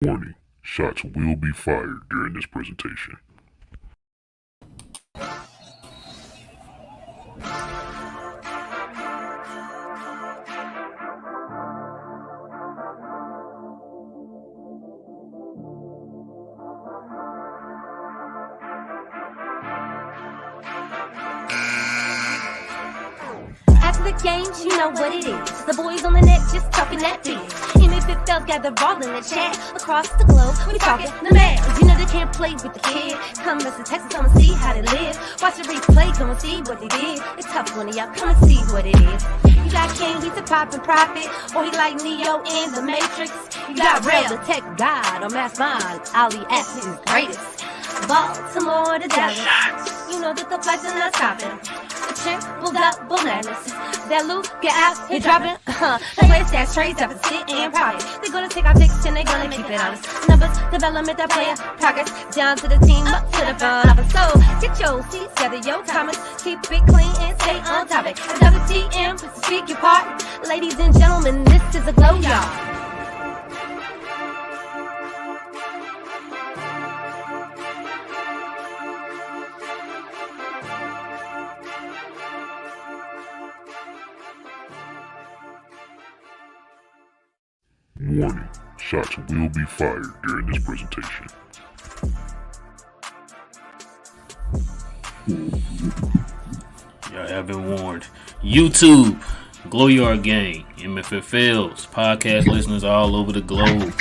Warning, shots will be fired during this presentation. After the games, you know what it is. The boys on the net just talking that biz. MFFL gather all in the chat. Across the globe, we talking the Mavs. You know they can't play with the kid. Come listen, Texas, come and see how they live. Watch the replay, come and see what they did. It's tough when y'all come and see what it is. You got King, he's a poppin' prophet. Or he like Neo in the Matrix. You got Rail, the tech god, or Mass Mind. Ali X is greatest. Baltimore to Dallas. You know that the flights are not stopping. The triple double madness. That Luka get out, he dropping. The way stats trades up and sit in profit. They gonna take our picks and they gonna keep it honest. Numbers, development, that player progress. Down to the team, up to the front office. So get your seats, gather your comments. Keep it clean and stay on topic. WTM, speak your part. Ladies and gentlemen, this is a glow, y'all. Warning, shots will be fired during this presentation. Y'all have been warned. YouTube, Glow Yard Gang, MFFLs, podcast listeners all over the globe.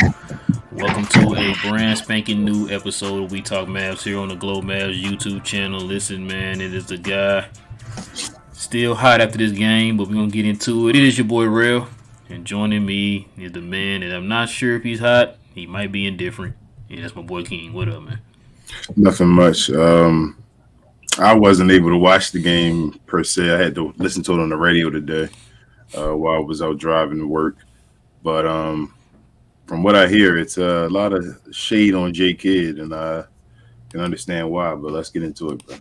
Welcome to a brand spanking new episode of We Talk Mavs here on the Glow Mavs YouTube channel. Listen, man, it is the guy still hot after this game, but we're going to get into it. It is your boy, Rail. And joining me is the man that I'm not sure if he's hot. He might be indifferent. And that's my boy King. What up, man? Nothing much. I wasn't able to watch the game per se. I had to listen to it on the radio today while I was out driving to work. But from what I hear, it's a lot of shade on J Kidd, and I can understand why. But let's get into it, bro.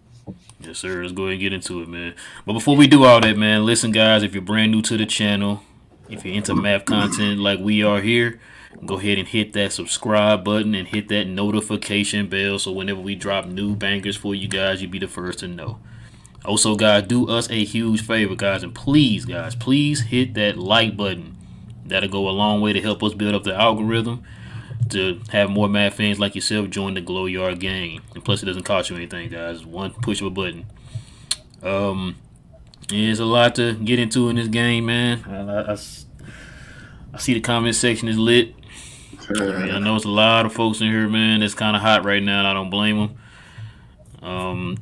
Yes, sir. Let's go ahead and get into it, man. But before we do all that, man, listen, guys, if you're brand new to the channel, if you're into math content like we are here, go ahead and hit that subscribe button and hit that notification bell so whenever we drop new bangers for you guys, you'll be the first to know. Also, guys, do us a huge favor, guys, and please, guys, please hit that like button. That'll go a long way to help us build up the algorithm to have more math fans like yourself join the Glow Yard Gang. And plus, it doesn't cost you anything, guys. One push of a button. There's a lot to get into in this game, man. I see the comment section is lit. I know it's a lot of folks in here, man. It's kind of hot right now, and I don't blame them.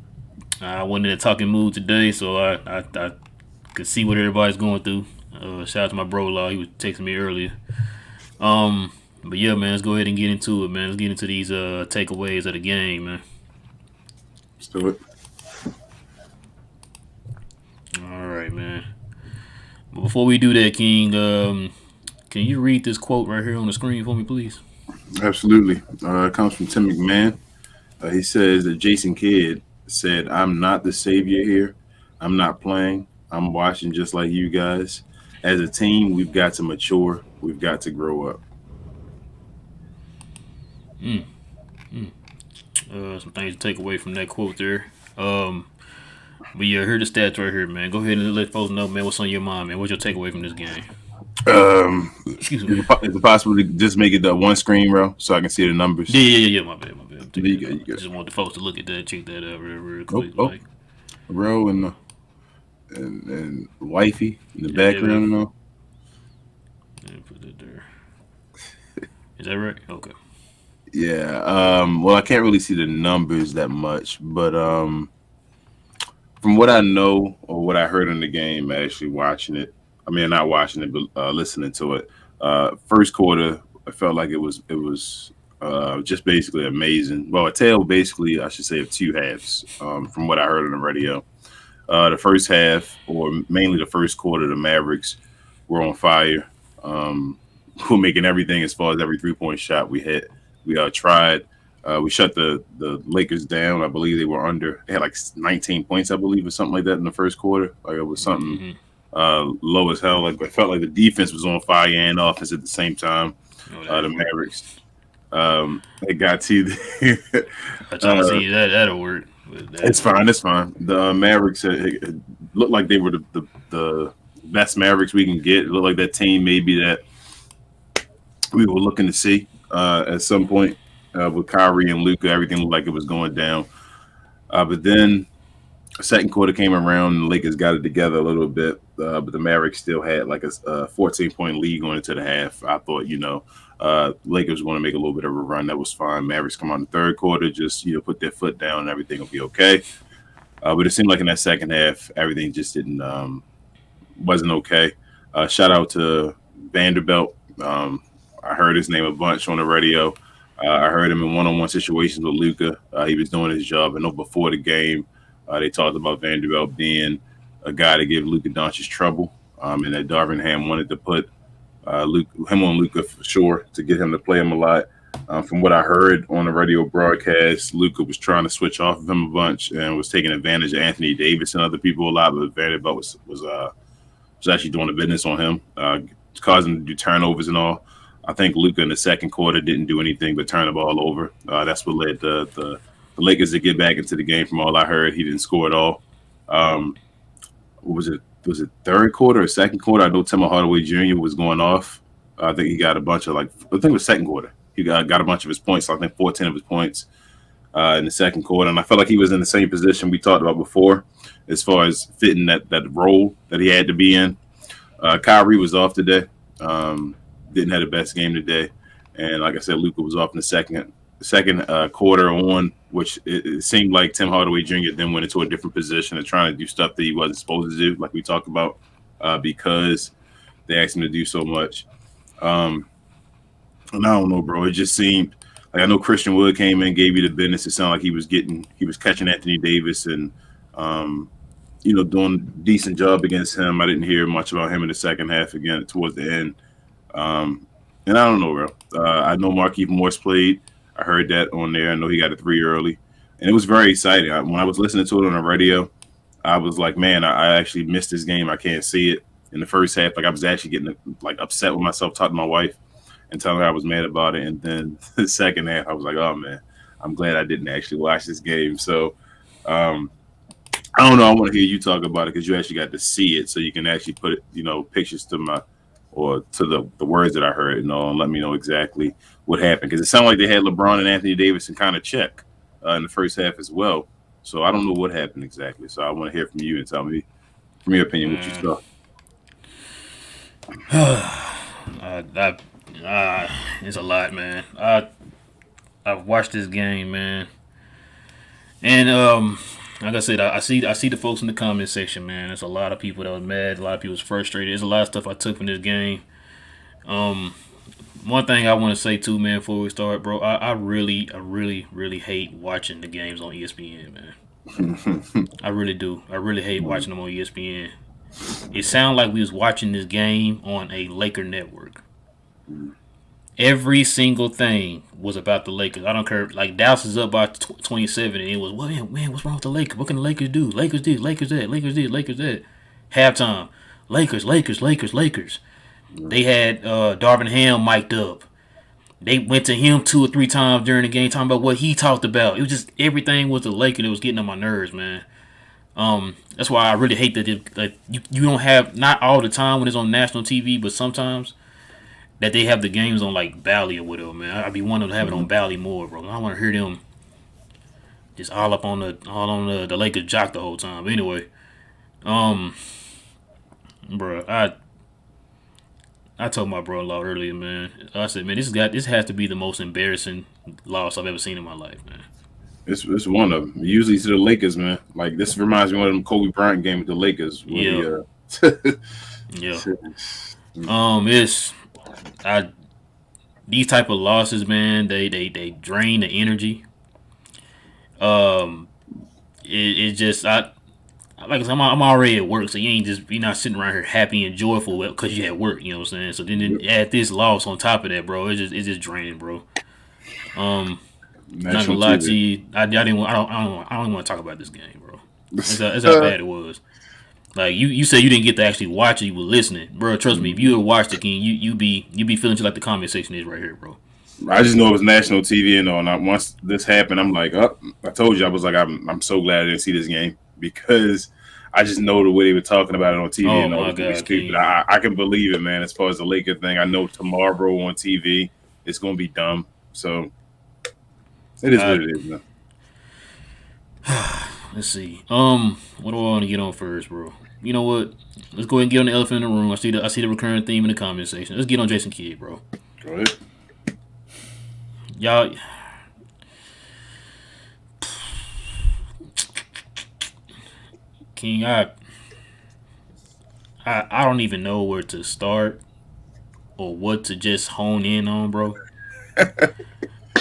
I went in a talking mood today, so I could see what everybody's going through. Shout out to my bro Law. He was texting me earlier. But yeah, man, let's go ahead and get into it, man. Let's get into these takeaways of the game, man. Let's do it. All right, man. But before we do that, King, can you read this quote right here on the screen for me, please? Absolutely. It comes from Tim McMahon. He says that Jason Kidd said, "I'm not the savior here. I'm not playing. I'm watching just like you guys. As a team, we've got to mature. We've got to grow up." Some things to take away from that quote there. But yeah, here are the stats right here, man. Go ahead and let folks know, man, what's on your mind, man. What's your takeaway from this game? Excuse me. Is it possible to just make it the one screen, bro, so I can see the numbers? Yeah. My bad. You got. Just want the folks to look at that, check that out real quick. Bro, and wifey in the background, you know. Yeah, put that there. Is that right? Okay. Yeah. Well, I can't really see the numbers that much, but from what I know or what I heard in the game, actually watching it. I mean, not watching it, but listening to it. First quarter, I felt like it was just basically amazing. Well, a tale, basically, I should say, of two halves. From what I heard on the radio, the first half, or mainly the first quarter, the Mavericks were on fire. We're making everything as far as every 3-point shot we hit. We tried. We shut the Lakers down. I believe they were under. They had like 19 points, I believe, or something like that in the first quarter. Like it was something low as hell. Like I felt like the defense was on fire and offense at the same time. The Mavericks. It got to I try to see that'll work. It's fine. It's fine. The Mavericks it looked like they were the best Mavericks we can get. It looked like that team maybe that we were looking to see at some point with Kyrie and Luka. Everything looked like it was going down. But then the second quarter came around and the Lakers got it together a little bit. But the Mavericks still had like a 14-point lead going into the half. I thought, Lakers want to make a little bit of a run. That was fine. Mavericks come on the third quarter, just put their foot down and everything will be okay. But it seemed like in that second half, everything just wasn't okay. Shout out to Vanderbilt. I heard his name a bunch on the radio. I heard him in one-on-one situations with Luka. He was doing his job. I know before the game, they talked about Vanderbilt being a guy to give Luka Doncic trouble, and that Darvin Ham wanted to put him on Luka for sure to get him to play him a lot. From what I heard on the radio broadcast, Luka was trying to switch off of him a bunch and was taking advantage of Anthony Davis and other people a lot, but Vanderbilt was actually doing the business on him, causing him to do turnovers and all. I think Luka in the second quarter didn't do anything but turn the ball over. That's what led the Lakers to get back into the game. From all I heard, he didn't score at all. Was it third quarter or second quarter? I know Tim Hardaway Jr. was going off. I think he got a bunch of I think it was second quarter. He got a bunch of his points. I think 14 of his points in the second quarter. And I felt like he was in the same position we talked about before as far as fitting that role that he had to be in. Kyrie was off today. Didn't have the best game today. And like I said, Luka was off in the second quarter on, which it seemed like Tim Hardaway Jr. then went into a different position of trying to do stuff that he wasn't supposed to do, like we talked about, because they asked him to do so much. And I don't know, bro. It just seemed like I know Christian Wood came in, gave you the business. It sounded like he was catching Anthony Davis and doing a decent job against him. I didn't hear much about him in the second half again towards the end. And I don't know, bro. I know Markieff Morse played. I heard that on there. I know he got a 3 early. And it was very exciting. When I was listening to it on the radio, I was like, man, I actually missed this game. I can't see it. In the first half, I was actually getting upset with myself, talking to my wife and telling her I was mad about it. And then the second half, I was like, oh, man, I'm glad I didn't actually watch this game. So I don't know. I want to hear you talk about it because you actually got to see it so you can actually put pictures to the words that I heard and let me know exactly what happened. Because it sounded like they had LeBron and Anthony Davis in kind of check in the first half as well. So I don't know what happened exactly. So I want to hear from you and tell me, from your opinion, what you saw. It's a lot, man. I've watched this game, man, and like I said, I see the folks in the comment section, man. There's a lot of people that was mad, a lot of people was frustrated. There's a lot of stuff I took from this game. One thing I want to say too, man, before we start, bro, I really hate watching the games on ESPN, man. I really do. I really hate watching them on ESPN. It sounded like we was watching this game on a Laker network. Every single thing was about the Lakers. I don't care. Like, Dallas is up by 27, and it was, well, man, what's wrong with the Lakers? What can the Lakers do? Lakers did, Lakers that, Lakers did, Lakers that. Halftime, Lakers. They had Darvin Ham mic'd up. They went to him 2 or 3 times during the game talking about what he talked about. It was just everything was the Lakers that was getting on my nerves, man. That's why I really hate that you don't have, not all the time when it's on national TV, but sometimes that they have the games on like Bally or whatever, man. I'd be wanting to have it on Bally more, bro. I want to hear them just all on the Lakers jock the whole time. But anyway, bro, I told my brother-in-law earlier, man. I said, man, this has to be the most embarrassing loss I've ever seen in my life, man. It's one of them. Usually to the Lakers, man. Like, this reminds me of them Kobe Bryant game with the Lakers. Yeah. These type of losses, man, they drain the energy. It just like I said, I'm already at work, so you're not sitting around here happy and joyful because you at work. You know what I'm saying? So then add this loss on top of that, bro. It's just draining, bro. Not gonna lie to you, I don't want to talk about this game, bro. That's how bad it was. Like you said, you didn't get to actually watch it. You were listening, bro. Trust me, if you had watched it, you be feeling just like the comment section is right here, bro. I just know it was national TV and all. And once this happened, I'm like, oh, I told you, I was like, I'm so glad I didn't see this game because I just know the way they were talking about it on TV and all. It's stupid. I can believe it, man. As far as the Laker thing, I know tomorrow on TV it's gonna be dumb. So it is what it is, man. Let's see. What do I want to get on first, bro? You know what? Let's go ahead and get on the elephant in the room. I see the recurring theme in the comment section. Let's get on Jason Kidd, bro. Go ahead. Y'all, King, I don't even know where to start or what to just hone in on, bro.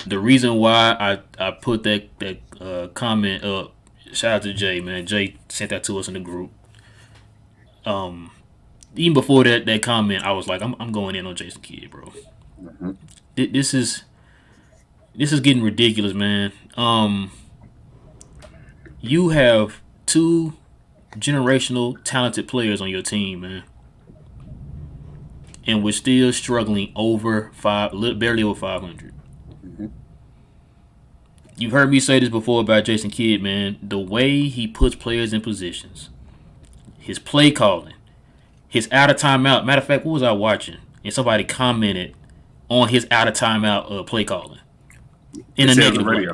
The reason why I put that comment up, shout out to Jay, man. Jay sent that to us in the group. Even before that comment, I was like, I'm going in on Jason Kidd, bro. Mm-hmm. This is getting ridiculous, man. You have 2 generational talented players on your team, man, and we're still struggling barely over 500. Mm-hmm. You've heard me say this before about Jason Kidd, man. The way he puts players in positions, his play calling, his out of timeout. Matter of fact, what was I watching? And somebody commented on his out of timeout play calling in a negative way.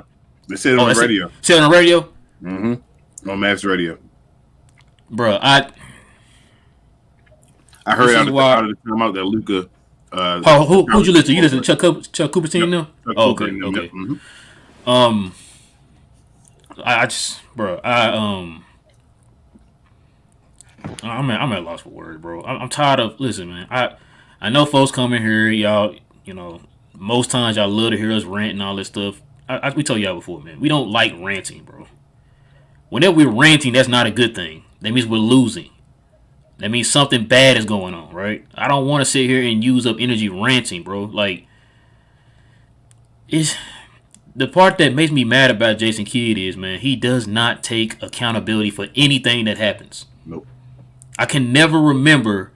They said it on the radio. Said it on the radio? Mm-hmm. On Mavs radio. Bro, I heard out of the timeout that Luka. Who'd you listen to? You listen to Chuck Cooper's team now? Okay. Mm-hmm. I'm at a loss for words, bro. I'm tired of. Listen, man. I know folks come in here, y'all. You know, most times y'all love to hear us rant and all this stuff. We told y'all before, man. We don't like ranting, bro. Whenever we're ranting, that's not a good thing. That means we're losing. That means something bad is going on, right? I don't want to sit here and use up energy ranting, bro. Like, it's the part that makes me mad about Jason Kidd is, man, he does not take accountability for anything that happens. Nope. I can never remember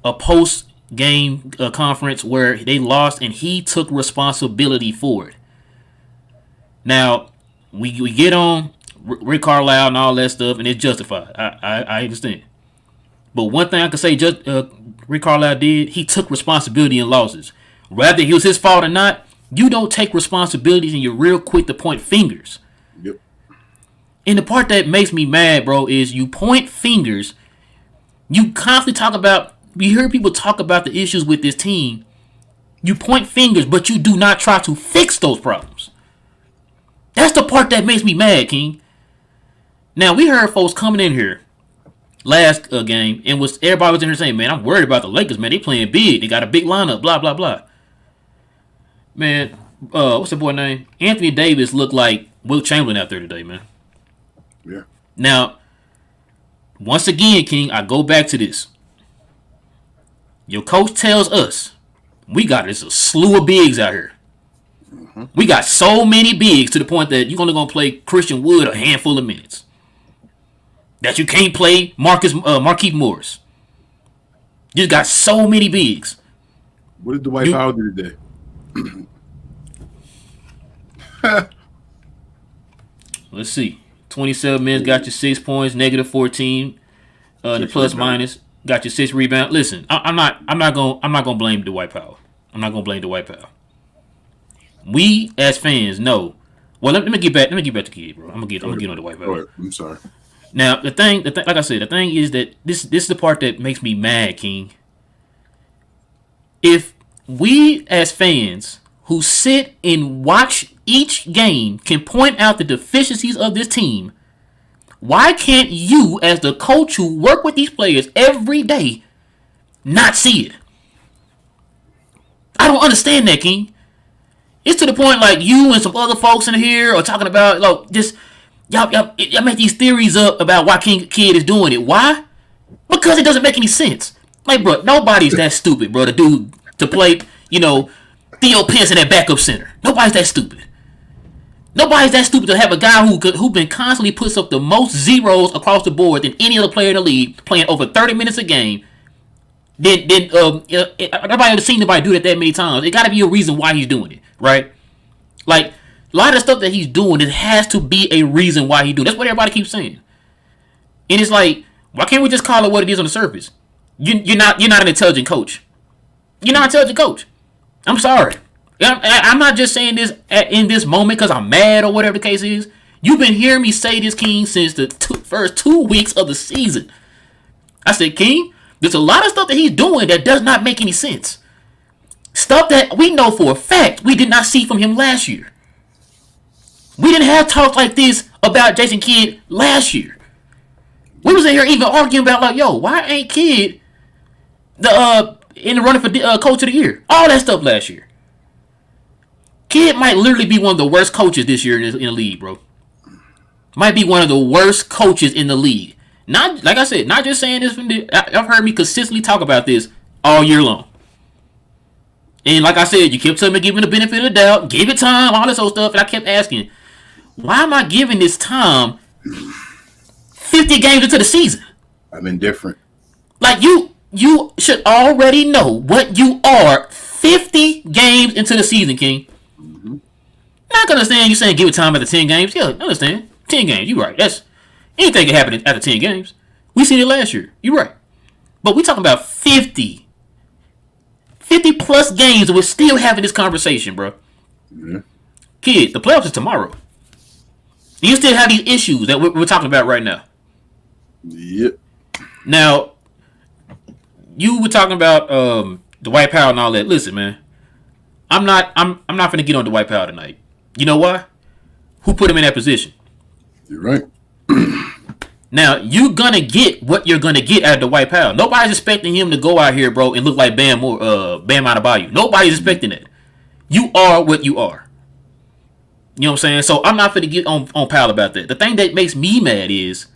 a post-game conference where they lost and he took responsibility for it. Now, we get on Rick Carlisle and all that stuff, and it's justified. I understand. But one thing I can say, Rick Carlisle did, he took responsibility in losses. Whether it was his fault or not, you don't take responsibilities and you're real quick to point fingers. Yep. And the part that makes me mad, bro, is you point fingers. You constantly talk about, you hear people talk about the issues with this team. You point fingers, but you do not try to fix those problems. That's the part that makes me mad, King. Now, we heard folks coming in here last game, and everybody was in here saying, man, I'm worried about the Lakers, man. They playing big. They got a big lineup, blah, blah, blah. Man, what's the boy name? Anthony Davis looked like Wilt Chamberlain out there today, man. Yeah. Now, once again, King, I go back to this. Your coach tells us we got a slew of bigs out here. Mm-hmm. We got so many bigs to the point that you're only going to play Christian Wood a handful of minutes. That you can't play Markieff Morris. You just got so many bigs. What did Dwight Powell do today? Let's see. 27 minutes got you 6 points, negative 14. The plus minus got you 6 rebounds. Listen, I'm not gonna blame Dwight Powell. I'm not gonna blame Dwight Powell. We as fans know. Well, let me get back to Kidd, bro. I'm gonna get on Dwight Powell. I'm sorry. Now the thing, like I said, the thing is that this is the part that makes me mad, King. If we as fans who sit and watch each game can point out the deficiencies of this team, why can't you, as the coach who work with these players every day, not see it? I don't understand that, King. It's to the point like you and some other folks in here are talking about, like, just y'all make these theories up about why Kidd is doing it. Why? Because it doesn't make any sense. Like, bro, nobody's that stupid, bro, to play, Theo Pinson at backup center. Nobody's that stupid. Nobody's that stupid to have a guy who been constantly puts up the most zeros across the board than any other player in the league, playing over 30 minutes a game, nobody ever seen anybody do that many times. It got to be a reason why he's doing it, right? Like a lot of the stuff that he's doing, it has to be a reason why he do. That's what everybody keeps saying. And it's like, why can't we just call it what it is on the surface? You're not an intelligent coach. You're not an intelligent coach. I'm sorry. I'm not just saying this in this moment because I'm mad or whatever the case is. You've been hearing me say this, King, since the first 2 weeks of the season. I said, King, there's a lot of stuff that he's doing that does not make any sense. Stuff that we know for a fact we did not see from him last year. We didn't have talks like this about Jason Kidd last year. We was in here even arguing about like, yo, why ain't Kidd in the running for coach of the year? All that stuff last year. Kidd might literally be one of the worst coaches this year in the league, bro. Might be one of the worst coaches in the league. Not like I said, not just saying this. I've heard me consistently talk about this all year long. And like I said, you kept telling me to give him the benefit of the doubt, gave it time, all this old stuff, and I kept asking, why am I giving this time 50 games into the season? I'm indifferent. Like you should already know what you are 50 games into the season, King. Mm-hmm. Not gonna understand you saying give it time after 10 games. Yeah, I understand. 10 games, you right. That's anything can happen after 10 games. We seen it last year. You right. But we talking about 50 plus games and we're still having this conversation, bro. Mm-hmm. Kid, the playoffs is tomorrow. You still have these issues that we're talking about right now. Yep. Now, you were talking about Dwight Powell and all that. Listen, man, I'm not gonna get on Dwight Powell tonight. You know why? Who put him in that position? You're right. Now, you're gonna get what you're gonna get out of Dwight Powell. Nobody's expecting him to go out here, bro, and look like Bam Adebayo. Nobody's expecting that. You are what you are. You know what I'm saying? So I'm not gonna get on Powell about that. The thing that makes me mad is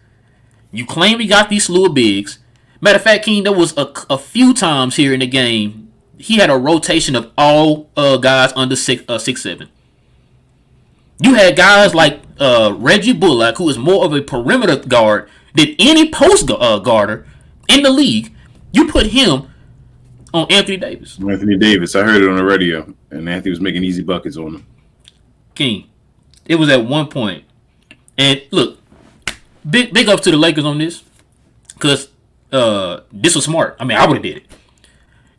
you claim we got these slew of bigs. Matter of fact, King, there was a few times here in the game he had a rotation of all guys under 6'7". You had guys like Reggie Bullock, who is more of a perimeter guard than any post guarder in the league. You put him on Anthony Davis. Anthony Davis. I heard it on the radio, and Anthony was making easy buckets on him. King, it was at one point, and look, big ups to the Lakers on this, because this was smart. I mean, I would have did it.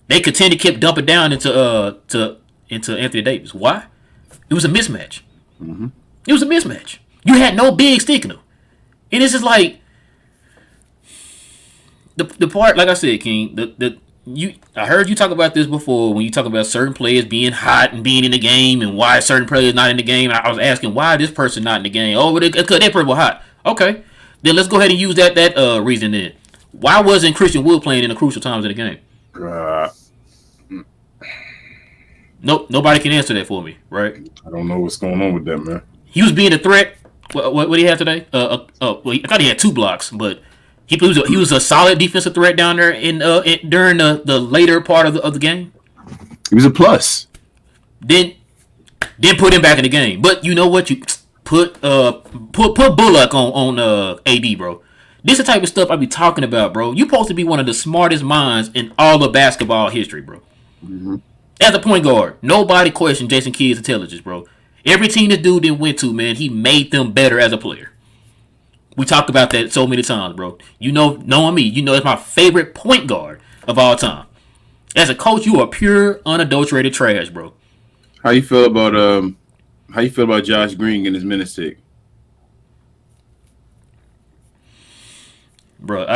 They kept dumping down into Anthony Davis. Why? It was a mismatch. Mm-hmm. It was a mismatch. You had no big sticking him, and it's just like the part. Like I said, King, I heard you talk about this before when you talk about certain players being hot and being in the game, and why certain players not in the game. And I was asking why this person not in the game. Oh, because that person was hot. Okay, then let's go ahead and use that reason then. Why wasn't Christian Wood playing in the crucial times of the game? Nope, nobody can answer that for me, right? I don't know what's going on with that, man. He was being a threat. What did he have today? I thought he had 2 blocks, but he was a solid defensive threat down there during the later part of the game. He was a plus. Then put him back in the game. But you know what? You put Bullock on AD, bro. This is the type of stuff I be talking about, bro. You supposed to be one of the smartest minds in all of basketball history, bro. Mm-hmm. As a point guard, nobody questioned Jason Kidd's intelligence, bro. Every team this dude didn't went to, man, he made them better as a player. We talked about that so many times, bro. You know, knowing me, you know it's my favorite point guard of all time. As a coach, you are pure, unadulterated trash, bro. How you feel about Josh Green getting his minutes taken? Bro,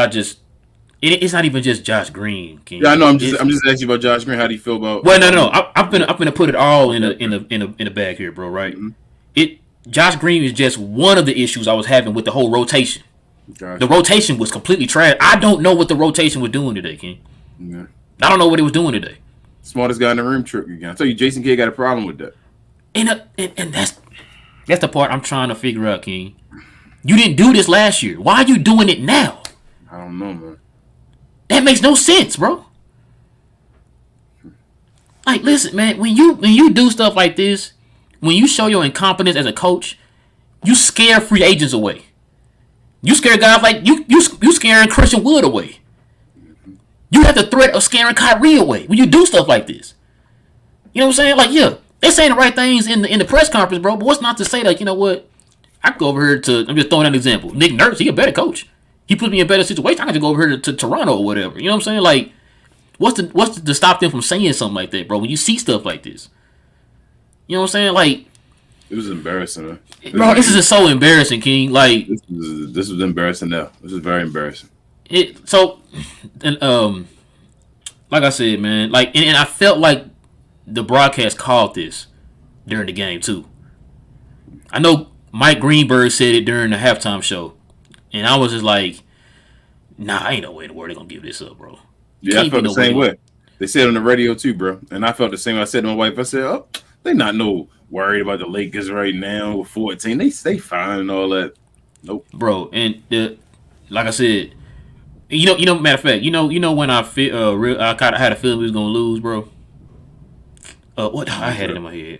it's not even just Josh Green. King. Yeah, I know. I'm just asking you about Josh Green. How do you feel about? Well, no. I'm gonna put it all in a bag here, bro. Right? Mm-hmm. Josh Green is just one of the issues I was having with the whole rotation. Gotcha. The rotation was completely trash. I don't know what the rotation was doing today, King. Yeah. I don't know what it was doing today. Smartest guy in the room trick again. I tell you, Jason Kidd got a problem with that. And that's the part I'm trying to figure out, King. You didn't do this last year. Why are you doing it now? I don't know, man. That makes no sense, bro. Like, listen, man, when you do stuff like this, when you show your incompetence as a coach, you scare free agents away. You scare guys like you scaring Christian Wood away. You have the threat of scaring Kyrie away when you do stuff like this. You know what I'm saying? Like, yeah, they're saying the right things in the press conference, bro. But what's not to say, like, you know what? I could go over here to. I'm just throwing an example. Nick Nurse, he a better coach. He puts me in a better situation. I can just go over here to Toronto or whatever. You know what I'm saying? Like, what's to stop them from saying something like that, bro? When you see stuff like this, you know what I'm saying? Like, it was embarrassing, man. Bro, this is just so embarrassing, King. Like, this was embarrassing. Now, this is very embarrassing. Like I said, man, like, and I felt like the broadcast called this during the game too. I know Mike Greenberg said it during the halftime show, and I was just like, nah, ain't no way in the world they're gonna give this up, bro. Yeah, I felt the same way. They said it on the radio too, bro, and I felt the same way. I said to my wife, I said, "Oh, they not worried about the Lakers right now with 14. They stay fine and all that." Nope, bro. And like I said, matter of fact, when I feel I kind of had a feeling we was gonna lose, bro. What I had it in my head.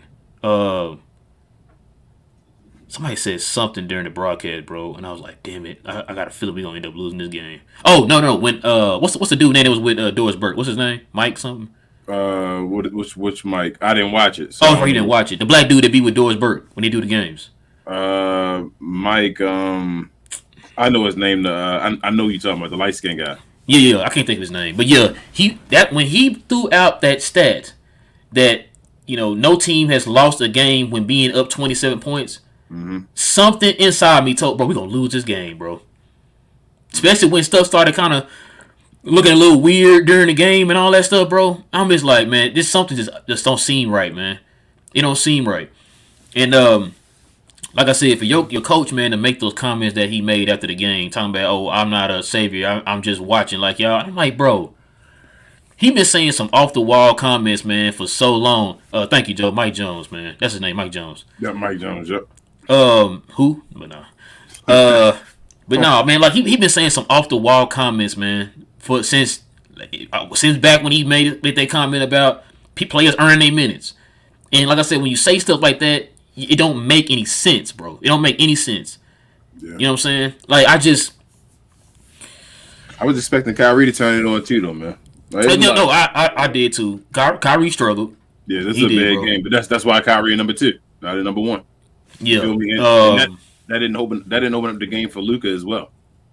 Somebody said something during the broadcast, bro, and I was like, "Damn it! I got a feeling we gonna end up losing this game." Oh no! When what's the dude name that was with Doris Burke? What's his name? Mike something. Which Mike? I didn't watch it. So you didn't watch it. The black dude that be with Doris Burke when they do the games. Mike. I know his name. I know you talking about the light skinned guy. Yeah. I can't think of his name, but yeah, when he threw out that stat that no team has lost a game when being up 27 points. Mm-hmm. Something inside me told, bro, we're gonna lose this game, bro. Especially when stuff started kind of looking a little weird during the game and all that stuff, bro. I'm just like, man, this something just don't seem right, man. It don't seem right. And like I said, for your coach, man, to make those comments that he made after the game, talking about, oh, I'm not a savior, I'm just watching, like y'all. I'm like, bro, he been saying some off the wall comments, man, for so long. Thank you, Joe. Mike Jones, man, that's his name, Mike Jones. Yeah, Mike Jones. Yep. Who? But no. But no, man. Like he been saying some off the wall comments, man. Since back when he made that comment about players earning their minutes, and like I said, when you say stuff like that, it don't make any sense, bro. It don't make any sense. Yeah. You know what I'm saying? Like I was expecting Kyrie to turn it on too, though, man. Like, I did too. Kyrie struggled. Yeah, this is a bad game, but that's why Kyrie number 2, not at number 1. Yeah, and that didn't open up the game for Luka as well.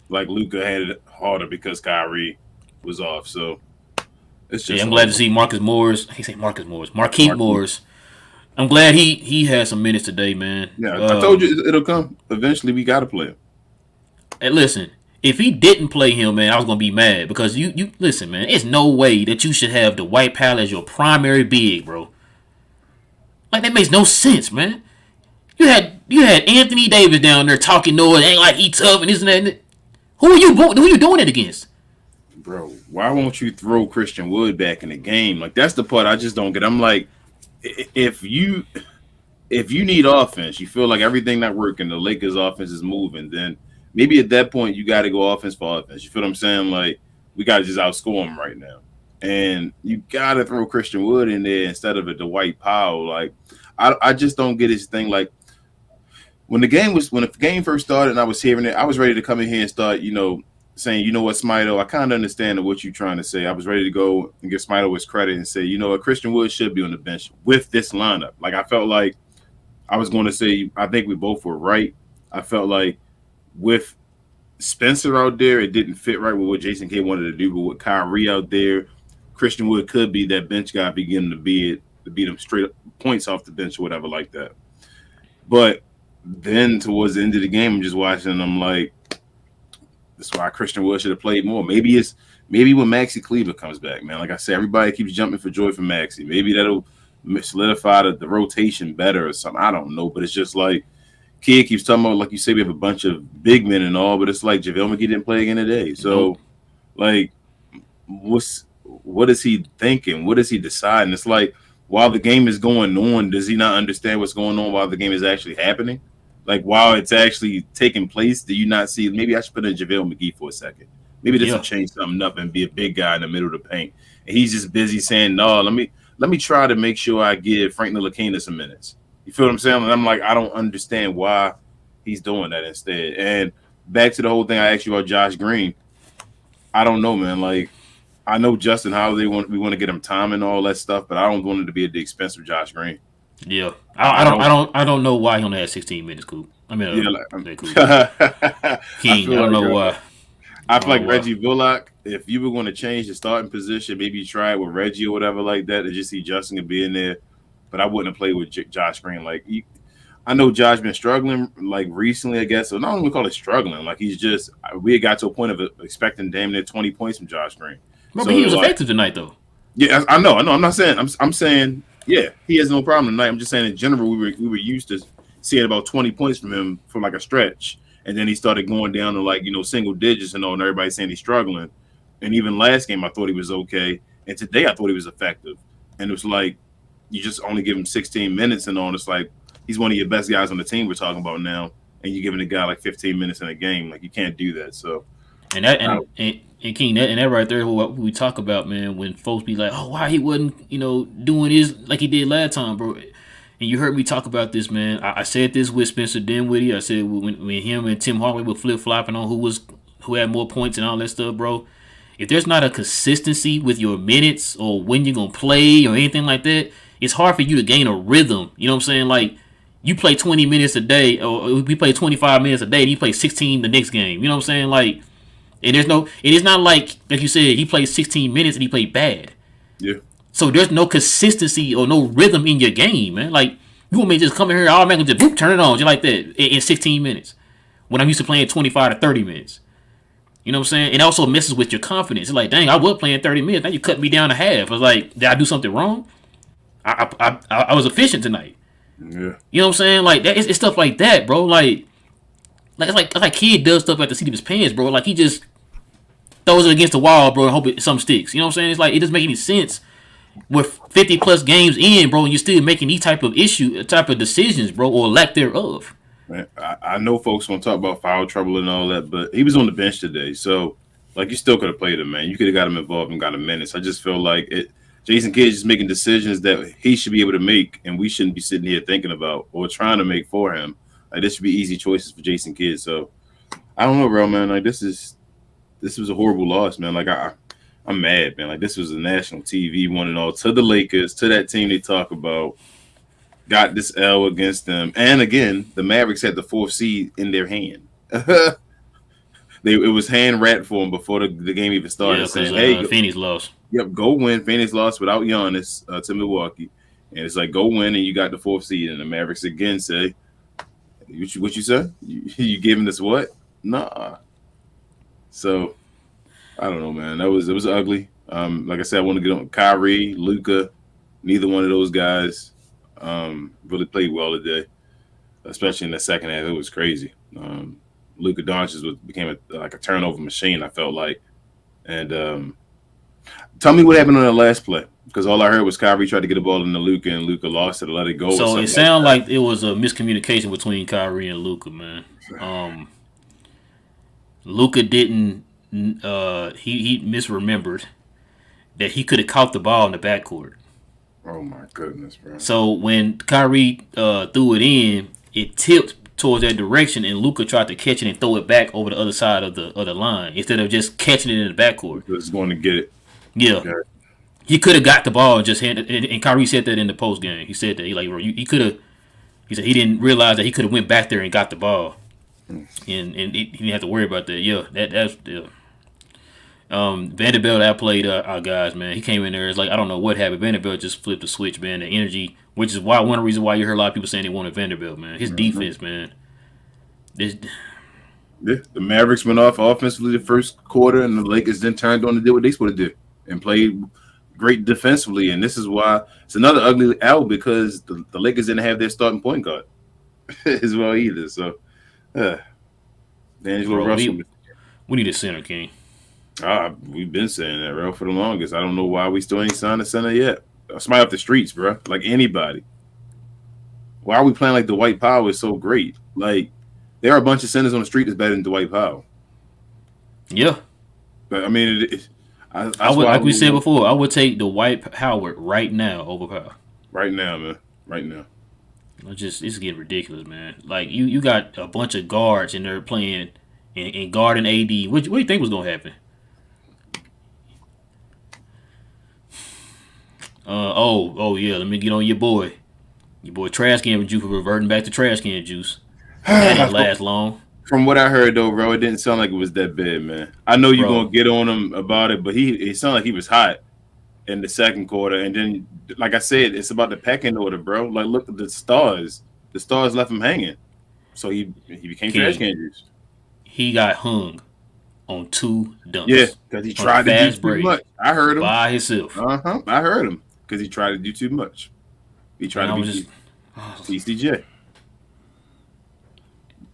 Like Luka had it harder because Kyrie was off. So it's just. I'm glad to see Marquise Morris. I'm glad he had some minutes today, man. Yeah, I told you it'll come eventually. We got to play him. And listen, if he didn't play him, man, I was gonna be mad because you listen, man. It's no way that you should have Dwight Powell as your primary big, bro. Like that makes no sense, man. You had Anthony Davis down there talking noise, ain't like he tough and this and that. And who are you doing it against? Bro, why won't you throw Christian Wood back in the game? Like that's the part I just don't get. I'm like, if you need offense, you feel like everything not working, the Lakers offense is moving, then maybe at that point you got to go offense for offense. You feel what I'm saying? Like we got to just outscore them right now, and you got to throw Christian Wood in there instead of a Dwight Powell. Like I just don't get his thing. Like when the game first started and I was hearing it, I was ready to come in here and start, saying, you know what, Smito, I kind of understand what you're trying to say. I was ready to go and give Smito his credit and say, you know what, Christian Wood should be on the bench with this lineup. Like I felt like I was going to say, I think we both were right. I felt like with Spencer out there, it didn't fit right with what Jason Kidd wanted to do, but with Kyrie out there, Christian Wood could be that bench guy, beginning to beat them straight up points off the bench or whatever like that. But then towards the end of the game, I'm just watching and I'm like, that's why Christian Wood should have played more. Maybe when Maxi Kleber comes back, man. Like I said, everybody keeps jumping for joy for Maxi. Maybe that'll solidify the rotation better or something. I don't know, but it's just like Kid keeps talking about, like you say, we have a bunch of big men and all, but it's like JaVale McGee didn't play again today. So, like, what is he thinking? What is he deciding? It's like while the game is going on, does he not understand what's going on while the game is actually happening? Like, while it's actually taking place, do you not see, maybe I should put in JaVale McGee for a second. Maybe this will change something up and be a big guy in the middle of the paint. And he's just busy saying, no, let me try to make sure I give Frank Ntilikina some minutes. You feel what I'm saying? And I'm like, I don't understand why he's doing that instead. And back to the whole thing I asked you about Josh Green. I don't know, man. Like, I know Justin Holiday we want to get him time and all that stuff, but I don't want it to be at the expense of Josh Green. Yeah, I don't know why he only had 16 minutes, Coop. I mean, Yeah, Coop. I King, feel I don't like know why. I feel like Reggie Bullock. If you were going to change the starting position, maybe you try it with Reggie or whatever like that, and just see Justin could be in there. But I wouldn't have played with Josh Green. Like I know Josh been struggling like recently, I guess. So not only call it struggling, like he's just we had got to a point of expecting damn near 20 points from Josh Green. Bro, but he was effective tonight, though. Yeah, I know. I'm not saying. I'm saying. Yeah, he has no problem tonight. I'm just saying in general, we were used to seeing about 20 points from him from like a stretch, and then he started going down to like single digits and all, and everybody saying he's struggling. And even last game, I thought he was okay, and today I thought he was effective. And it was like you just only give him 16 minutes and all. And it's like he's one of your best guys on the team we're talking about now, and you're giving a guy like 15 minutes in a game. Like you can't do that. So. And King, that right there, what we talk about, man, when folks be like, oh, why he wasn't, doing his like he did last time, bro. And you heard me talk about this, man. I said this with Spencer Dinwiddie. I said when him and Tim Hardaway were flip flopping on who had more points and all that stuff, bro. If there's not a consistency with your minutes or when you're gonna play or anything like that, it's hard for you to gain a rhythm. You know what I'm saying? Like you play 20 minutes a day, or we play 25 minutes a day, and you play 16 the next game. You know what I'm saying? Like. And it is not like you said, he played 16 minutes and he played bad. Yeah. So there's no consistency or no rhythm in your game, man. Like, you want me to just come in here automatically just turn it on just like that in 16 minutes when I'm used to playing 25 to 30 minutes. You know what I'm saying? It also messes with your confidence. It's like, dang, I was playing 30 minutes. Now you cut me down to half. I was like, did I do something wrong? I was efficient tonight. Yeah. You know what I'm saying? Like, it's stuff like that, bro. Like it's like kid does stuff at the seat of his pants, bro. Like he just throws it against the wall, bro, and hope something sticks. You know what I'm saying? It's like it doesn't make any sense. We're 50 plus games in, bro, and you're still making these type of decisions, bro, or lack thereof. Man, I know folks want to talk about foul trouble and all that, but he was on the bench today, so like you still could have played him, man. You could have got him involved and got him minutes. I just feel like Jason Kidd is making decisions that he should be able to make, and we shouldn't be sitting here thinking about or trying to make for him. Like this should be easy choices for Jason Kidd. So I don't know, bro, man. Like this was a horrible loss, man. Like I'm mad, man. Like this was a national TV one and all to the Lakers, to that team they talk about. Got this L against them, and again, the Mavericks had the 4th seed in their hand. It was hand wrapped for them before the game even started. Yeah, saying, "Hey, Phoenix lost. Yep, go win." Phoenix lost without Giannis to Milwaukee, and it's like go win, and you got the 4th seed. And the Mavericks again say, "What you said? You giving us what? Nah." So I don't know, man. It was ugly. Like I said, I want to get on Kyrie, Luka. Neither one of those guys really played well today, especially in the second half. It was crazy. Luka Doncic became like a turnover machine, I felt like. And tell me what happened on the last play, because all I heard was Kyrie tried to get the ball into Luka, and Luka lost it, let it go. So it sounded like it was a miscommunication between Kyrie and Luka, man. Luka didn't. He misremembered that he could have caught the ball in the backcourt. Oh my goodness, bro! So when Kyrie threw it in, it tipped towards that direction, and Luka tried to catch it and throw it back over the other side of the line instead of just catching it in the backcourt. Just going to get it. Yeah, okay. He could have got the ball and just handed. And Kyrie said that in the post game. He said that he could have. He said he didn't realize that he could have went back there and got the ball, and he didn't have to worry about that. Yeah, that's. Yeah. Vanderbilt outplayed our guys, man. He came in there. It's like I don't know what happened. Vanderbilt just flipped the switch, man. The energy, which is one of the reasons why you heard a lot of people saying they wanted Vanderbilt, man. His defense, man. The Mavericks went off offensively the first quarter, and the Lakers then turned on to do what they supposed to do and played great defensively. And this is why it's another ugly L, because the Lakers didn't have their starting point guard as well either. So, D'Angelo Russell. We need a center, King. We've been saying that, bro, for the longest. I don't know why we still ain't signed a center yet. Somebody off the streets, bro, like anybody. Why are we playing like Dwight Powell is so great? Like, there are a bunch of centers on the street that's better than Dwight Powell. Yeah. But, I mean, I would, like we said before, I would take Dwight Howard right now over Powell. Right now, man. Right now. It's getting ridiculous, man. Like, you got a bunch of guards in there playing and guarding AD. What do you think was going to happen? Yeah. Let me get on your boy. Your boy Trash Can Juice reverting back to Trash Can Juice. That didn't last long. From what I heard though, bro, it didn't sound like it was that bad, man. I know you're gonna get on him about it, but he sounded like he was hot in the second quarter. And then, like I said, it's about the pecking order, bro. Like, look at the stars. The stars left him hanging, so he became Trash Can Juice. He got hung on 2 dunks. Yeah, because he tried to do too much. I heard him by himself. I heard him because he tried to do too much. He tried to be TCJ.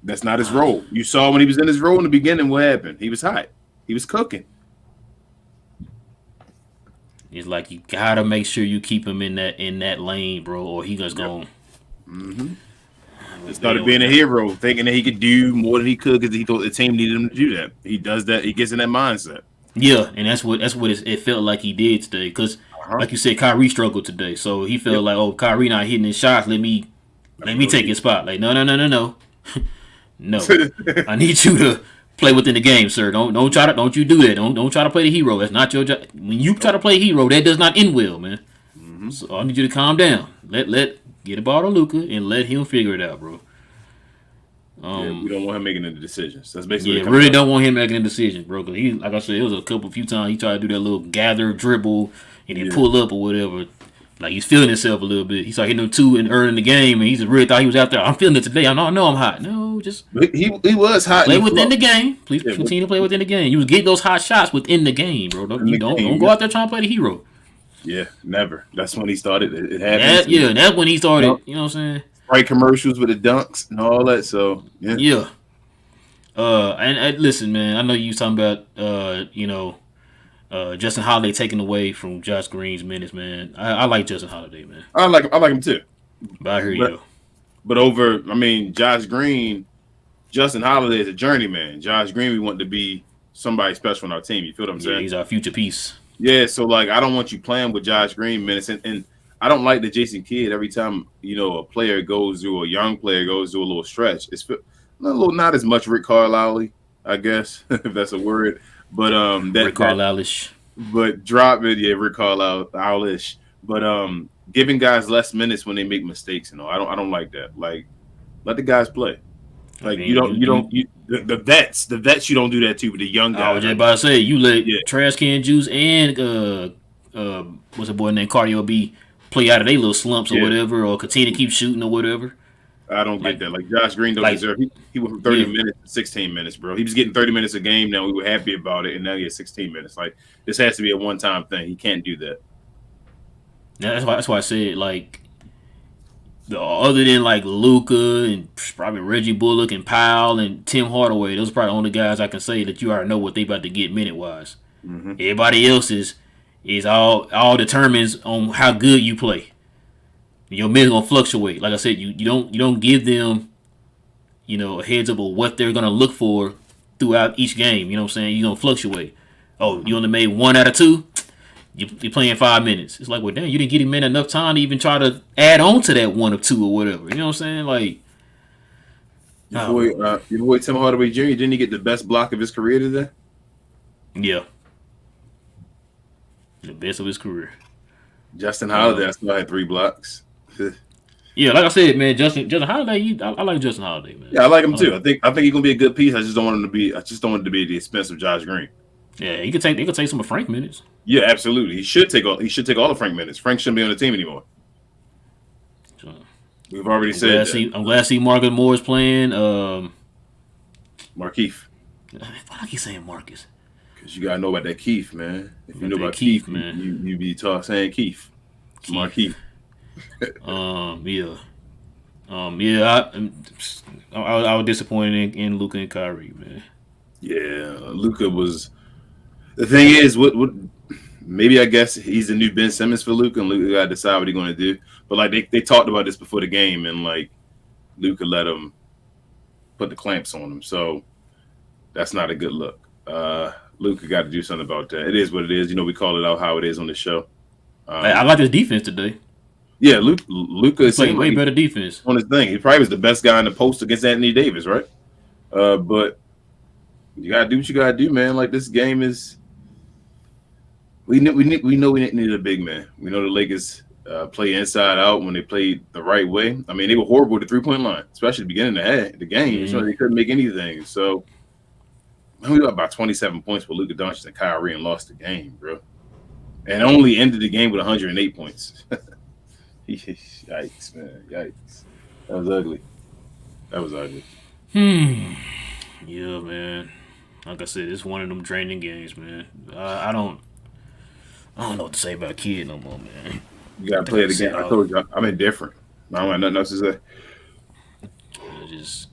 That's not his role. You saw when he was in his role in the beginning what happened. He was hot. He was cooking. It's like you gotta make sure you keep him in that lane, bro, or he just going. He started being a hero, thinking that he could do more than he could because he thought the team needed him to do that. He does that. He gets in that mindset. Yeah, and that's what it felt like he did today. Because, like you said, Kyrie struggled today, so he felt like, oh, Kyrie not hitting his shots. Let me take his spot. Like, no. No, I need you to play within the game, sir. Don't you do that. Don't try to play the hero. That's not your job. When you try to play hero, that does not end well, man. So I need you to calm down. Let get the ball to Luka and let him figure it out, bro. We don't want him making any decisions. That's basically really don't want him making a decision, bro. Because he, like I said, it was a few times he tried to do that little gather dribble and then pull up or whatever. Like he's feeling himself a little bit. He started hitting them 2 early in the game, and he just really thought he was out there. I'm feeling it today. I know I'm hot. No, just he was hot. Play within the game. Please continue to play within the game. You was get those hot shots within the game, bro. Don't go out there trying to play the hero. Yeah, never. That's when he started. It happened. That's when he started. You know what I'm saying? Right commercials with the dunks and all that. So yeah. And listen, man. I know you talking about Justin Holiday taking away from Josh Green's minutes, man. I like Justin Holiday, man. I like him too. But I hear you. But Josh Green, Justin Holiday is a journeyman. Josh Green, we want to be somebody special on our team. You feel what I'm saying? He's our future piece. Yeah, so like I don't want you playing with Josh Green minutes, and I don't like the Jason Kidd every time a young player goes through a little stretch. It's a little not as much Rick Carlisle, I guess, if that's a word. But Rick Carlisle-ish. But drop it, Rick Carlisle-ish. But giving guys less minutes when they make mistakes, I don't like that. Like, let the guys play. Like the vets you don't do that to, but the young guys. I was just about to say you let Trash Can Juice and what's a boy named Cardio B play out of their little slumps or whatever, or continue to keep shooting or whatever. I don't get that. Like Josh Green don't deserve. He went from 30 minutes to 16 mintes, bro. He was getting 30 minutes a game. Now we were happy about it, and now he has 16 minutes. Like this has to be a one-time thing. He can't do that. Yeah, that's why I said like, other than like Luka and probably Reggie Bullock and Powell and Tim Hardaway, those are probably the only guys I can say that you already know what they about to get minute wise. Everybody else is all determines on how good you play. Your minutes gonna fluctuate. Like I said, you don't give them, a heads up of what they're gonna look for throughout each game. You know what I'm saying? You're gonna fluctuate. Oh, you only made 1 out of 2. You're playing 5 minutes. It's like, well, damn, you didn't give him enough time to even try to add on to that 1 or 2 or whatever. You know what I'm saying? Like, your boy Tim Hardaway Jr. Didn't he get the best block of his career today? Yeah, the best of his career. Justin Holiday, I still had 3 blocks. Yeah, like I said, man, Justin Holiday. I like Justin Holiday, man. Yeah, I like him too. I think he's gonna be a good piece. I just don't want him to be. I just don't want it to be at the expense of Josh Green. Yeah, he could take some of Frank minutes. Yeah, absolutely. He should take all the Frank minutes. Frank shouldn't be on the team anymore. So, we've already said that. I'm glad to see Marcus Morris playing. Markeith. Why do I keep saying Marcus? Because you gotta know about that Keith, man. If you know about Keith, man, you be saying Keith. Markeith. I was disappointed in Luka and Kyrie, man. Yeah, Luka was. The thing is, what maybe I guess he's the new Ben Simmons for Luka, and Luka got to decide what he's going to do. But like they talked about this before the game, and like Luka let him put the clamps on him, so that's not a good look. Luka got to do something about that. It is what it is. We call it out how it is on the show. I like his defense today. Yeah, Luka is playing way better defense on his thing. He probably was the best guy in the post against Anthony Davis, right? But you gotta do what you gotta do, man. Like this game is we know we needed a big man. We know the Lakers play inside out when they played the right way. I mean, they were horrible at the 3-point line, especially at the beginning of the game. So they couldn't make anything. So we got about 27 points for Luka Doncic and Kyrie and lost the game, bro. And only ended the game with 108 points. Yikes, man. Yikes. That was ugly. Yeah, man. Like I said, it's one of them draining games, man. I don't know what to say about Kid no more, man. You gotta play it again. I told you, I'm indifferent. I don't have nothing else to say. Just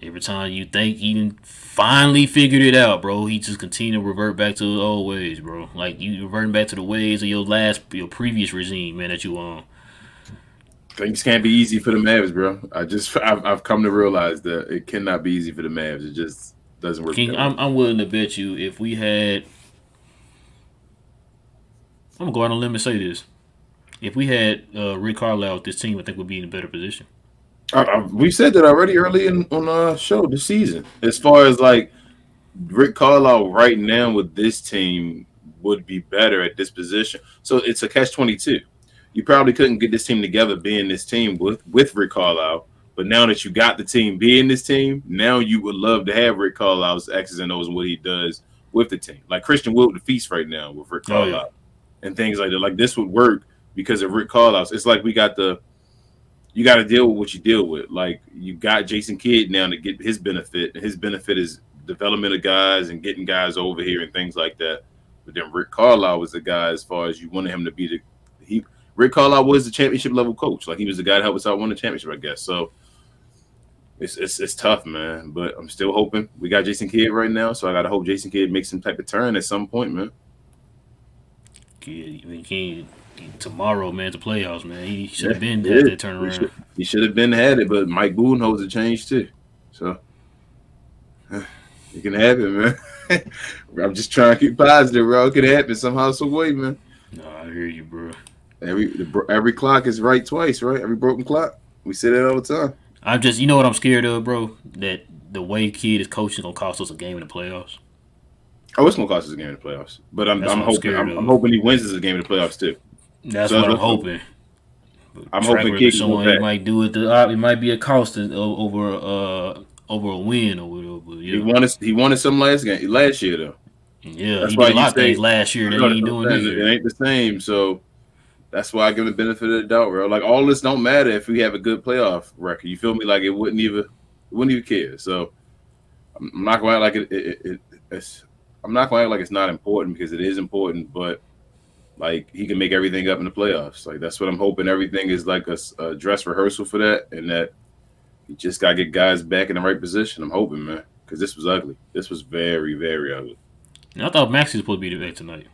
every time you think he finally figured it out, bro, he just continue to revert back to the old ways, bro. Like you reverting back to the ways of your previous regime, man, that you on. Things can't be easy for the Mavs, bro. I've come to realize that it cannot be easy for the Mavs. It just doesn't work. King, I'm willing to bet you if we had, I'm gonna go out on a limb and say this: if we had Rick Carlisle with this team, I think we'd be in a better position. We said that already early on our show this season. As far as like Rick Carlisle right now with this team would be better at this position. So it's a catch-22. You probably couldn't get this team together being this team with Rick Carlisle. But now that you got the team being this team, now you would love to have Rick Carlisle's X's and O's and what he does with the team. Like Christian Wood the feast right now with Rick Carlisle and things like that. Like this would work because of Rick Carlisle. It's like you got to deal with what you deal with. Like you got Jason Kidd now to get his benefit. And his benefit is development of guys and getting guys over here and things like that. But then Rick Carlisle was the guy as far as you wanted him to be Rick Carlisle was the championship level coach. Like he was the guy that helped us out win the championship, I guess. So it's tough, man. But I'm still hoping. We got Jason Kidd right now, so I gotta hope Jason Kidd makes some type of turn at some point, man. Kidd, tomorrow, man, the playoffs, man. He should have been had that turnaround. He should have been had it, but Mike Budenholzer changed too. So it can happen, man. I'm just trying to keep positive, bro. It could happen somehow, some way, man. No, I hear you, bro. Every clock is right twice, right? Every broken clock. We say that all the time. I'm just, you know what I'm scared of, bro? That the way Kidd is coaching gonna cost us a game in the playoffs. Oh, it's gonna cost us a game in the playoffs. But I'm hoping he wins us a game in the playoffs too. That's what I'm hoping. I'm hoping Kidd he might do it. It might be a cost over a win or whatever. But yeah. He wanted some last year though. Yeah, that's he did a lot of things last year that he ain't doing this year. It ain't the same, so that's why I give him the benefit of the doubt, bro. Like all this don't matter if we have a good playoff record. You feel me? Like it wouldn't even care. So I'm not going to act like I'm not going to act like it's not important because it is important. But like he can make everything up in the playoffs. Like that's what I'm hoping. Everything is like a dress rehearsal for that, and that you just got to get guys back in the right position. I'm hoping, man, because this was ugly. This was very, very ugly. I thought Maxey was supposed to be there tonight.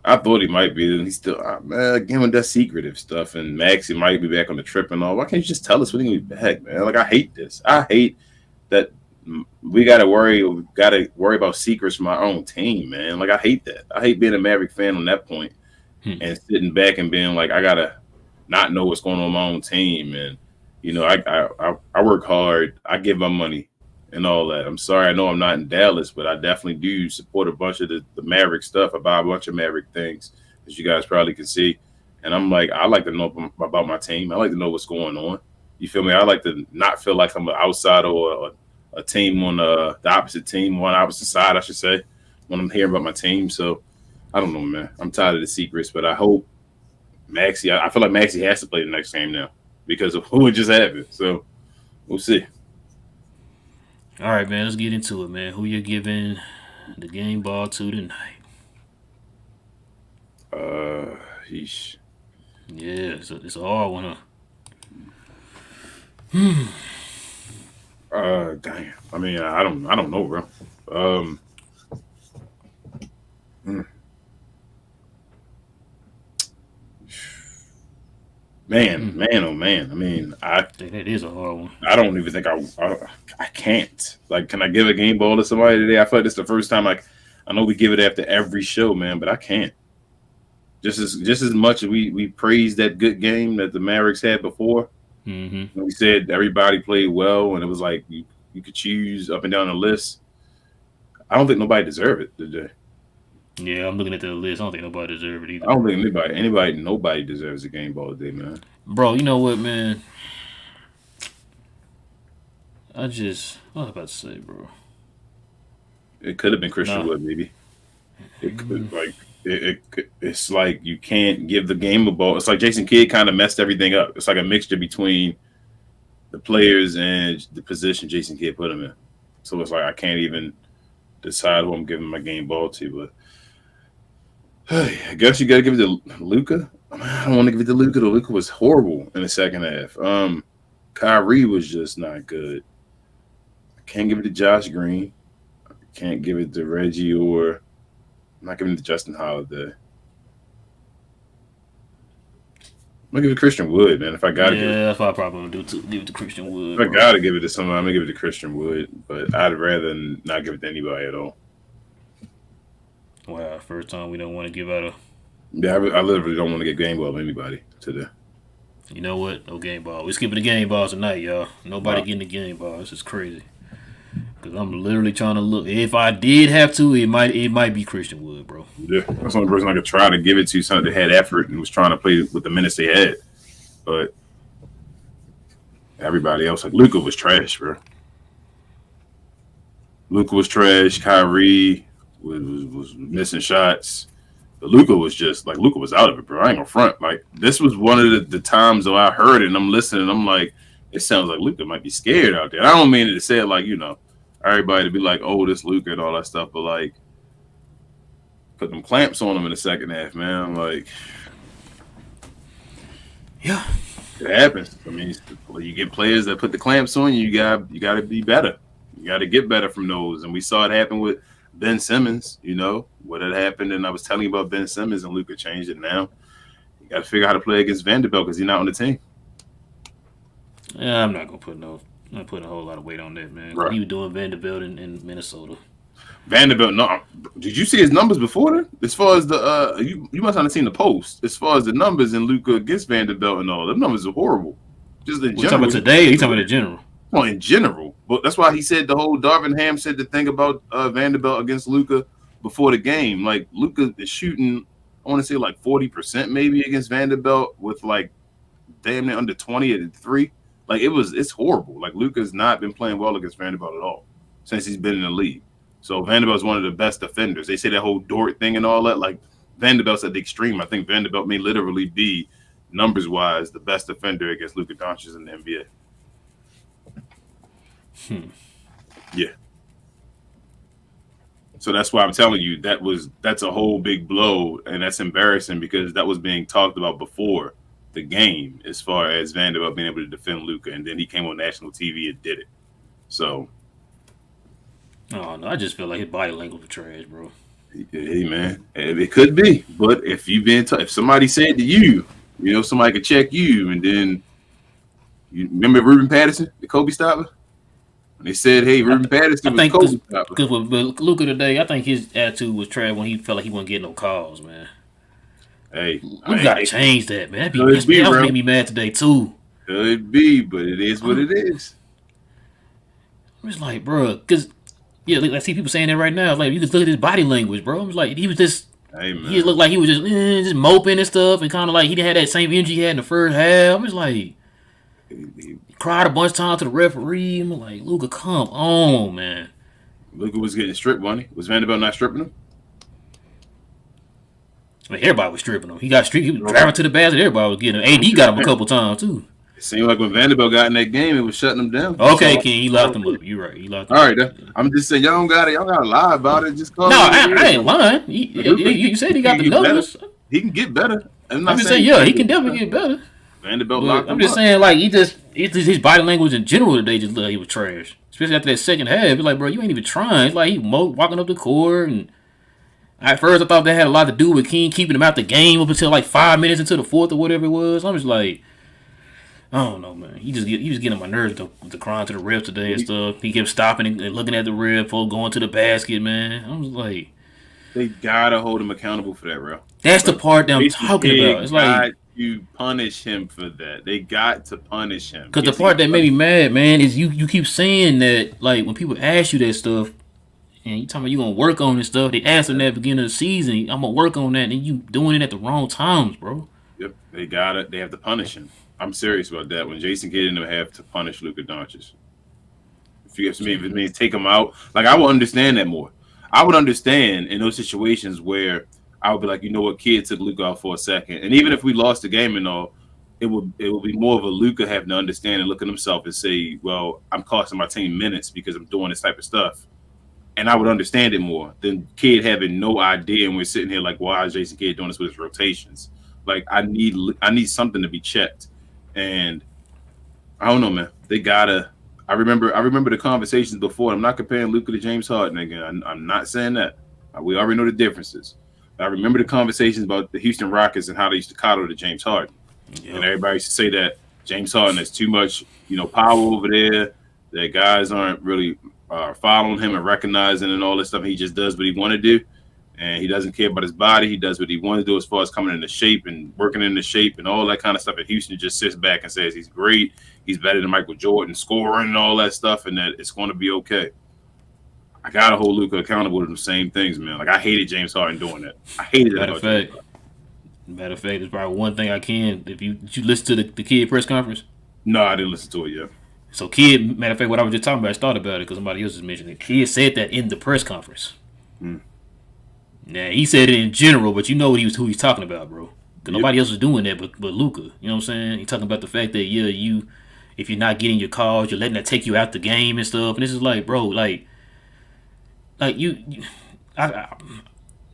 I thought he might be. And he's still, man, give him that secretive stuff. And Maxey might be back on the trip and all. Why can't you just tell us when he's going to be back, man? Like, I hate this. I hate that we got to worry about secrets from our own team, man. Like, I hate that. I hate being a Maverick fan on that point and sitting back and being like, I got to not know what's going on in my own team. And, you know, I work hard. I give my money and all that. I'm sorry, I know I'm not in Dallas, but I definitely do support a bunch of the Maverick stuff. I buy a bunch of Maverick things, as you guys probably can see. And I'm like, I like to know about my team. I like to know what's going on. You feel me? I like to not feel like I'm an outsider or a team on the opposite team, on the opposite side, I should say, when I'm hearing about my team. So I don't know, man. I'm tired of the secrets, but I hope Maxey, I feel like Maxey has to play the next game now because of what just happened. So we'll see. All right, man, let's get into it, man. Who you giving the game ball to tonight? Yeesh. Yeah, it's a hard one, huh? Damn. I mean, I don't know, bro. Man, oh man. I mean, I think that is a hard one. I don't even think I can't. Like, can I give a game ball to somebody today? I feel like this is the first time. Like, I know we give it after every show, man, but I can't. Just as much as we praised that good game that the Mavericks had before. Mm-hmm. We said everybody played well, and it was like you could choose up and down the list. I don't think nobody deserved it today. Yeah, I'm looking at the list. I don't think nobody deserves it either. I don't think nobody deserves a game ball today, man. Bro, you know what, man? What was I about to say, bro? It could have been Christian Nah. Wood, maybe. It could it's like you can't give the game a ball. It's like Jason Kidd kind of messed everything up. It's like a mixture between the players and the position Jason Kidd put him in. So it's like I can't even decide who I'm giving my game ball to. But I guess you got to give it to Luka. I don't want to give it to Luka. Luka was horrible in the second half. Kyrie was just not good. I can't give it to Josh Green. I can't give it to Reggie or I'm not giving it to Justin Holiday. I'm gonna give it to Christian Wood, man. If I gotta that's what I probably would do too. Give it to Christian Wood. if I gotta give it to someone, I'm gonna give it to Christian Wood. But I'd rather not give it to anybody at all. Wow, first time we don't want to give out a. Yeah, I literally don't want to get game ball of anybody today. You know what? No game ball. We skipping the game balls tonight, y'all. Nobody Wow. getting the game ball. This is crazy. Cause I'm literally trying to look. If I did have to, it might be Christian Wood, bro. Yeah, that's the only person I could try to give it to. Somebody that had effort and was trying to play with the minutes they had. But everybody else, like Luka, was trash, bro. Luka was trash. Kyrie was missing shots. But Luka was just like Luka was out of it, bro. I ain't gonna front. Like this was one of the times though I heard it and I'm listening. I'm like, it sounds like Luka might be scared out there. I don't mean it to say it like everybody to be like, oh, this Luka and all that stuff, but like, put them clamps on him in the second half, man. Like, Yeah. it happens. I mean, you get players that put the clamps on you. You got to be better. You got to get better from those. And we saw it happen with Ben Simmons. What had happened, and I was telling you about Ben Simmons, and Luka changed it. Now you got to figure out how to play against Vanderbilt because he's not on the team. Yeah, I'm not gonna put a whole lot of weight on that, man. Right. He was doing Vanderbilt in Minnesota. Vanderbilt, no. Did you see his numbers before then? As far as the you must not have seen the post. As far as the numbers in Luka against Vanderbilt and all, the numbers are horrible. Just in You talking general. about today? Or you talking about in general? Well, in general, but that's why he said the whole Darvin Ham said the thing about Vanderbilt against Luka before the game. Like Luka is shooting, I want to say like 40% maybe against Vanderbilt with like damn near under 20 at 3. Like it's horrible. Like Luka's not been playing well against Vanderbilt at all since he's been in the league. So Vanderbilt's one of the best defenders. They say that whole Dort thing and all that. Like Vanderbilt's at the extreme. I think Vanderbilt may literally be numbers wise the best defender against Luka Doncic in the NBA. Yeah. So that's why I'm telling you that's a whole big blow, and that's embarrassing because that was being talked about before the game as far as Vanderbilt being able to defend Luka, and then he came on national TV and did it. So, Oh no, I just feel like his body language was trash, bro. hey man, it could be, but if if somebody said to you, somebody could check you, and then you remember Ruben Patterson, the Kobe stopper. They said, "Hey, Ruben Patterson was Kobe stopper." Because with Luka today, I think his attitude was trash when he felt like he wasn't getting no calls, man. Hey, We gotta change that, man. That Could be, was bro. making me mad today too. Could be, but it is what it is. I'm just like, bro, because like I see people saying that right now. Like you can look at his body language, bro. I was like, he was just. Hey man, He looked like he was just moping and stuff, and kind of like he didn't have that same energy he had in the first half. I was like, he cried a bunch of times to the referee. I'm like, Luka, come on, man. Luka was getting stripped, wasn't he? Was Vanderbilt not stripping him? I mean, everybody was stripping him. He got stripped. He was driving to the basket. Everybody was getting him. AD got him a couple times too. It seemed like when Vanderbilt got in that game, it was shutting them down. Okay, King, he locked him up. You're right. He locked him All up. right, I'm just saying y'all gotta lie about it. Just call No, it what it I is. ain't lying. You said he got the He get numbers. He can get better. I'm just saying, yeah, he can definitely get better. Vanderbilt But locked I'm him just up. saying, like, it's just his body language in general today just looked like he was trash. Especially after that second half. It's like, bro, you ain't even trying. It's like he walking up the court. And at first, I thought that had a lot to do with King keeping him out the game up until like 5 minutes into the fourth or whatever it was. I'm just like, I don't know, man. He was getting on my nerves with the crying to the ref today and stuff. He kept stopping and looking at the ref before going to the basket, man. I was like, They gotta hold him accountable for that, bro. that's the part that I'm talking about. It's like, you punish him for that. They got to punish him. because the part that made me mad, man, is you keep saying that, like, when people ask you that stuff, And you talking about you gonna work on this stuff. They asked him at the beginning of the season, I'm gonna work on that, and you doing it at the wrong times, bro. Yep, they got it. They have to punish him. I'm serious about that. When Jason Kidd didn't have to punish Luka Doncic. If it means take him out, like I would understand that more. I would understand in those situations where I would be like, you know what, Kidd took Luka out for a second, and even if we lost the game and all, it would be more of a Luka having to understand and look at himself and say, well, I'm costing my team minutes because I'm doing this type of stuff. And I would understand it more than Kidd having no idea, and we're sitting here like, why is Jason Kidd doing this with his rotations? Like, I need something to be checked, and I don't know, man. They gotta. I remember the conversations before. I'm not comparing Luka to James Harden again. I'm not saying that. We already know the differences. I remember the conversations about the Houston Rockets and how they used to coddle to James Harden, and everybody used to say that James Harden has too much, power over there. That guys aren't really following him and recognizing and all this stuff. He just does what he want to do, and he doesn't care about his body. He does what he wants to do as far as coming into shape and working into shape and all that kind of stuff. And Houston just sits back and says he's great. He's better than Michael Jordan, scoring and all that stuff, and that it's going to be okay. I got to hold Luka accountable to the same things, man. Like, I hated James Harden doing that. I hated it. Matter of fact, there's probably one thing I can. Did you listen to the Kidd press conference? No, I didn't listen to it yet. So Kidd, matter of fact, what I was just talking about, I thought about it because somebody else was mentioning it. Kidd said that in the press conference. Now, he said it in general, but you know who he's talking about, bro. Because nobody else was doing that but Luka. You know what I'm saying? He's talking about the fact that, if you're not getting your calls, you're letting that take you out the game and stuff. And this is like, bro,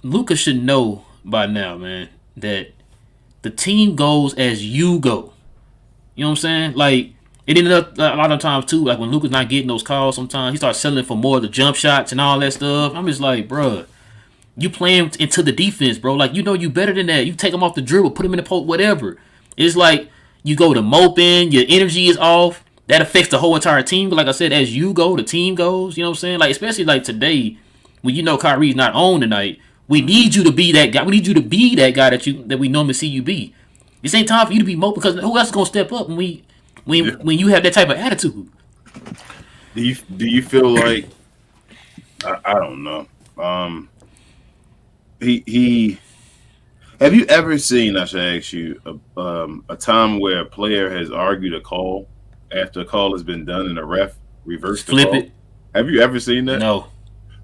Luka should know by now, man, that the team goes as you go. You know what I'm saying? Like, it ended up a lot of times too, like when Luka's not getting those calls sometimes, he starts settling for more of the jump shots and all that stuff. I'm just like, bruh, you playing into the defense, bro. Like, you better than that. You take him off the dribble, put him in the post, whatever. It's like you go to moping, your energy is off. That affects the whole entire team. But like I said, as you go, the team goes. You know what I'm saying? Like, especially like today, when Kyrie's not on tonight, we need you to be that guy. We need you to be that guy that we normally see you be. This ain't time for you to be moping because who else is gonna step up when you have that type of attitude? Do you feel like I don't know? He have you ever seen? I should ask you a time where a player has argued a call after a call has been done and a ref reversed the flip call? it. Have you ever seen that? No.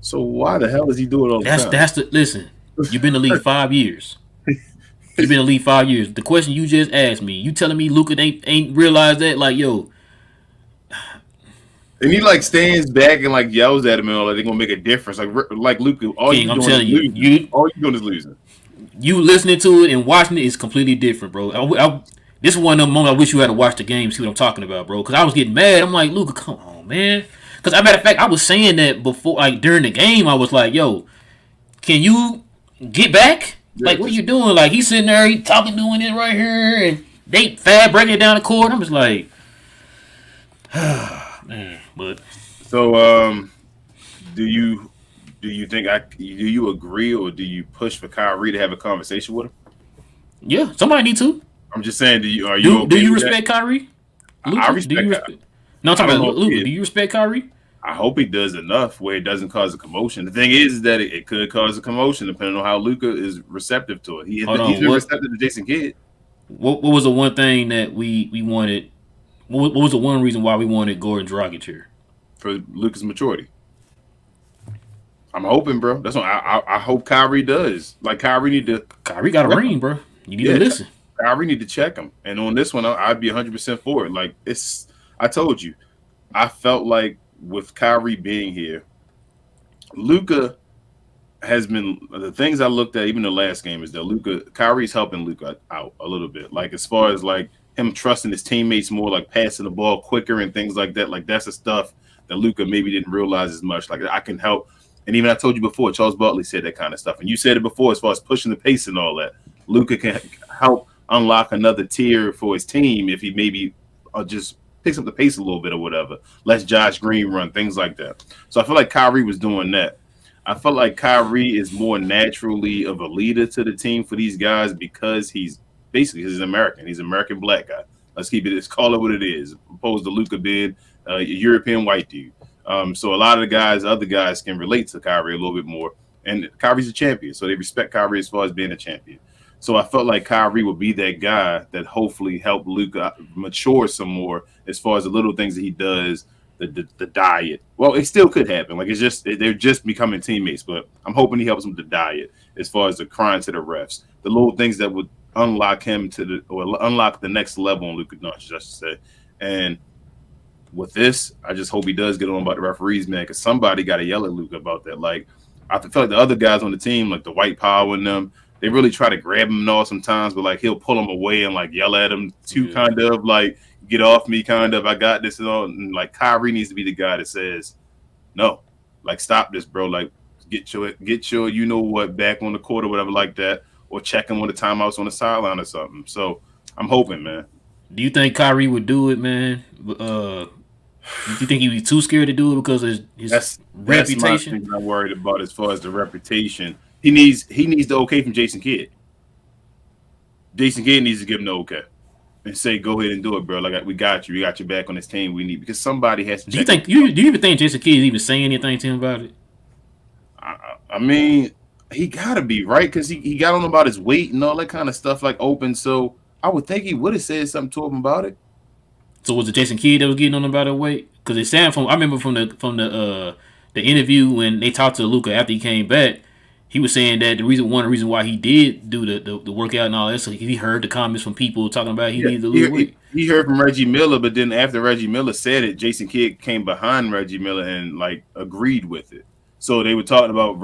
So why the hell does he do it all the time? Listen. You've been in the league 5 years. You've been in the league 5 years. The question you just asked me, you telling me Luka ain't realized that? Like, yo. And he like stands back and like yells at him and all that. They're gonna make a difference. Like Luka, all King, you I'm doing telling is losing. All you doing is losing. You listening to it and watching it is completely different, bro. This is one of the moments I wish you had to watch the game, see what I'm talking about, bro. Because I was getting mad. I'm like, Luka, come on, man. Because, as a matter of fact, I was saying that before, like, during the game, I was like, yo, can you get back? Like, what are you doing? Like, he's sitting there, he talking, doing it right here, and they breaking it down the court. I'm just like, man. But so, do you think do you agree or do you push for Kyrie to have a conversation with him? Yeah, somebody need to. I'm just saying, do you respect Kyrie? Luka, I respect. No, I'm talking about Luka. Do you respect Kyrie? I hope he does enough where it doesn't cause a commotion. The thing is that it could cause a commotion depending on how Luka is receptive to it. He's been receptive to Jason Kidd. What was the one thing that we wanted? What was the one reason why we wanted Goran Dragic here? For Luka's maturity. I'm hoping, bro. That's what I hope Kyrie does. Like, Kyrie got a ring, bro. You need to listen. Kyrie need to check him. And on this one, I'd be 100% for it. Like, I told you, I felt like with Kyrie being here, Luka has been the things I looked at even the last game is that Kyrie's helping Luka out a little bit. Like, as far as like him trusting his teammates more, like passing the ball quicker and things like that. Like, that's the stuff that Luka maybe didn't realize as much. Like, I can help. And even I told you before, Charles Barkley said that kind of stuff. And you said it before as far as pushing the pace and all that. Luka can help unlock another tier for his team if he maybe just picks up the pace a little bit or whatever. Lets Josh Green run, things like that. So I feel like Kyrie was doing that. I felt like Kyrie is more naturally of a leader to the team for these guys because he's an American. He's an American black guy. Let's call it what it is, opposed to Luka being a European white dude. So a lot of the guys, other guys, can relate to Kyrie a little bit more. And Kyrie's a champion, so they respect Kyrie as far as being a champion. So I felt like Kyrie would be that guy that hopefully helped Luka mature some more as far as the little things that he does, the diet. Well, it still could happen. Like they're just becoming teammates, but I'm hoping he helps them with the diet as far as the crying to the refs, the little things that would unlock him or unlock the next level on Luka Doncic, I should say. And with this, I just hope he does get on about the referees, man, because somebody got to yell at Luka about that. Like, I feel like the other guys on the team, like the White Power and them, they really try to grab him and all sometimes, but like he'll pull him away and like yell at him too, kind of like get off me, kind of. I got this and all. And like Kyrie needs to be the guy that says, no, like stop this, bro. Like get your you know what back on the court or whatever like that, or check him on the timeouts on the sideline or something. So I'm hoping, man. Do you think Kyrie would do it, man? Do you think he'd be too scared to do it because of his reputation? That's my thing I'm worried about as far as the reputation. He needs the okay from Jason Kidd. Jason Kidd needs to give him the okay and say, "Go ahead and do it, bro. Like we got you. We got your back on this team. We need because somebody has to." Do you even think Jason Kidd is even saying anything to him about it? I mean, he gotta be right because he got on about his weight and all that kind of stuff like open. So I would think he would have said something to him about it. So was it Jason Kidd that was getting on about the weight? Because it sounded I remember from the interview when they talked to Luka after he came back. He was saying that one of the reasons why he did do the workout and all that, so he heard the comments from people talking about he needed to lose weight. He heard from Reggie Miller, but then after Reggie Miller said it, Jason Kidd came behind Reggie Miller and like agreed with it. So they were talking about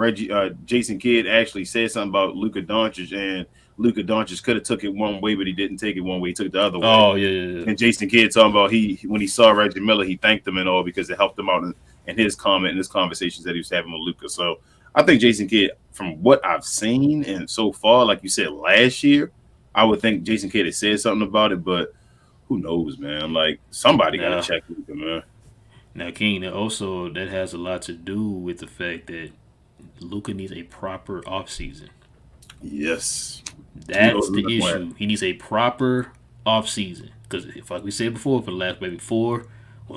Jason Kidd actually said something about Luka Doncic, and Luka Doncic could have took it one way, but he didn't take it one way. He took it the other way. Oh, yeah. And Jason Kidd talking about when he saw Reggie Miller, he thanked him and all because it helped him out in his comment and his conversations that he was having with Luka. So I think Jason Kidd, from what I've seen and so far, like you said, last year, I would think Jason Kidd had said something about it, but who knows, man? Like, somebody got to check Luka, man. Now, King, also, that has a lot to do with the fact that Luka needs a proper offseason. Yes. That's the issue. He needs a proper offseason. Because, like we said before, for the last maybe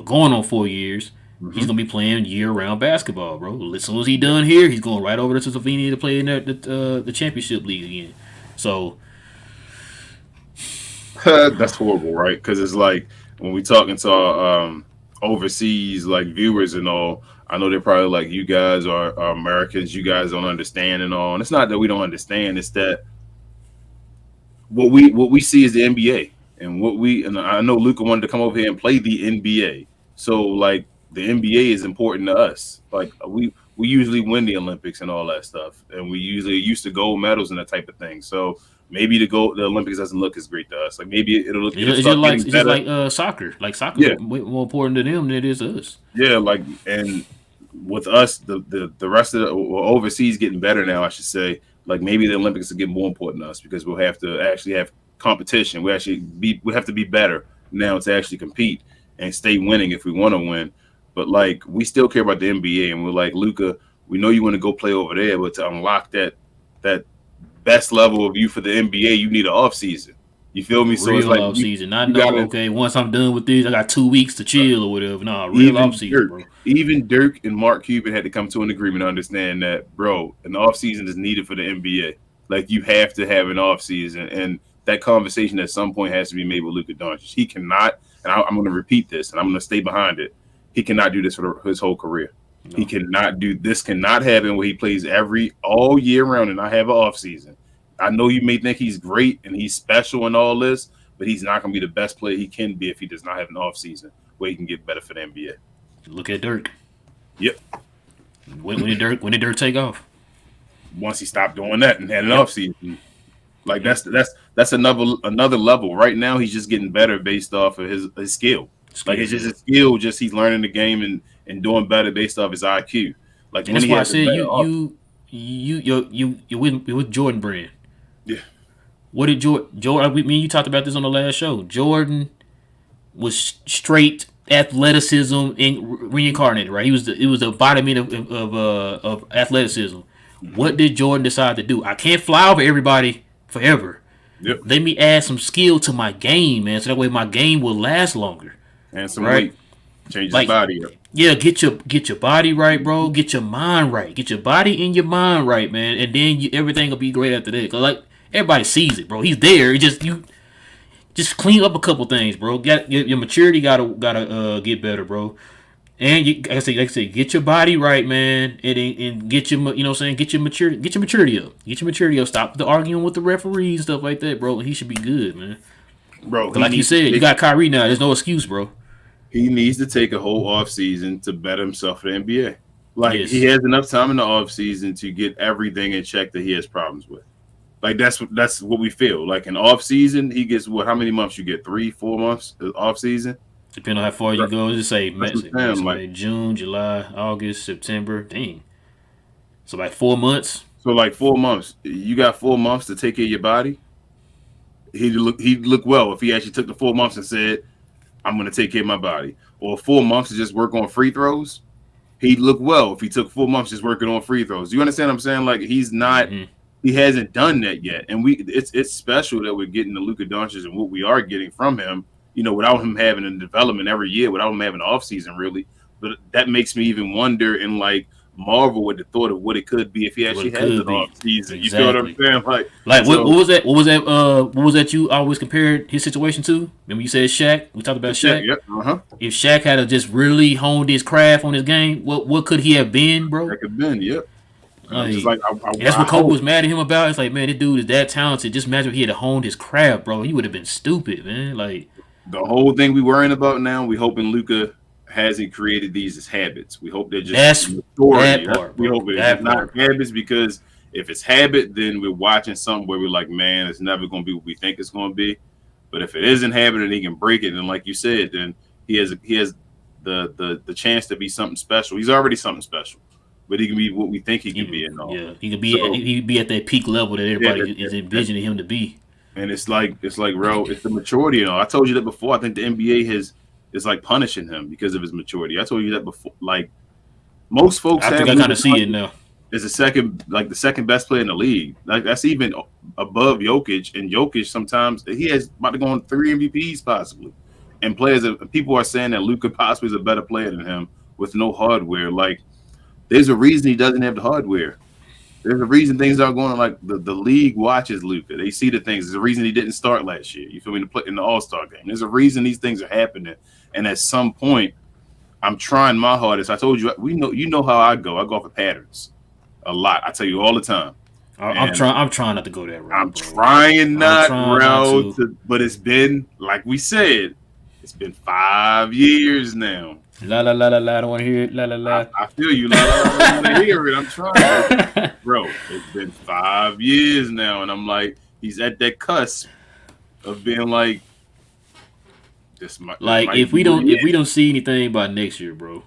going on 4 years, he's going to be playing year-round basketball, bro. As soon as he's done here, he's going right over to Slovenia to play in the championship league again. So that's horrible, right? Because it's like when we talking to our overseas like viewers and all, I know they're probably like, you guys are Americans, you guys don't understand and all. And it's not that we don't understand, it's that what we see is the NBA. And I know Luka wanted to come over here and play the NBA. So like the NBA is important to us. Like we usually win the Olympics and all that stuff, and we usually used to gold medals and that type of thing. So maybe the Olympics doesn't look as great to us. Like maybe it'll look. It's just like soccer. Like soccer is way more important to them than it is to us. Yeah, like and with us, the rest of overseas getting better now, I should say. Like maybe the Olympics will get more important to us because we'll have to actually have competition. We have to be better now to actually compete and stay winning if we want to win. But like we still care about the NBA, and we're like, Luka, we know you want to go play over there, but to unlock that best level of you for the NBA, you need an off season. You feel me? So real it's like off season. Okay, once I'm done with this, I got 2 weeks to chill or whatever. No, real off season, bro. Even Dirk and Mark Cuban had to come to an agreement to understand that, bro, an off season is needed for the NBA. Like you have to have an off season, and that conversation at some point has to be made with Luka Doncic. He cannot, and I'm going to repeat this, and I'm going to stay behind it. He cannot do this for his whole career. No. He cannot do this. Cannot happen where he plays all year round and not have an off season. I know you may think he's great and he's special and all this, but he's not going to be the best player he can be if he does not have an off season where he can get better for the NBA. Look at Dirk. Yep. When did Dirk take off? Once he stopped doing that and had an off season. Like that's another level. Right now he's just getting better based off of his skill. Like it's just a skill. Just he's learning the game and doing better based off his IQ. Like and that's why I said you with Jordan Brand. Yeah. What did Jordan? Me and you talked about this on the last show. Jordan was straight athleticism and reincarnated, right? It was the embodiment of athleticism. What did Jordan decide to do? I can't fly over everybody forever. Yep. Let me add some skill to my game, man, so that way my game will last longer. And some weight. Change his Like, body up. yeah, get your body right, bro. Get your mind right. Get your body and your mind right, man. And then everything will be great after that. 'Cause like everybody sees it, bro. He's there. It just you just clean up a couple things, bro. Your maturity gotta get better, bro. And like I said, get your body right, man, and get your, you know what I'm saying, get your maturity up, Stop the arguing with the referees and stuff like that, bro. He should be good, man. Bro, Like you said, you got Kyrie now. There's no excuse, bro. he needs to take a whole off season to better himself for the NBA. Like Yes. he has enough time in the off season to get everything in check that he has problems with. Like that's what we feel. Like in off season, he gets what? How many months you get? 3-4 months off season. Depending on how far you go, just say like June, July, August, September. Dang. So like 4 months. So like 4 months. You got 4 months to take care of your body. He'd look well if he actually took the 4 months and said, I'm gonna take care of my body. Or 4 months to just work on free throws. He'd look well if he took 4 months just working on free throws. You understand what I'm saying? Like he's not he hasn't done that yet. And it's special that we're getting the Luka Doncic and what we are getting from him. You know, without him having a development every year, without him having an offseason, really. But that makes me even wonder and like marvel with the thought of what it could be if he actually has an offseason. Exactly. You feel what I'm saying? Like what was that? What was that you always compared his situation to? Remember you said Shaq? We talked about Shaq. Yep. If Shaq had just really honed his craft on his game, what could he have been, bro? That could have been, yep. That's what Kobe was mad at him about. It's like, man, this dude is that talented. Just imagine if he had honed his craft, bro. He would have been stupid, man. Like the whole thing we worrying about now, we hoping Luka hasn't created these as habits. We hope they're just that part. We hope it's not habits, because if it's habit, then we're watching something where we're like, man, it's never going to be what we think it's going to be. But if it isn't habit and he can break it, then like you said, then he has the chance to be something special. He's already something special, but he can be what we think he can be. And all. Yeah, he could be. He'd be at that peak level that everybody is envisioning him to be. And it's like, bro, it's the maturity. I told you that before. I think the NBA is like punishing him because of his maturity. I told you that before. Like most folks, I think I kind of see it now. Is the second best player in the league. Like that's even above Jokic. And Jokic sometimes he has about to go on 3 MVPs possibly. And people are saying that Luka possibly is a better player than him with no hardware. Like there's a reason he doesn't have the hardware. There's a reason things aren't going on. Like the league watches Luka. They see the things. There's a reason he didn't start last year. You feel me? To play in the All-Star game. There's a reason these things are happening. And at some point, I'm trying my hardest. I told you, you know how I go. I go off of patterns a lot. I tell you all the time. I'm trying not to go that route. I'm trying not, bro. But it's been, like we said, it's been 5 years now. La la la la la. I don't want to hear it. La la la. I feel you. La la la. I want to hear it. I'm trying, bro. It's been 5 years now, and I'm like, he's at that cusp of being like, if we don't see anything by next year, bro.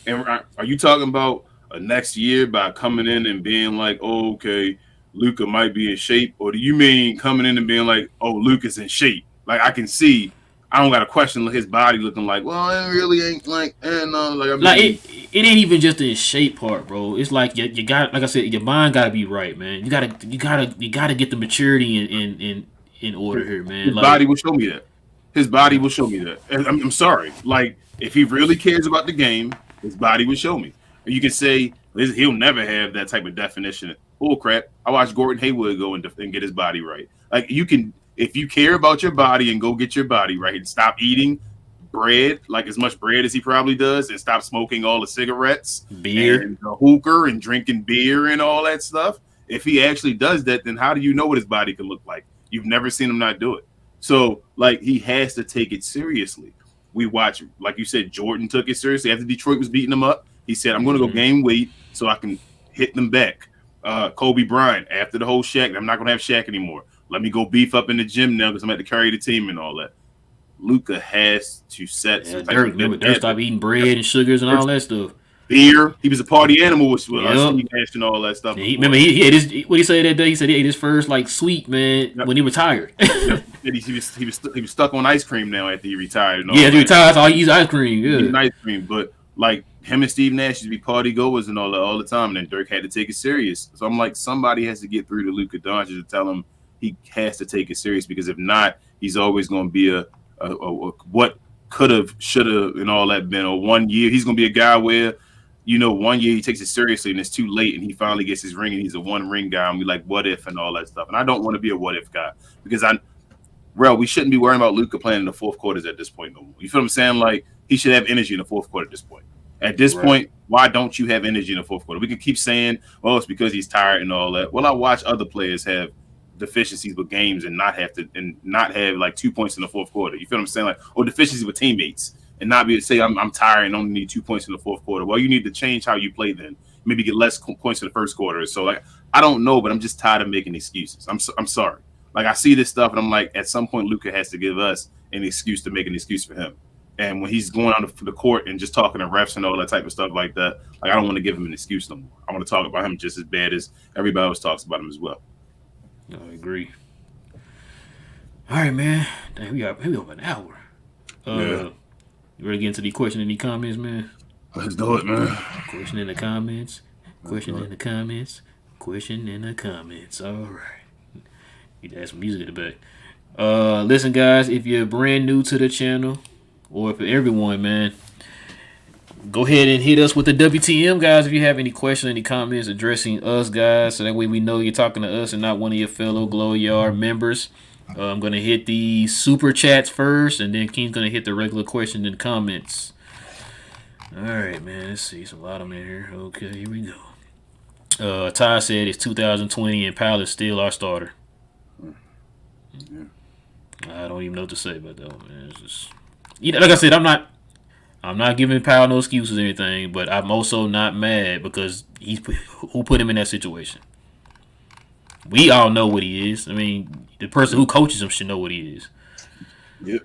And are you talking about next year by coming in and being like, oh, okay, Luka might be in shape, or do you mean coming in and being like, oh, Luka's in shape? Like I can see. I don't got to question his body looking like, well, it really ain't like, it ain't even just the shape part, bro. It's like you got, like I said, your mind got to be right, man. You gotta get the maturity in order here, man. His body will show me that. His body will show me that. And I'm sorry, like if he really cares about the game, his body will show me. And you can say he'll never have that type of definition. Oh crap! I watched Gordon Hayward go and get his body right. Like you can. If you care about your body and go get your body right and stop eating bread, like as much bread as he probably does, and stop smoking all the cigarettes, beer, and the hookah, and drinking beer and all that stuff, if he actually does that, then how do you know what his body can look like? You've never seen him not do it. So, like, he has to take it seriously. We watch, like you said, Jordan took it seriously. After Detroit was beating him up, he said, I'm going to go gain weight so I can hit them back. Kobe Bryant, after the whole Shaq, I'm not going to have Shaq anymore. Let me go beef up in the gym now because I'm going to carry the team and all that. Luka has to set. Dirk stopped eating bread and sugars and all that stuff. Beer. He was a party animal with Steve Nash and all that stuff. Remember, he had his, what he said that day? He said he ate his first like sweet, man, when he retired. He was stuck on ice cream now after he retired. And all he retired, so he eats ice cream. Yeah, ice cream, but like him and Steve Nash used to be party goers and all the time, and then Dirk had to take it serious. So I'm like, somebody has to get through to Luka Doncic to tell him he has to take it serious, because if not, he's always going to be a what could have, should have, and all that been. Or 1 year, he's gonna be a guy where, 1 year he takes it seriously and it's too late, and he finally gets his ring and he's a 1 ring guy, and we like what if and all that stuff. And I don't want to be a what if guy because we shouldn't be worrying about Luka playing in the fourth quarters at this point no more. You feel what I'm saying? Like he should have energy in the fourth quarter at this point. At this point, why don't you have energy in the fourth quarter? We can keep saying, well, it's because he's tired and all that. Well, I watch other players have deficiencies with games and not have like 2 points in the fourth quarter. You feel what I'm saying? Like, or deficiencies with teammates and not be able to say I'm tired and only need 2 points in the fourth quarter. Well, you need to change how you play then. Maybe get less points in the first quarter. So like I don't know, but I'm just tired of making excuses. I'm sorry. Like I see this stuff and I'm like, at some point Luka has to give us an excuse to make an excuse for him. And when he's going on the court and just talking to refs and all that type of stuff like that, like I don't want to give him an excuse no more. I want to talk about him just as bad as everybody else talks about him as well. I agree. All right, man. Dang, we over an hour. You ready to get into the question in the comments, man? Let's do it, man. Question in the comments. Question in the comments. Question in the comments. All right. Need to add some music in the back. Listen, guys, if you're brand new to the channel, or for everyone, man, go ahead and hit us with the WTM, guys, if you have any questions, any comments addressing us, guys, so that way we know you're talking to us and not one of your fellow Glow Yard members. I'm going to hit the super chats first, and then King's going to hit the regular questions and comments. All right, man, let's see. There's a lot of them in here. Okay, here we go. Ty said it's 2020 and Powell is still our starter. Yeah. I don't even know what to say about that one, man. It's just... like I said, I'm not giving Powell no excuses or anything, but I'm also not mad because who put him in that situation. We all know what he is. I mean, the person who coaches him should know what he is. Yep.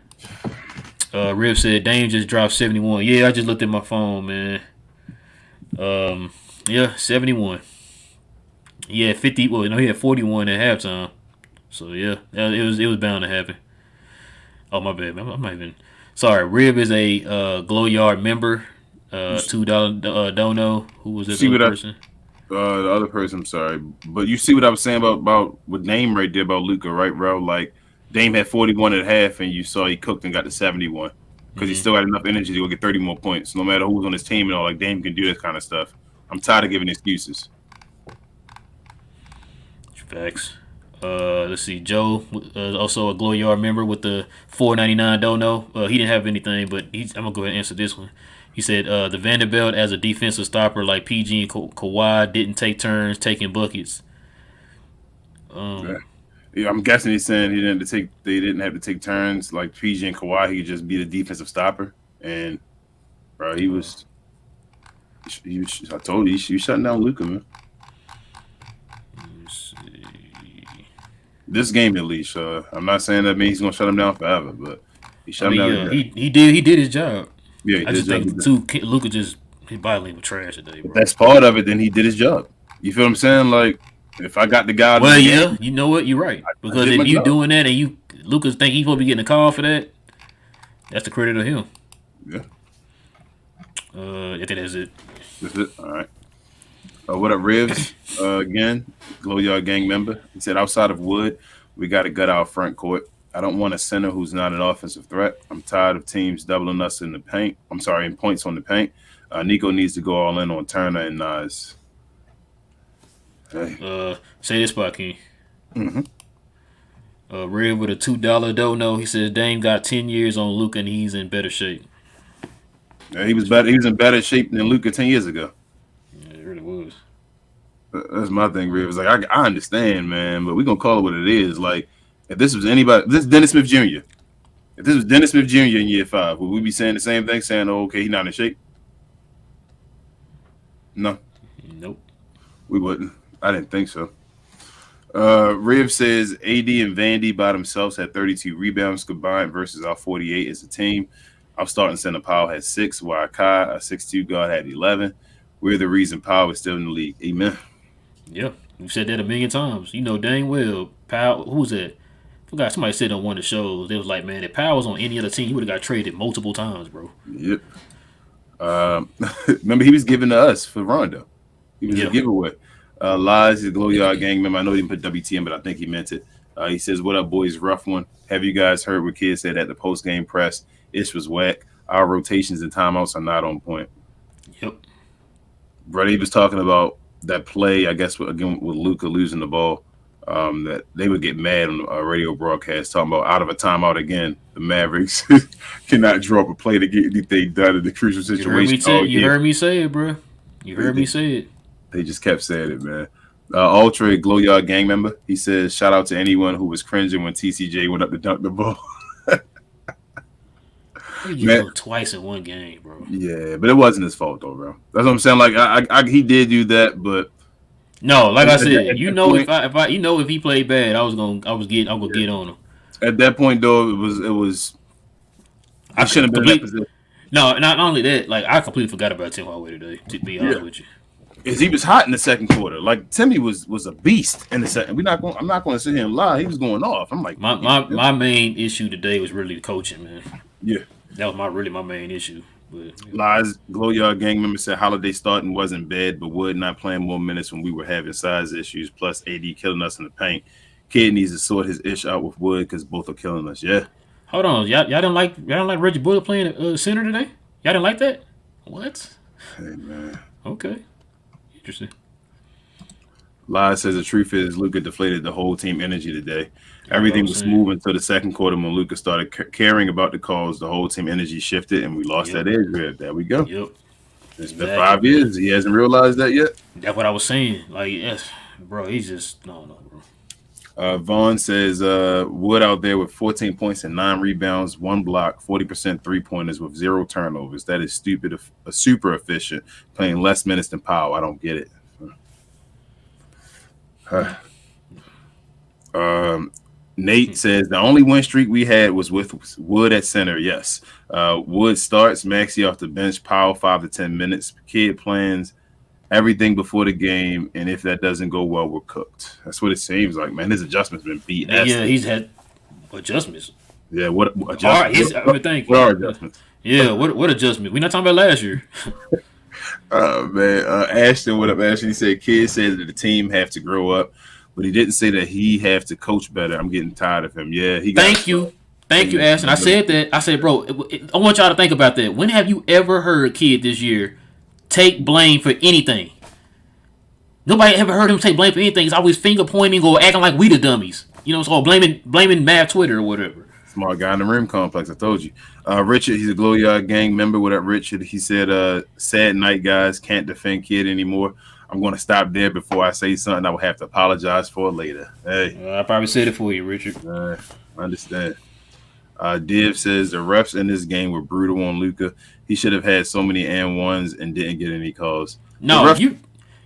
Rib said Dame just dropped 71. Yeah, I just looked at my phone, man. Yeah, 71. He had 50. Well, no, he had 41 at halftime. So yeah, it was bound to happen. Oh my bad, I'm not even. Sorry, Rib is a Glow Yard member. $2 dono. Who was that other person? The other person, I'm sorry. But you see what I was saying about with Dame right there about Luka, right, bro? Like Dame had 41 at half, and you saw he cooked and got to 71 because he still had enough energy to go get 30 more points. No matter who's on his team and all, like Dame can do this kind of stuff. I'm tired of giving excuses. Facts. Let's see. Joe, also a Glow Yard member with the $4.99 dono. He didn't have anything, but I'm gonna go ahead and answer this one. He said the Vanderbilt as a defensive stopper like PG and Kawhi didn't take turns taking buckets. Yeah, I'm guessing he's saying they didn't have to take turns like PG and Kawhi. He could just be the defensive stopper, and bro, he was. I told you, you shutting down Luka, man. This game at least. I'm not saying that means he's gonna shut him down forever, but he shut him down. He did his job. Yeah, I just think Luka just his body language trash today, bro. If that's part of it, then he did his job. You feel what I'm saying? Like if I got the guy. Well, yeah, you know what? You're right. Because if you doing that and Luka think he's supposed to be getting a call for that, that's the credit of him. Yeah. I think that's it. That's it. All right. What up, Ribs? Again, Glow Yard gang member. He said, outside of Wood, we got to gut our front court. I don't want a center who's not an offensive threat. I'm tired of teams doubling us in the paint. In points on the paint. Nico needs to go all in on Turner and Nas. Hey. Say this spot, King. Mm-hmm. Rib with a $2 dono. He says Dame got 10 years on Luka and he's in better shape. Yeah, he was better. He was in better shape than Luka 10 years ago. Yeah, it really was. That's my thing, Rib. It's like I understand, man, but we're gonna call it what it is. Like if this was anybody, this is Dennis Smith Jr. If this was Dennis Smith Jr. in year 5, would we be saying the same thing? Saying, "Oh, okay, he's not in shape." No. Nope. We wouldn't. I didn't think so. Riv says AD and Vandy by themselves had 32 rebounds combined versus our 48 as a team. Our starting center Powell had 6, while Kai, a 6'2" guard, had 11. We're the reason Powell is still in the league. Amen. Yeah, we've said that a million times. You know dang well, Powell, who's that? I forgot, somebody said on one of the shows, they was like, man, if Powell was on any other team, he would have got traded multiple times, bro. Yep. Remember, he was given to us for Rondo. He was a giveaway. Lies, the Glow Yard gang member. I know he didn't put WTM, but I think he meant it. He says, what up, boys? Rough one. Have you guys heard what kids said at the post-game press? Ish was whack. Our rotations and timeouts are not on point. Yep. Brady was talking about that play, I guess, again with Luka losing the ball. That they would get mad on a radio broadcast talking about out of a timeout again. The Mavericks cannot draw up a play to get anything done in the crucial situation. You heard me say it, bro. You heard me say it. They just kept saying it, man. Ultra Glow Yard gang member. He says, shout out to anyone who was cringing when TCJ went up to dunk the ball. You twice in one game, bro. Yeah, but it wasn't his fault though, bro. That's what I'm saying. Like, he did do that, but no, like I said, if he played bad, I was gonna get on him. At that point, though, it was. I shouldn't have been in that position. No, not only that, like I completely forgot about Tim Hardaway today. To be honest with you, because he was hot in the second quarter. Like Timmy was a beast in the second. I'm not going to sit here and lie. He was going off. I'm like, my main issue today was really the coaching, man. Yeah, that was my main issue. But, Lies Glow Yard gang member said Holiday starting wasn't bad, but Wood not playing more minutes when we were having size issues. Plus AD killing us in the paint. Kid needs to sort his ish out with Wood because both are killing us. Yeah. Hold on, y'all didn't like Reggie Bullock playing center today? Y'all didn't like that? What? Hey man. Okay. Interesting. Lies says the truth is Luka deflated the whole team energy today. Everything was smooth until the second quarter when Luka started caring about the calls. The whole team energy shifted, and we lost that edge. There we go. Yep. It's been 5 years. He hasn't realized that yet. That's what I was saying. Like, yes, bro, he's just no, bro. Vaughn says Wood out there with 14 points and 9 rebounds, 1 block, 40% three-pointers with 0 turnovers. That is stupid. Super efficient, playing less minutes than Powell. I don't get it. Nate says the only win streak we had was with Wood at center. Yes. Wood starts, Maxey off the bench, Powell 5 to 10 minutes. Kid plans everything before the game, and if that doesn't go well, we're cooked. That's what it seems like, man. His adjustments been beat. Yeah, he's had adjustments. Yeah, what adjustments? What are adjustments? Yeah, what adjustment? We're not talking about last year. Man, Ashton, what up, Ashton? He said, kids said that the team have to grow up, but he didn't say that he have to coach better. I'm getting tired of him. Yeah, Thank you, Ashton. I said that. I said, bro, I want y'all to think about that. When have you ever heard a kid this year take blame for anything? Nobody ever heard him take blame for anything. He's always finger pointing or acting like we the dummies. You know, so blaming Mav Twitter or whatever. Smart guy in the rim complex. I told you. Richard, he's a Glow Yard gang member. What up, Richard? He said, sad night, guys. Can't defend kid anymore. I'm going to stop there before I say something I will have to apologize for later. Hey. I probably said it for you, Richard. I understand. Div says the refs in this game were brutal on Luka. He should have had so many and ones and didn't get any calls. No,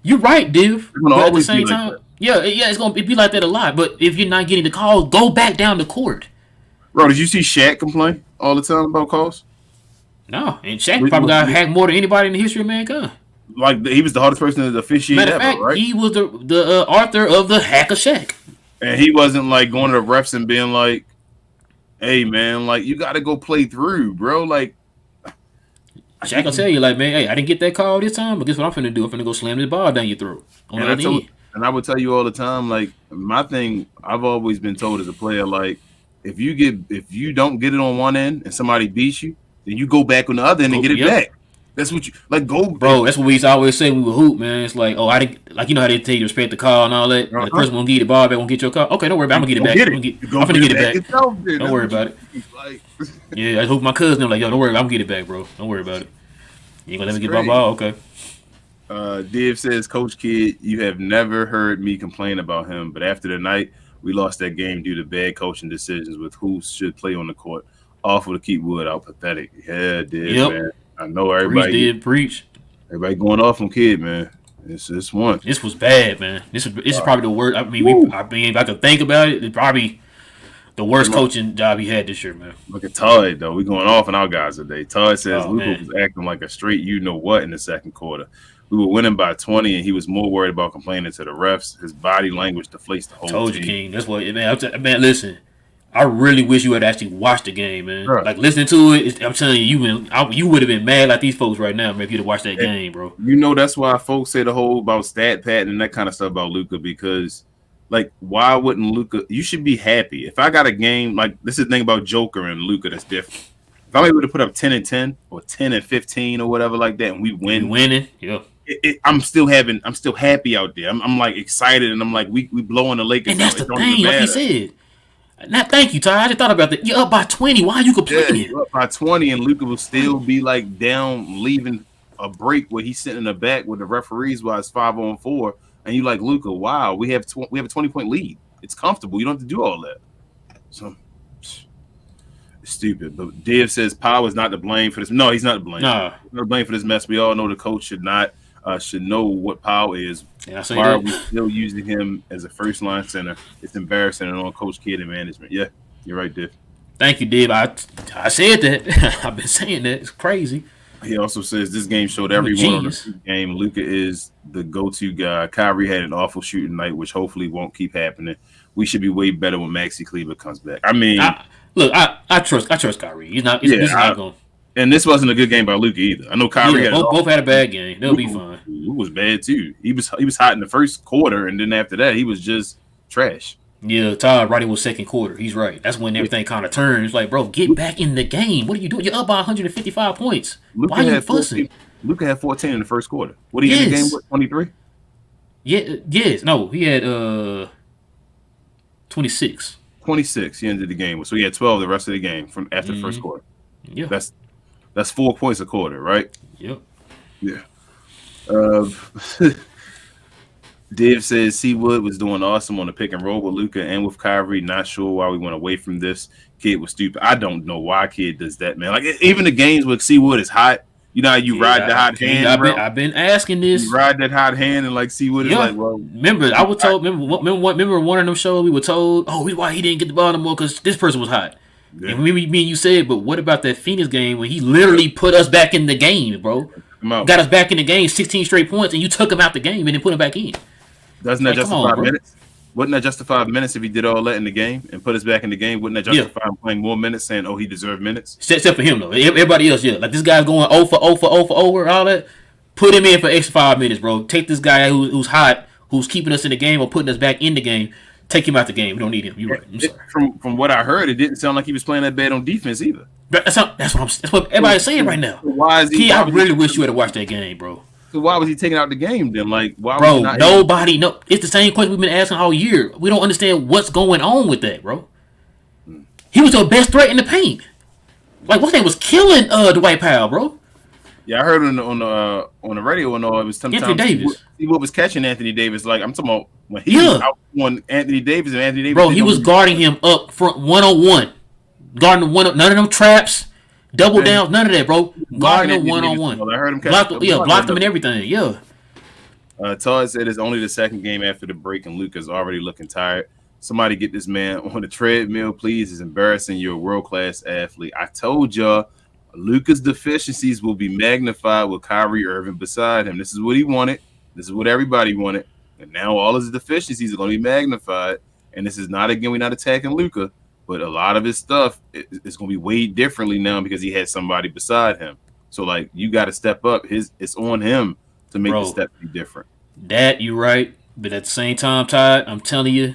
you're right, Div. But at the same time, like it's going to be like that a lot. But if you're not getting the calls, go back down the court. Bro, did you see Shaq complain all the time about calls? No, and Shaq probably got hacked more than anybody in the history of mankind. Like he was the hardest person to officiate ever, fact, right? He was the author of the hack of Shaq. And he wasn't like going to the refs and being like, hey man, like you gotta go play through, bro. Like Shaq will tell you, like, man, hey, I didn't get that call this time, but guess what I'm finna do? I'm finna go slam this ball down your throat. And I would tell you all the time, like my thing, I've always been told as a player, like if you don't get it on one end and somebody beats you, then you go back on the other end and get it back. That's what you like. Go, bro. That's what we used to always say when we would hoop, man. It's like, oh, I didn't like you know how they tell you to respect the call and all that. And the person won't get the ball back, won't get your call. Okay, don't worry about it. I'm gonna get it back. I'm gonna get it back. Don't worry about it. Like, yeah, I hope my cousin. I'm like, yo, don't worry. I'm gonna get it back, bro. Don't worry about it. You ain't gonna let me get my ball, okay? Div says, Coach Kidd, you have never heard me complain about him, but after the night we lost that game due to bad coaching decisions with who should play on the court. Awful to keep Wood out. Pathetic. Yeah, Div, man. I know everybody preach. Everybody going off on Kid, man. It's one. This was bad, man. This is probably the worst. I mean, if I could think about it, it's probably the worst coaching job he had this year, man. Look at Todd, though. We going off on our guys today. Todd says Luka was acting like a straight you know what in the second quarter. We were winning by 20, and he was more worried about complaining to the refs. His body language deflates the whole team. Told you, King. That's what, man, listen. I really wish you had actually watched the game, man. Right. Like, listening to it, I'm telling you, you would have been mad like these folks right now, man, if you'd have watched that game, bro. You know, that's why folks say the whole about stat pad and that kind of stuff about Luka because, like, why wouldn't Luka – you should be happy. If I got a game – like, this is the thing about Joker and Luka that's different. If if I would have put up 10-10 or 10-15 or whatever like that, and we We win, winning. Yeah. I'm still happy out there. I'm like excited, and I'm like we blowing the Lakers And that's out. the It don't even thing, like he matter. said. Now, thank you, Ty. I just thought about that. You're up by 20. Why are you Yeah, complaining? you're up by 20, and Luka will still be like down, leaving a break where he's sitting in the back with the referees while it's 5-on-4, and you like Luka. Wow, we have a 20-point lead. It's comfortable. You don't have to do all that. So it's stupid. But Div says Powell is not to blame for this. No, he's not to blame. Nah. He's not to blame for this mess. We all know the coach should know what Powell is. Yeah, I say Why are that. we still using him as a first line center? It's embarrassing and on Coach Kidd and management. Yeah, you're right, Div. Thank you, Dib. I said that. I've been saying that. It's crazy. He also says this game showed everyone on the genius. game Luka is the go-to guy. Kyrie had an awful shooting night, which hopefully won't keep happening. We should be way better when Maxi Kleber comes back. I mean, I trust Kyrie. He's not. He's not going. and this wasn't a good game by Luka either. I know Kyrie both had a bad game. They'll be fine. Luka was bad too. He was hot in the first quarter, and then after that, he was just trash. Yeah, Todd right in was second quarter. He's right. That's when everything kind of turns. Like, bro, get back in the game. What are you doing? You're up by 155 points. Why are you fussing? Luka had 14 in the first quarter. What did he in the game with? 23? Yeah, yes. No, he had 26. 26 he ended the game with. So he had 12 the rest of the game from after the first quarter. Yeah. That's 4 points a quarter, right? Yep. Yeah. Div says Seawood was doing awesome on the pick and roll with Luka and with Kyrie. Not sure why we went away from this. Kid was stupid. I don't know why Kid does that, man. Like even the games with Seawood is hot. You know how you ride the hot hand. I've been asking this. You ride that hot hand and like Seawood is like, well. Remember, I was told. Remember one of them shows we were told, oh, why he didn't get the ball no more because this person was hot. Yeah. And me and you said, but what about that Phoenix game when he literally put us back in the game, bro? Got us back in the game, 16 straight points, and you took him out the game and then put him back in. Doesn't that justify minutes? Wouldn't that justify minutes if he did all that in the game and put us back in the game? Wouldn't that justify him playing more minutes, saying, "Oh, he deserved minutes"? Except for him though. Everybody else, yeah. Like this guy's going 0 for over, all that. Put him in for extra 5 minutes, bro. Take this guy who's hot, who's keeping us in the game or putting us back in the game. Take him out the game. We don't need him. You're right. I'm sorry. From what I heard, it didn't sound like he was playing that bad on defense either. That's what everybody's saying right now. Why is he? I really wish you had to watch that game, bro. So why was he taking out the game then? Like, why? Bro, was he not nobody know. It's the same question we've been asking all year. We don't understand what's going on with that, bro. He was your best threat in the paint. Like, what's name was killing Dwight Powell, bro. Yeah, I heard on the radio and all. It was sometimes Anthony Davis. He was catching Anthony Davis. Like I'm talking about when he was out on Anthony Davis and Anthony Davis. Bro, he was guarding him up front 1-on-1, guarding him none of them traps. Double downs, none of that, bro. Guarding him 1-on-1. I heard him blocked him and everything. Yeah. Todd said it's only the second game after the break, and Luka's already looking tired. Somebody get this man on the treadmill, please. It's embarrassing. You're a world-class athlete. I told y'all, Luka's deficiencies will be magnified with Kyrie Irving beside him. This is what he wanted. This is what everybody wanted. And now all his deficiencies are going to be magnified. And this is not, again, we're not attacking Luka. But a lot of his stuff is going to be weighed differently now because he had somebody beside him. So, like, you got to step up. It's on him to make the step be different. That, you're right. But at the same time, Todd, I'm telling you,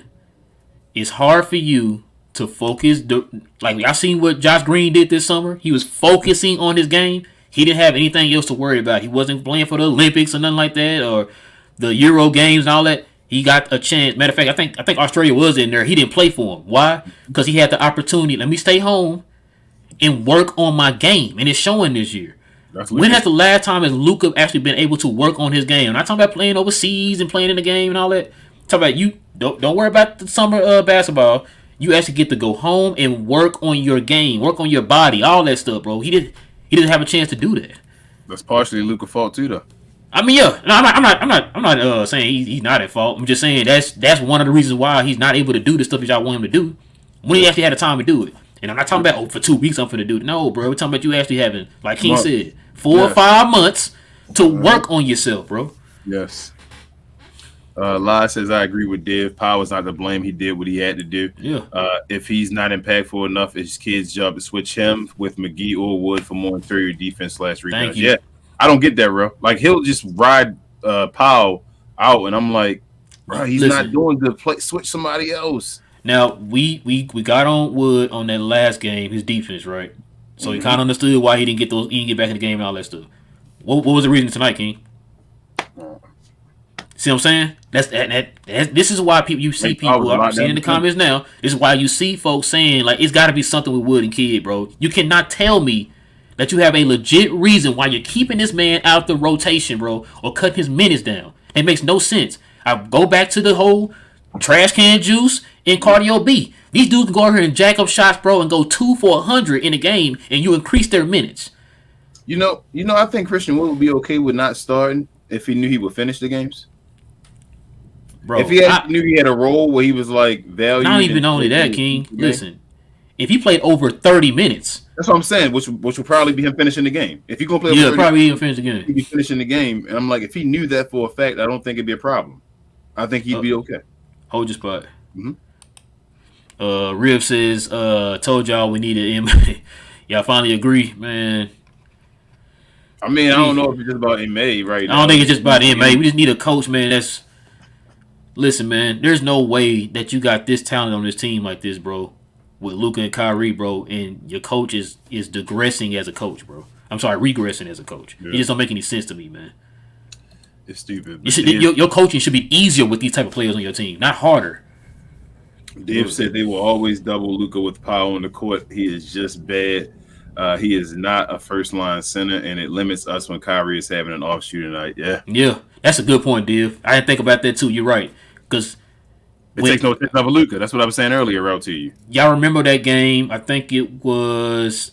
it's hard for you to focus. Like, I seen what Josh Green did this summer. He was focusing on his game. He didn't have anything else to worry about. He wasn't playing for the Olympics or nothing like that or the Euro games and all that. He got a chance. Matter of fact, I think Australia was in there. He didn't play for him. Why? Because he had the opportunity. Let me stay home and work on my game, and it's showing this year. When has the last time has Luka actually been able to work on his game? I'm not talking about playing overseas and playing in the game and all that. I'm talking about you. Don't worry about the summer basketball. You actually get to go home and work on your game, work on your body, all that stuff, bro. He didn't have a chance to do that. That's partially Luka's fault too, though. I mean, yeah, no, I'm not saying he's not at fault. I'm just saying that's one of the reasons why he's not able to do the stuff that y'all want him to do when he actually had the time to do it. And I'm not talking about for 2 weeks I'm finna do it. No, bro, we're talking about you actually having, like King said, 4 or 5 months to work on yourself, bro. Yes. Lai says I agree with Div. Powell's not to blame. He did what he had to do. Yeah. If he's not impactful enough, it's his kid's job to switch him with McGee or Wood for more interior defense / rebounds. Yeah. I don't get that, bro. Like, he'll just ride Powell out, and I'm like, bro, he's not doing good. Switch somebody else. Now, we got on Wood on that last game, his defense, right? So he kind of understood why he didn't get those. He didn't get back in the game and all that stuff. What was the reason tonight, King? See what I'm saying? This is why you see people. I'm seeing in the comments now. This is why you see folks saying like it's got to be something with Wood and Kidd, bro. You cannot tell me that you have a legit reason why you're keeping this man out the rotation, bro, or cutting his minutes down. It makes no sense. I go back to the whole trash can juice and cardio B. These dudes can go over here and jack up shots, bro, and go 2 for 100 in a game, and you increase their minutes. You know, I think Christian Wood would be okay with not starting if he knew he would finish the games. Bro, if he knew he had a role where he was like valued. Not even only that, King. Listen, if he played over 30 minutes. That's what I'm saying, which would probably be him finishing the game. If you're going to play over 30 probably even finish the game. He'd be finishing the game. And I'm like, if he knew that for a fact, I don't think it'd be a problem. I think he'd be okay. Hold your spot. Mm-hmm. Riv says, told y'all we needed him. Y'all finally agree, man. I mean, I don't know if it's just about MA right now. I don't think it's just about MA. We just need a coach, man. Listen, man, there's no way that you got this talent on this team like this, bro. With Luka and Kyrie, bro, and your coach is digressing as a coach, bro. I'm sorry, regressing as a coach. Yeah. It just don't make any sense to me, man. It's stupid. Your coaching should be easier with these type of players on your team, not harder. Dave said they will always double Luka with power on the court. He is just bad. He is not a first-line center, and it limits us when Kyrie is having an off shooting night. Yeah, that's a good point, Div. I didn't think about that too. You're right, because it takes no attention of Luka. That's what I was saying earlier, out to you. Y'all remember that game? I think it was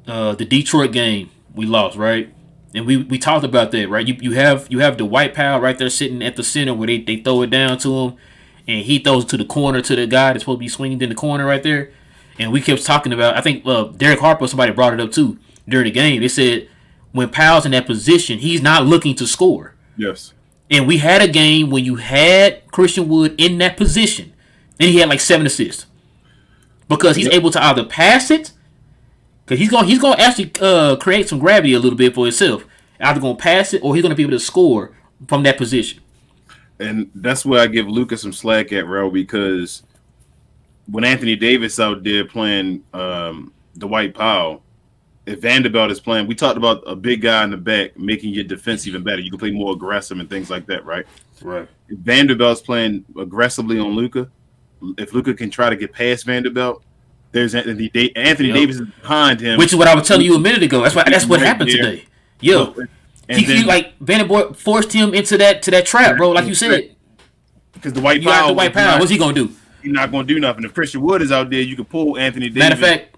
the Detroit game we lost, right? And we talked about that, right? You have Dwight Powell right there sitting at the center where they throw it down to him, and he throws it to the corner to the guy that's supposed to be swinging in the corner right there. And we kept talking about, I think Derek Harper, somebody brought it up too during the game. They said when Powell's in that position, he's not looking to score. Yes. And we had a game when you had Christian Wood in that position, and he had like 7 assists because he's able to either pass it, because he's going to actually create some gravity a little bit for himself. Either going to pass it or he's going to be able to score from that position. And that's where I give Lucas some slack at, Rel, because when Anthony Davis out there playing Dwight Powell, if Vanderbilt is playing, we talked about a big guy in the back making your defense even better. You can play more aggressive and things like that, right? Right. If Vanderbilt's playing aggressively on Luka, if Luka can try to get past Vanderbilt, there's Anthony Davis is behind him. Which is what I was telling you a minute ago. That's what happened today. He like Vanderbilt forced him into that trap, bro. Like you said, because Dwight Powell, what's he gonna do? He's not gonna do nothing. If Christian Wood is out there, you can pull Anthony Davis. Matter of fact,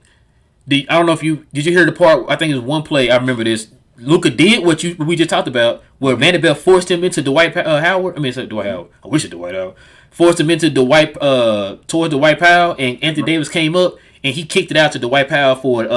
I don't know if did you hear the part? I think it was one play. I remember this. Luka did what we just talked about, where Vanderbilt forced him into Dwight Howard. I mean, it's not Dwight Howard. I wish it's Dwight Howard. Forced him into towards Dwight Powell, and Anthony Davis came up and he kicked it out to Dwight Powell for a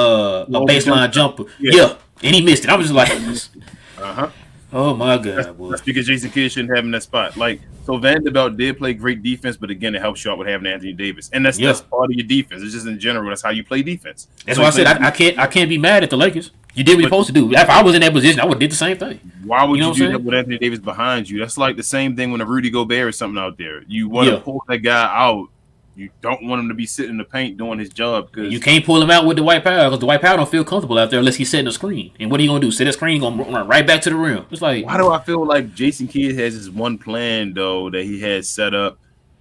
baseline jumper. Yeah, and he missed it. I was just like, oh my God, boy. That's because Jason Kidd shouldn't have him in that spot. Like, so Vanderbilt did play great defense, but again, it helps you out with having Anthony Davis, and that's part of your defense. It's just in general, that's how you play defense. That's why I said I can't be mad at the Lakers. You did what you're supposed to do. If I was in that position, I would have did the same thing. Why would you do that with Anthony Davis behind you? That's like the same thing when a Rudy Gobert or something out there. You want to pull that guy out. You don't want him to be sitting in the paint doing his job. Cause you can't pull him out with Dwight Powell because Dwight Powell don't feel comfortable out there unless he's setting a screen. And what are you going to do? Set a screen, going to run right back to the rim. It's like, why do I feel like Jason Kidd has this one plan, though, that he has set up,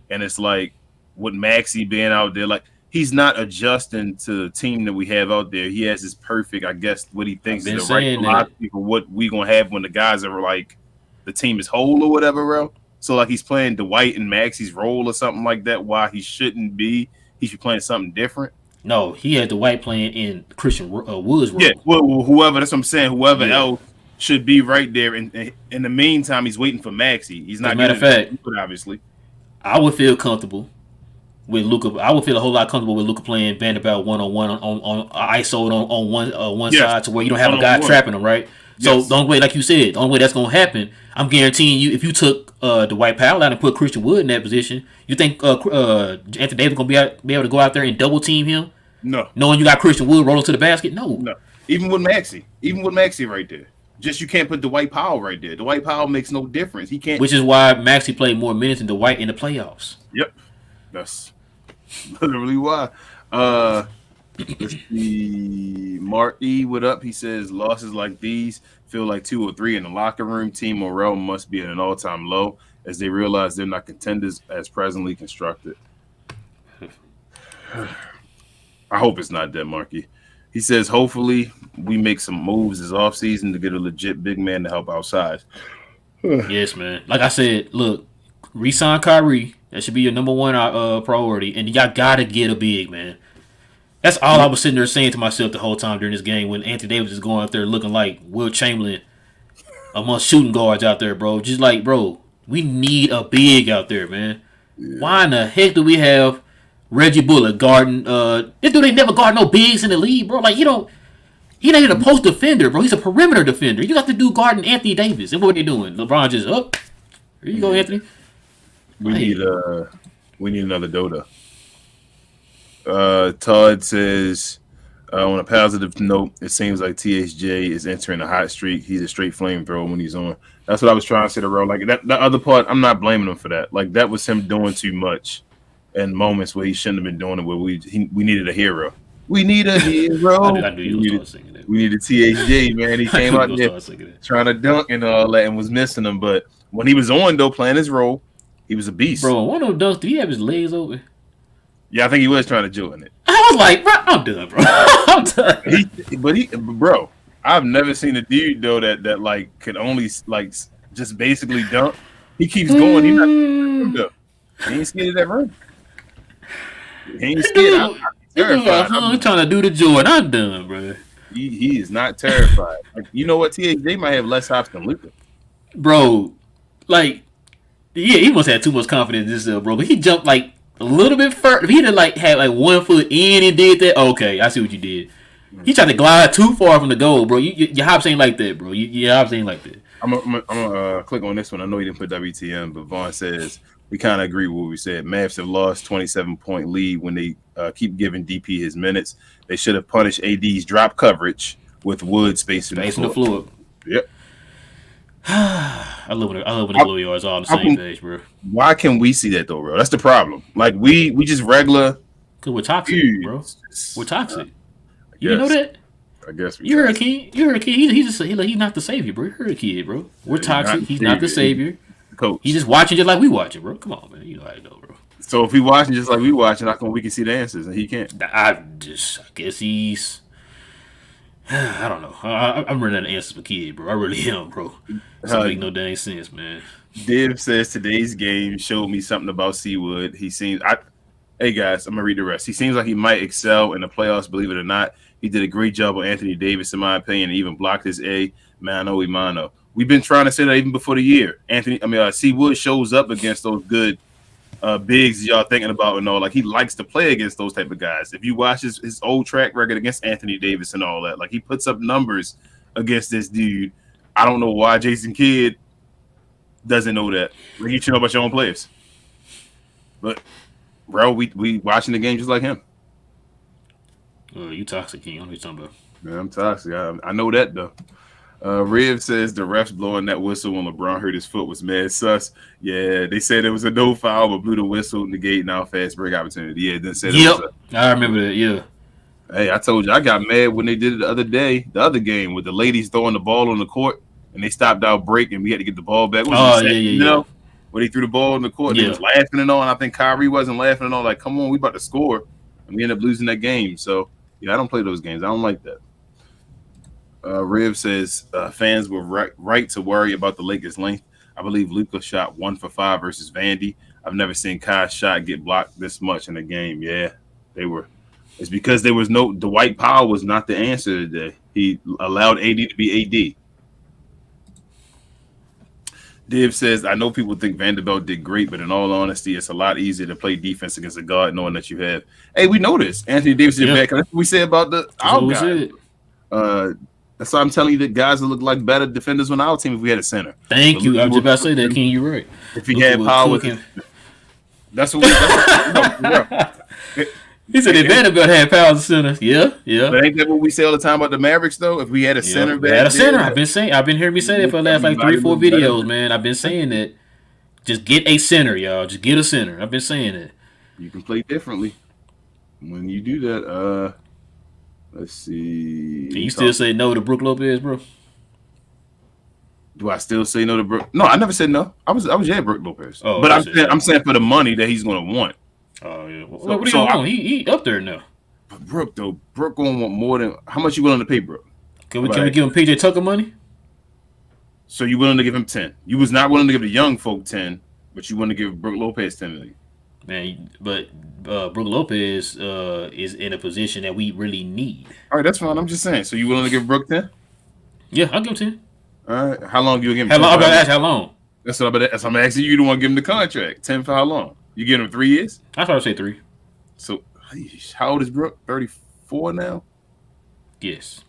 and it's like with Maxey being out there, like he's not adjusting to the team that we have out there. He has his perfect, I guess, what he thinks is the right philosophy for what we going to have when the guys are like the team is whole or whatever, bro. So, like, he's playing Dwight and Maxey's role or something like that, why he shouldn't be. He should be playing something different. No, he had Dwight playing in Christian Wood's role. Yeah, well, whoever, that's what I'm saying. Whoever else should be right there. And in the meantime, he's waiting for Maxey. He's not. As a matter of fact, obviously. I would feel comfortable with Luka. I would feel a whole lot comfortable with Luka playing Vanderbilt one-on-one on ISO on one side to where you don't have a guy trapping him, right? So the only way, like you said, the only way that's going to happen, I'm guaranteeing you, if you took Dwight Powell out and put Christian Wood in that position, you think Anthony Davis going to be able to go out there and double team him? No. Knowing you got Christian Wood rolling to the basket? No. Even with Maxey right there. Just you can't put Dwight Powell right there. Dwight Powell makes no difference. He can't. Which is why Maxey played more minutes than Dwight in the playoffs. Yep. That's literally why. Let's see. Mark E, what up? He says losses like these feel like 2 or 3 in the locker room. Team morale must be at an all-time low as they realize they're not contenders as presently constructed. I hope it's not that, Marky. He says hopefully we make some moves this offseason to get a legit big man to help outside. Yes, man. Like I said, look, re-sign Kyrie. That should be your number one priority, and y'all gotta get a big man. That's all I was sitting there saying to myself the whole time during this game when Anthony Davis is going out there looking like Will Chamberlain amongst shooting guards out there, bro. Just like, bro, we need a big out there, man. Yeah. Why in the heck do we have Reggie Bullock guarding? This dude ain't never guard no bigs in the league, bro. Like, he not even a post defender, bro. He's a perimeter defender. You got to do guarding Anthony Davis. And what are they doing? LeBron just up. Here you go, Anthony. We need another Dota. Todd says, on a positive note, it seems like THJ is entering a hot streak. He's a straight flamethrower when he's on. That's what I was trying to say to Ro. Like that other part, I'm not blaming him for that. Like that was him doing too much in moments where he shouldn't have been doing it. Where we needed a hero. We need a hero. I knew you was singing that. We needed THJ, man. He came out there trying to dunk and all that and was missing him. But when he was on though, playing his role, he was a beast. Bro, one of those dunks, did he have his legs open? Yeah, I think he was trying to join it. I was like, bro, I'm done, bro. I'm done. Bro, I've never seen a dude though that like could only like just basically dunk. He keeps going. He's not. He ain't scared of that run. He ain't scared. I'm terrified. I'm trying to do the Jordan. I'm done, bro. He is not terrified. Like, you know what? THJ might have less hops than Luka. Bro, like, yeah, he must have too much confidence in himself, bro. But he jumped like a little bit further. If he had like had like 1 foot in and did that, okay, I see what you did. He tried to glide too far from the goal, bro. Your hops ain't like that, bro. Your hops ain't like that. I'm gonna click on this one. I know he didn't put WTM, but Vaughn says we kind of agree with what we said. Mavs have lost 27-point lead when they keep giving DP his minutes. They should have punished AD's drop coverage with Wood spacing the floor. Yep. I love when the Louis are all on the same page, bro. Why can we see that though, bro? That's the problem. Like we just regular. Cause we're toxic, bro. We're toxic. You know that? I guess you heard a kid. He's not the savior, bro. You heard a kid, bro. We're toxic. He's not the savior. Coach. He's just watching just like we watching, bro. Come on, man. You know how you know, bro. So if he watching just like we watching, how come we can see the answers and he can't? I guess he's. I don't know. I'm running out of answers for kid, bro. I really am, bro. Doesn't make no dang sense, man. Div says today's game showed me something about Seawood. He seems. Hey guys, I'm gonna read the rest. He seems like he might excel in the playoffs. Believe it or not, he did a great job with Anthony Davis, in my opinion, and even blocked his mano a mano. We've been trying to say that even before the year. Seawood shows up against those good bigs y'all thinking about and all. Like he likes to play against those type of guys. If you watch his old track record against Anthony Davis and all that, like he puts up numbers against this dude. I don't know why Jason Kidd doesn't know that. Like you should know about your own players. But bro, we watching the game just like him. You toxic, King. I know what you're talking about. Man, I'm toxic. I know that though. Riv says the refs blowing that whistle when LeBron hurt his foot was mad sus. Yeah, they said it was a no foul, but blew the whistle, negate now fast break opportunity. Yeah, then said I remember that. Yeah. Hey, I told you I got mad when they did it the other game with the ladies throwing the ball on the court and they stopped out break and we had to get the ball back. Yeah. When they threw the ball in the court, they was laughing and all, and I think Kyrie wasn't laughing and all. Like, come on, we about to score, and we ended up losing that game. So yeah, I don't play those games. I don't like that. Riv says fans were right to worry about the Lakers' length. I believe Luka shot 1 for 5 versus Vandy. I've never seen Kai's shot get blocked this much in a game. Yeah, they were. It's because there was no Dwight Powell was not the answer today. He allowed AD to be AD. Div says, I know people think Vanderbilt did great, but in all honesty, it's a lot easier to play defense against a guard knowing that you have. Hey, we know this. Anthony Davis did back. That's what we say about our guy. That's why I'm telling you that guys would look like better defenders on our team if we had a center. Thank you. I was just about to say that, King. You're right. If he had power, that's what we. He said if Vanderbilt had power as a center. Yeah. But ain't that what we say all the time about the Mavericks though? If we had a center, I've been hearing me say that for the last like 3-4 videos, man. I've been saying that. Just get a center, y'all. Just get a center. I've been saying it. You can play differently when you do that. Let's see. You still say no to Brook Lopez, bro? Do I still say no to Brook? No, I never said no. I was yeah, Brook Lopez. Oh, but I'm saying for the money that he's going to want. Oh yeah. What do you want? He up there now. But Brook going to want more than how much you willing to pay Brook? Can we give him PJ Tucker money? So you willing to give him 10? You was not willing to give the young folk 10, but you want to give Brook Lopez 10 million. Man, but Brook Lopez is in a position that we really need. All right, that's fine. I'm just saying. So you willing to give Brook 10? Yeah, I'll give him 10. All right. How long do you give him? I'm about to ask how long. That's what I'm asking you. To want to give him the contract. 10 for how long? You give him 3 years? I thought I'd say 3. So how old is Brook? 34 now? Yes.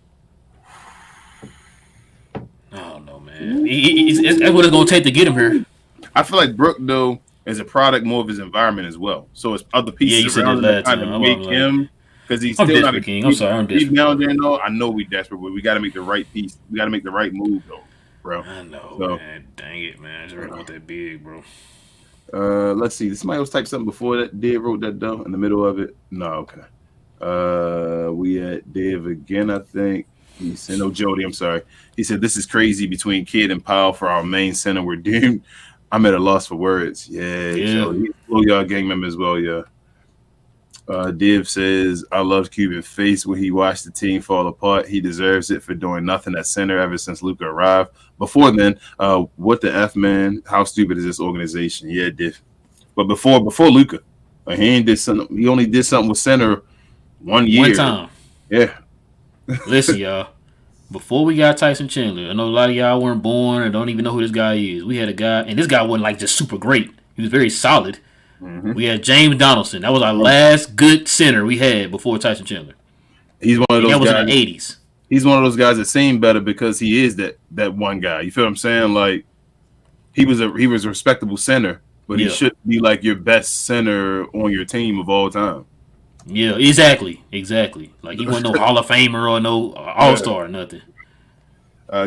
I don't know, man. That's what it's gonna take to get him here. I feel like Brook though is a product more of his environment as well. So it's other pieces around him that kind of make him because he's still not a king. I'm sorry, I'm desperate. Down there, no, I know we're desperate, but we got to make the right piece. We got to make the right move though, bro. I know, man. Dang it, man. I just really want that big, bro. Let's see. Somebody else typed something before that. Dave wrote that down in the middle of it. No, okay. We at Dave again, I think. He said, no, Jody, I'm sorry. He said, this is crazy between Kidd and Powell for our main center. We're doomed. I'm at a loss for words. Yeah. Jody. Y'all gang member as well, yeah. Div says, I loved Cuban's face when he watched the team fall apart. He deserves it for doing nothing at center ever since Luka arrived. Before then, what the F, man? How stupid is this organization? Yeah, Div. But before Luka, he only did something with center 1 year. One time. Yeah. Listen, y'all. Before we got Tyson Chandler, I know a lot of y'all weren't born and don't even know who this guy is. We had a guy, and this guy wasn't like just super great. He was very solid. Mm-hmm. We had James Donaldson. That was our last good center we had before Tyson Chandler. He's one of those guys. That was in the 80s. He's one of those guys that seem better because he is that one guy. You feel what I'm saying? Like he was a respectable center, but he shouldn't be like your best center on your team of all time. Yeah, exactly. Like he wasn't no Hall of Famer or no All-Star or nothing.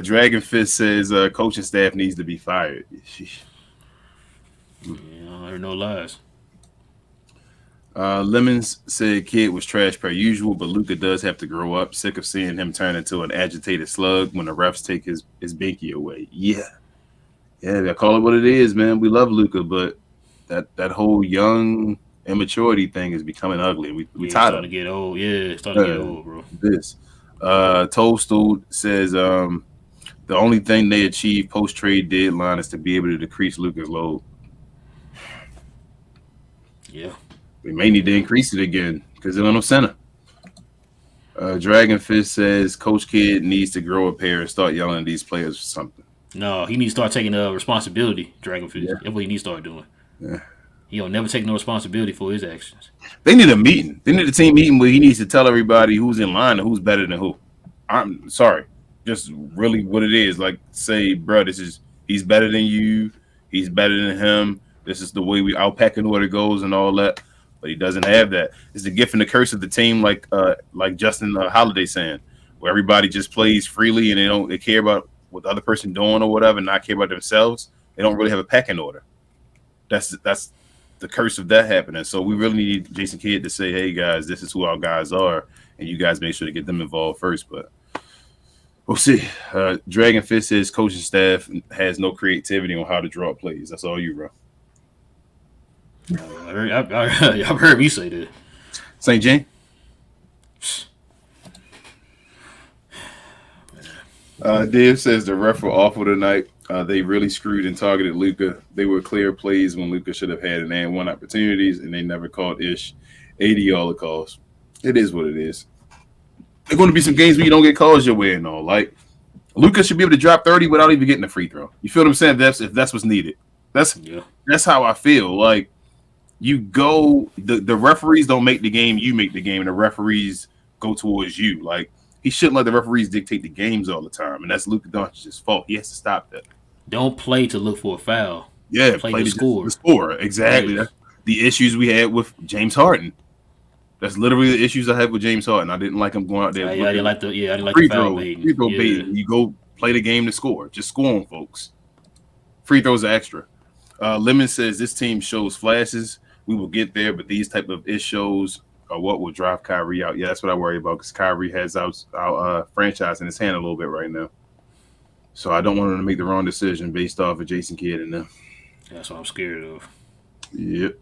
Dragon Fist says coaching staff needs to be fired. Yeah, I heard no lies. Lemons said Kidd was trash per usual, but Luka does have to grow up. Sick of seeing him turn into an agitated slug when the refs take his binky away. Yeah, I call it what it is, man. We love Luka, but that whole young immaturity thing is becoming ugly. We tired of it. Starting to get old. Yeah, it's starting to get old, bro. This Toadstool says the only thing they achieved post trade deadline is to be able to decrease Luka's load. Yeah, we may need to increase it again because they don't have center. Dragon Fist says Coach Kidd needs to grow a pair and start yelling at these players or something. No, he needs to start taking responsibility. Dragon Fist. That's what he needs to start doing. Yeah. He'll never take no responsibility for his actions. They need a meeting. They need a team meeting where he needs to tell everybody who's in line and who's better than who. I'm sorry. Just really what it is. Like, say, bro, he's better than you. He's better than him. This is the way our pecking order goes and all that. But he doesn't have that. It's the gift and the curse of the team, like Justin Holiday saying, where everybody just plays freely and they care about what the other person doing or whatever, and not care about themselves. They don't really have a pecking order. That's the curse of that happening. So we really need Jason Kidd to say, hey, guys, this is who our guys are, and you guys make sure to get them involved first. But we'll see. Dragon Fist says coaching staff has no creativity on how to draw plays. That's all you, bro. I've heard me say that. St. Jean? Dave says the ref were awful tonight. They really screwed and targeted Luka. They were clear plays when Luka should have had an and one opportunities, and they never called ish. 80 all the calls. It is what it is. There are going to be some games where you don't get calls your way and all. Like Luka should be able to drop 30 without even getting a free throw. You feel what I'm saying? If that's what's needed. That's how I feel. Like you go, the referees don't make the game. You make the game, and the referees go towards you. Like he shouldn't let the referees dictate the games all the time, and that's Luka Doncic's fault. He has to stop that. Don't play to look for a foul. Yeah, play to score. The score, exactly. That's the issues we had with James Harden. That's literally the issues I had with James Harden. I didn't like him going out there. I didn't like the foul baiting. Free throw baiting. You go play the game to score. Just score on folks. Free throws are extra. Lemon says this team shows flashes. We will get there, but these type of issues what will drive Kyrie out? Yeah, that's what I worry about because Kyrie has our franchise in his hand a little bit right now. So I don't want him to make the wrong decision based off of Jason Kidd and them. That's what I'm scared of. Yep.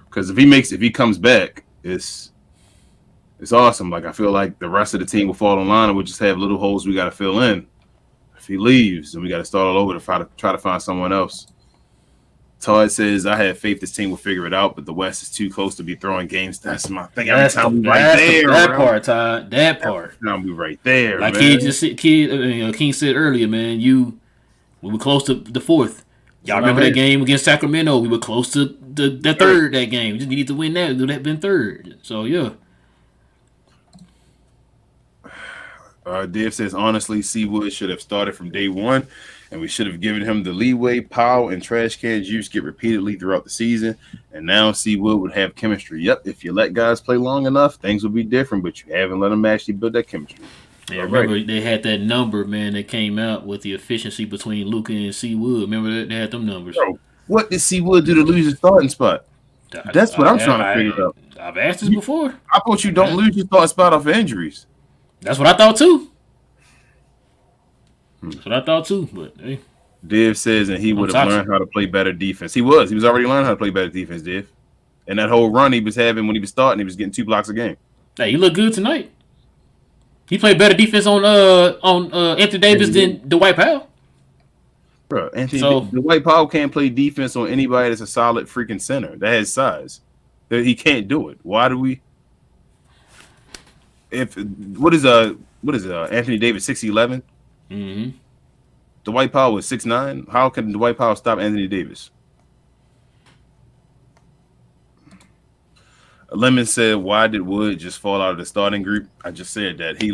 Because if he comes back, it's awesome. Like I feel like the rest of the team will fall in line and we'll just have little holes we got to fill in. If he leaves, then we got to start all over to try to find someone else. Todd says, I have faith this team will figure it out, but the West is too close to be throwing games. That's my thing. That part, Todd. That part. I'll be right there. Like man. King said earlier, man, we were close to the fourth. Y'all remember that game against Sacramento? We were close to the third that game. We just needed to win that. It would have been third. So, yeah. Dave says, honestly, Seawood should have started from day one, and we should have given him the leeway. Powell and trash can juice get repeatedly throughout the season, and now Seawood would have chemistry. Yep, if you let guys play long enough, things will be different, but you haven't let them actually build that chemistry. Yeah, remember they had that number, man, that came out with the efficiency between Luka and Seawood. Remember that they had them numbers. Bro, what did Seawood do to lose his starting spot? That's what I'm trying to figure out. I've asked this before. I thought you don't lose your starting spot off of injuries. That's what I thought too. But hey. Div says, and he would have learned how to play better defense. He was already learning how to play better defense, Div. And that whole run he was having when he was starting, he was getting 2 blocks a game. Hey, you look good tonight. He played better defense on Anthony Davis than Dwight Powell. Bro, Dwight Powell can't play defense on anybody that's a solid freaking center that has size. He can't do it. Why do we? What is Anthony Davis 6'11"? Mm-hmm. Dwight Powell was 6'9". How can Dwight Powell stop Anthony Davis? Lemon said, "Why did Wood just fall out of the starting group?" I just said that he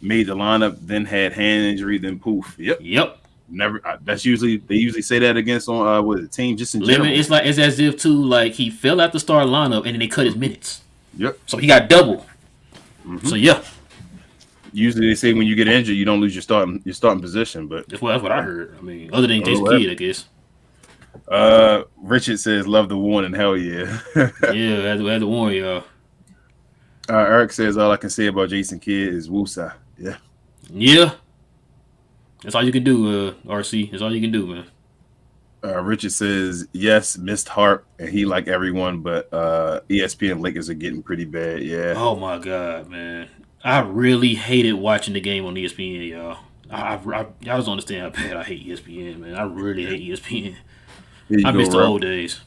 made the lineup, then had hand injury, then poof. Yep. Never. They usually say that against with the team just in Lemon. general. It's as if too like he fell out the starting lineup and then they cut his minutes. Yep. So he got double. Mm-hmm. So yeah. Usually they say when you get injured, you don't lose your starting position, but that's what I heard. I mean, other than Jason Kidd, I guess. Richard says, "Love the warning, hell yeah." Yeah, I had to warn y'all. Eric says, "All I can say about Jason Kidd is woosah." Yeah. Yeah. That's all you can do, RC. That's all you can do, man. Richard says, "Yes, missed Harp, and he like everyone, but ESPN Lakers are getting pretty bad." Yeah. Oh my God, man. I really hated watching the game on ESPN, y'all. Y'all just understand how bad I hate ESPN, man. I really hate ESPN. I miss the old days.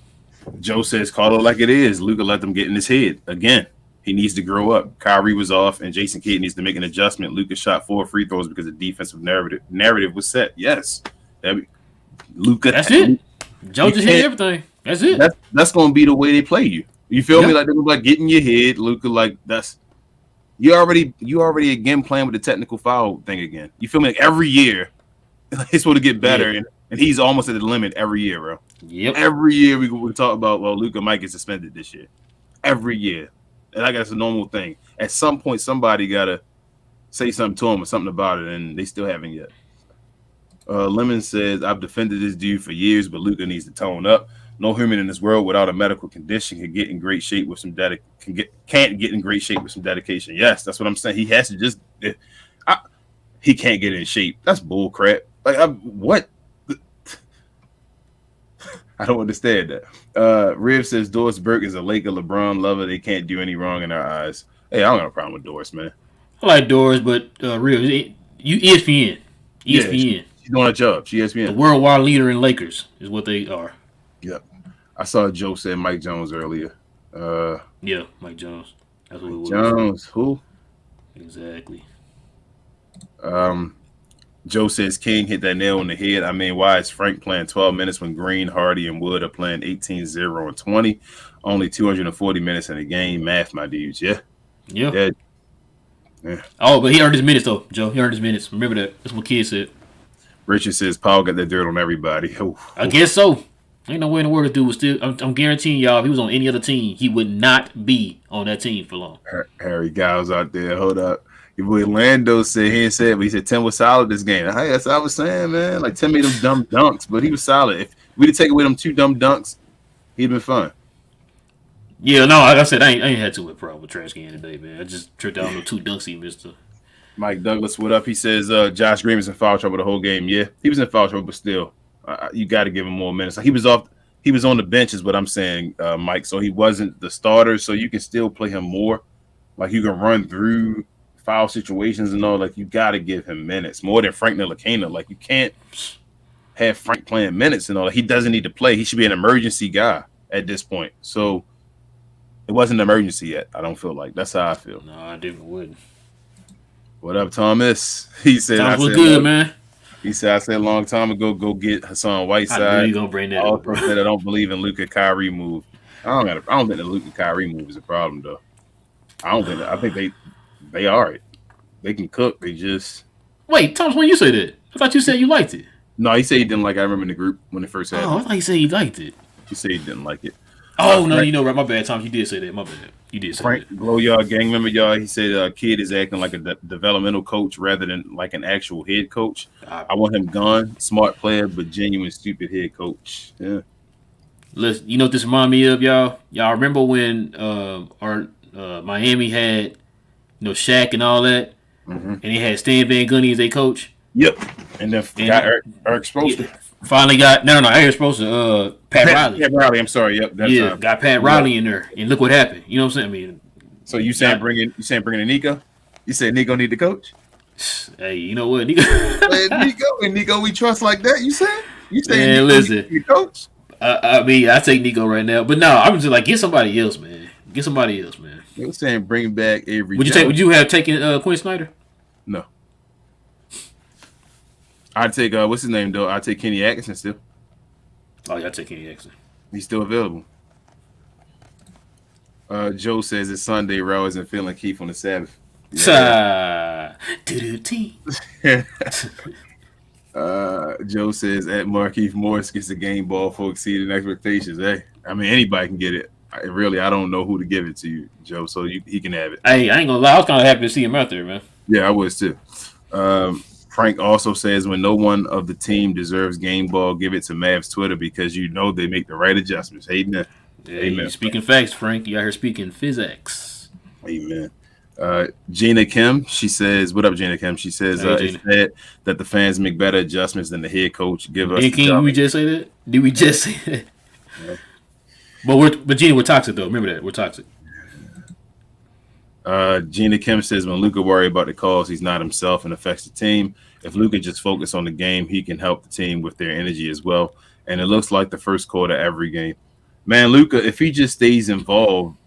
Joe says, "Call it like it is. Luka let them get in his head again. He needs to grow up. Kyrie was off, and Jason Kidd needs to make an adjustment. Luka shot 4 free throws because the defensive narrative was set. Yes, Luka. That's it. Joe just hit everything. That's it. That's going to be the way they play you. You feel me? Like they're like get in your head, Luka. Like that's." You already again playing with the technical foul thing again. You feel me? Like every year, he's supposed to get better, and he's almost at the limit every year, bro. Yep. Every year we talk about, well, Luka might get suspended this year. Every year, and I guess it's a normal thing. At some point, somebody gotta say something to him or something about it, and they still haven't yet. Lemon says, "I've defended this dude for years, but Luka needs to tone up. No human in this world without a medical condition can get in great shape with some can't get in great shape with some dedication." Yes, that's what I'm saying. He has to just he can't get in shape. That's bull crap. Like what? I don't understand that. Riv says Doris Burke is a Laker LeBron lover. They can't do any wrong in our eyes. Hey, I don't have a problem with Doris, man. I like Doris, but Riv, you ESPN. Yeah, she's doing her job. She ESPN. The worldwide leader in Lakers is what they are. Yep. I saw Joe said Mike Jones earlier. Yeah, Mike Jones. That's what it was. Jones, who? Exactly. Joe says King hit that nail on the head. I mean, why is Frank playing 12 minutes when Green, Hardy, and Wood are playing 18, 0, and 20? Only 240 minutes in a game. Math, my dudes. Yeah. Oh, but he earned his minutes, though, Joe. He earned his minutes. Remember that. That's what Kid said. Richard says Paul got that dirt on everybody. I guess so. Ain't no way in the world this dude was still. I'm guaranteeing y'all, if he was on any other team, he would not be on that team for long. Harry Giles out there. Hold up. Your boy Lando said he ain't said, but he said Tim was solid this game. Hey, that's what I was saying, man. Like Tim made them dumb dunks, but he was solid. If we'd have taken away them 2 dumb dunks, he'd been fine. Yeah, no, like I said, I ain't had too much problem with trash can today, man. I just tripped out on the 2 dunks he missed. Mike Douglas, what up? He says Josh Green was in foul trouble the whole game. Yeah, he was in foul trouble, but still, you got to give him more minutes. Like he was on the bench, is what I'm saying, Mike. So he wasn't the starter. So you can still play him more. Like you can run through foul situations and all. Like you got to give him minutes more than Frank Ntilikina. Like you can't have Frank playing minutes and all. Like, he doesn't need to play. He should be an emergency guy at this point. So it wasn't an emergency yet. I don't feel like that's how I feel. No, I definitely wouldn't. What up, Thomas? He said, Thomas was good, man. He said, I said a long time ago, go get Hassan Whiteside. I knew you gonna bring that up, bro. Said I don't believe in Luka Kyrie move. I don't think the Luka Kyrie move is a problem though. I think they are it. They can cook. They just wait, Thomas. When you say that, I thought you said you liked it. No, he said he didn't like it. I remember in the group when it first happened. Oh, I thought he said he liked it. He said he didn't like it. Oh no, you know, right? My bad, Thomas. You did say that. My bad. You did say Frank that. Glow, y'all gang member, y'all. He said, "Kid is acting like a developmental coach rather than like an actual head coach. I want him gone. Smart player, but genuine stupid head coach." Yeah. Listen, you know what this remind me of, y'all? Y'all remember when our Miami had, Shaq and all that, and they had Stan Van Gundy as their coach. Yep. And then got Eric Spoelstra. Yeah, finally got Eric Spoelstra, Pat Riley. Pat Riley, I'm sorry. Yep. That's, got Pat Riley in there, and look what happened. You know what I'm saying? I mean, so you saying bringing in Nico? You said Nico need the coach? Hey, you know what, Nico? Nico, we trust like that. You said man, listen, need the coach. I mean, I take Nico right now, but no, I'm just like get somebody else, man. Get somebody else, man. They were saying bring back Avery. Would you have taken Quinn Snyder? No. I'd take what's his name though? I'd take Kenny Atkinson still. Oh yeah, I'd take Kenny Atkinson. He's still available. Joe says it's Sunday. Row isn't feeling Keith on the Sabbath. Yeah. Joe says at Markieff Morris gets the game ball for exceeding expectations. Hey, I mean anybody can get it. I don't know who to give it to you, Joe. So he can have it. Hey, I ain't gonna lie. I was kind of happy to see him out there, man. Yeah, I was too. Frank also says when no one of the team deserves game ball, give it to Mavs Twitter because they make the right adjustments. Amen. Yeah, amen. Speaking facts, Frank. You out here speaking physics. Amen. Gina Kim, she says, what up, Gina Kim? She says, it's sad that the fans make better adjustments than the head coach. Give us. Did we just say that? Did we just say that? Yeah. But Gina, we're toxic though. Remember that we're toxic. Gina Kim says when Luka worry about the calls, he's not himself and affects the team. If Luka just focus on the game, he can help the team with their energy as well. And it looks like the first quarter every game. Man, Luka, if he just stays involved,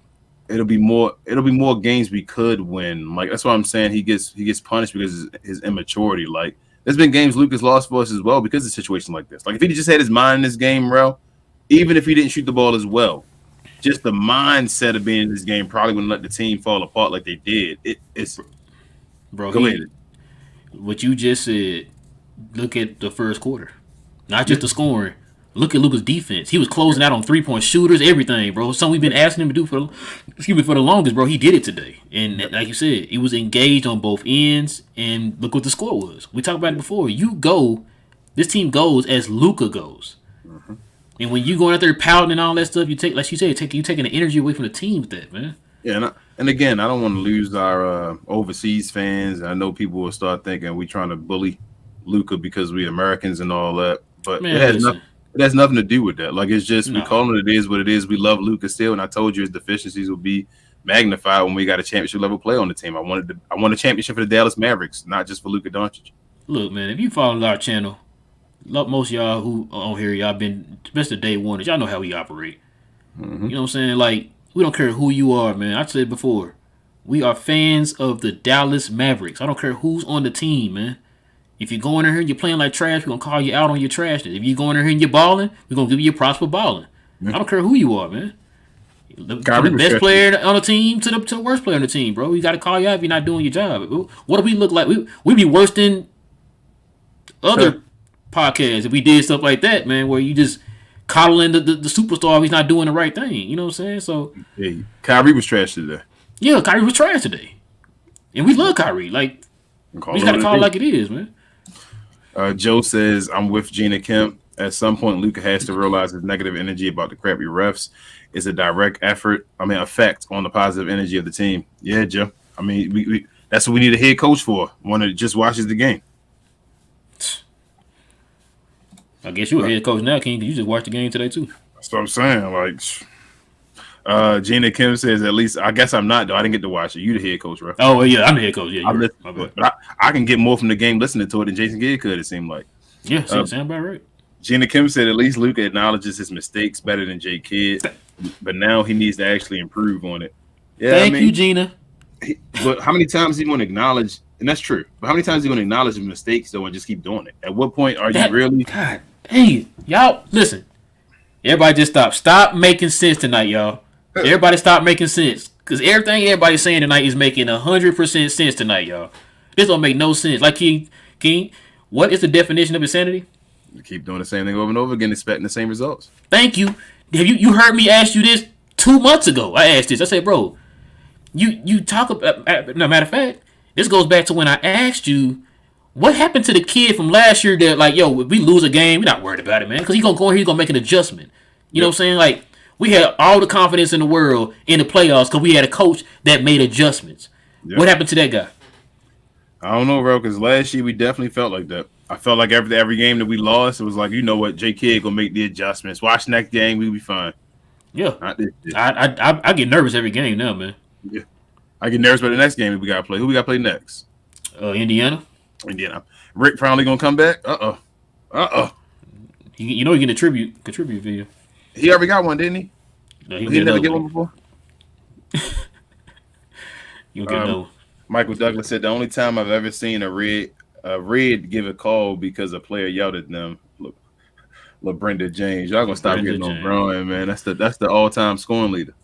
it'll be more games we could win. Like that's why I'm saying he gets punished because of his immaturity. Like there's been games Luka's lost for us as well because of situations like this. Like if he just had his mind in this game, bro, even if he didn't shoot the ball as well, just the mindset of being in this game probably wouldn't let the team fall apart like they did. It's bro. Go ahead. What you just said. Look at the first quarter, not just the scoring. Look at Luka's defense. He was closing out on 3-point shooters, everything, bro. Something we've been asking him to do for the longest, bro. He did it today, and like you said, he was engaged on both ends. And look what the score was. We talked about it before. This team goes as Luka goes. Mm-hmm. And when you going out there pouting and all that stuff, you take, like you said, you taking the energy away from the team with that, man. Yeah, and again, I don't want to lose our overseas fans. I know people will start thinking we trying to bully Luka because we Americans and all that, but man, it has nothing to do with that. Like it's just we call it is what it is. We love Luka still, and I told you his deficiencies will be magnified when we got a championship level player on the team. I want a championship for the Dallas Mavericks, not just for Luka Doncic. Look, man, if you follow our channel. Most of y'all who on here, y'all been especially day one. Y'all know how we operate. Mm-hmm. You know what I'm saying? Like we don't care who you are, man. I said before, we are fans of the Dallas Mavericks. I don't care who's on the team, man. If you go in here and you're playing like trash, we're gonna call you out on your trashness. If you go in here and you're balling, we're gonna give you a props for balling. Mm-hmm. I don't care who you are, man. The best player on the team to the worst player on the team, bro. We got to call you out if you're not doing your job. What do we look like? We be worse than other podcasts if we did stuff like that, man, where you just coddling the superstar if he's not doing the right thing. You know what I'm saying? So hey, Kyrie was trash today. Yeah, Kyrie was trash today. And we love Kyrie. Like we just gotta call it like it is, man. Joe says I'm with Gina Kemp. At some point, Luka has to realize his negative energy about the crappy refs is a direct effect on the positive energy of the team. Yeah, Joe. I mean, we that's what we need a head coach for. One that just watches the game. I guess you're a head coach now, King, because you just watched the game today, too. That's what I'm saying. Like, Gina Kim says, at least, I guess I'm not, though. I didn't get to watch it. You the head coach, bro. Oh, well, yeah, I'm the head coach. Yeah, I you're right. listened to it. But I can get more from the game listening to it than Jason Kidd could, it seemed like. Yeah, sound about right. Gina Kim said, at least Luka acknowledges his mistakes better than Jay Kidd, but now he needs to actually improve on it. Yeah, Thank you, Gina. But how many times is he going to acknowledge, and that's true, but how many times is he going to acknowledge his mistakes, though, and just keep doing it? At what point are you really? God dang, y'all, listen. Everybody just stop. Stop making sense tonight, y'all. Everybody stop making sense. Because everything everybody's saying tonight is making 100% sense tonight, y'all. This don't make no sense. Like, King, what is the definition of insanity? You keep doing the same thing over and over again, expecting the same results. Thank you. Have you heard me ask you this 2 months ago? I asked this. I said, bro, you talk about. No, matter of fact, this goes back to when I asked you what happened to the kid from last year that, like, yo, if we lose a game, we're not worried about it, man, because he's going to go here, he's going to make an adjustment. You know what I'm saying? Like, we had all the confidence in the world in the playoffs because we had a coach that made adjustments. Yep. What happened to that guy? I don't know, bro, because last year we definitely felt like that. I felt like every game that we lost, it was like, you know what, J. Kidd going to make the adjustments. Watch next game, we'll be fine. Yeah. I get nervous every game now, man. Yeah. I get nervous about the next game we got to play. Who we got to play next? Indiana. Rick finally going to come back? Uh-oh. You know he can contribute video. He already got one, didn't he? No, he never get one before? You'll get no. Michael Douglas said, the only time I've ever seen a red give a call because a player yelled at them. Look, Brenda James. Y'all going to stop getting on Brian, man. That's the all-time scoring leader.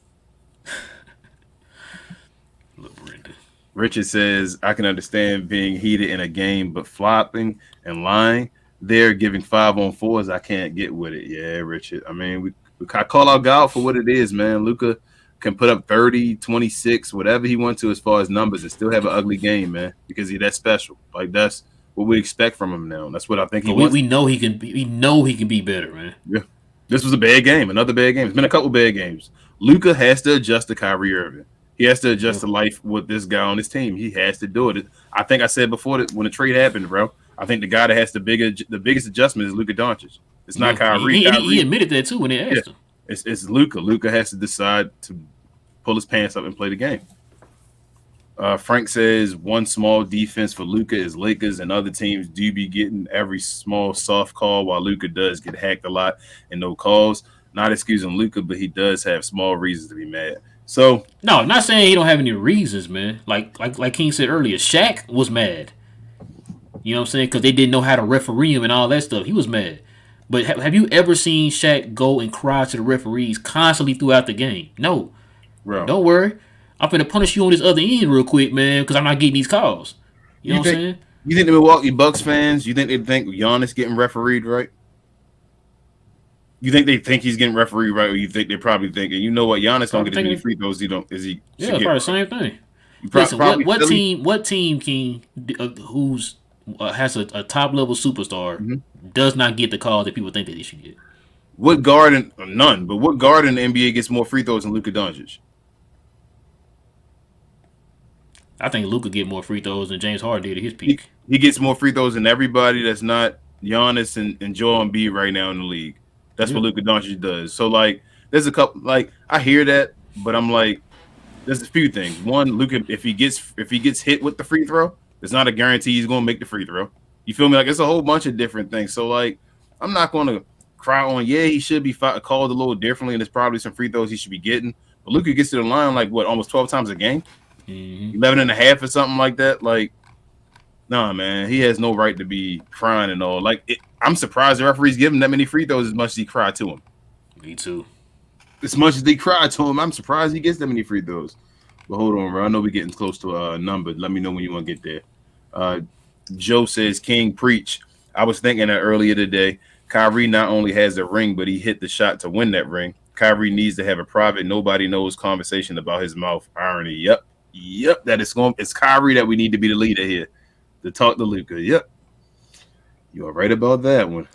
Richard says, I can understand being heated in a game, but flopping and lying, they're giving 5-on-4s. I can't get with it. Yeah, Richard. I mean, we call out God for what it is, man. Luka can put up 30, 26, whatever he wants to as far as numbers and still have an ugly game, man, because he's that special. Like, that's what we expect from him now. That's what I think he wants. We know he can be. We know he can be better, man. Yeah. This was a bad game. Another bad game. It's been a couple bad games. Luka has to adjust to Kyrie Irving. He has to adjust to life with this guy on his team. He has to do it. I think I said before that when the trade happened, bro, I think the guy that has the biggest adjustment is Luka Doncic. It's not Kyrie. He admitted that too when they asked him. It's Luka. Luka has to decide to pull his pants up and play the game. Frank says one small defense for Luka is Lakers and other teams do be getting every small soft call while Luka does get hacked a lot and no calls. Not excusing Luka, but he does have small reasons to be mad. So no, I'm not saying he don't have any reasons, man. Like King said earlier, Shaq was mad. You know what I'm saying? Because they didn't know how to referee him and all that stuff. He was mad. But have you ever seen Shaq go and cry to the referees constantly throughout the game? No. Bro. Don't worry. I'm going to punish you on this other end real quick, man, because I'm not getting these calls. You know what I'm saying? You think the Milwaukee Bucks fans, you think they think Giannis getting refereed right? You think they think he's getting refereed right, or you think they're probably thinking, you know what, Giannis don't get as many free throws he don't? Yeah, probably the same thing. Listen, what team, King, who's has a top level superstar does not get the calls that people think that he should get? What guard none? But what guard in the NBA gets more free throws than Luka Doncic? I think Luka get more free throws than James Harden did at his peak. He gets more free throws than everybody that's not Giannis and Joel Embiid right now in the league. That's what Luka Doncic does. So, like, there's a couple. Like, I hear that, but I'm like, there's a few things. One, Luka, if he gets hit with the free throw, it's not a guarantee he's going to make the free throw. You feel me? Like, it's a whole bunch of different things. So, like, I'm not going to cry on. Yeah, he should be called a little differently, and there's probably some free throws he should be getting. But Luka gets to the line like what, almost 12 times a game, 11 and a half or something like that. Like, nah, man, he has no right to be crying and all. Like, I'm surprised the referees give him that many free throws as much as he cried to him. Me too. As much as they cried to him, I'm surprised he gets that many free throws. But hold on, bro. I know we're getting close to a number. Let me know when you want to get there. Joe says, King, preach. I was thinking that earlier today. Kyrie not only has a ring, but he hit the shot to win that ring. Kyrie needs to have a private, nobody knows conversation about his mouth. Irony. Yep. That is going. It's Kyrie that we need to be the leader here. To talk to Luka. Yep. You are right about that one.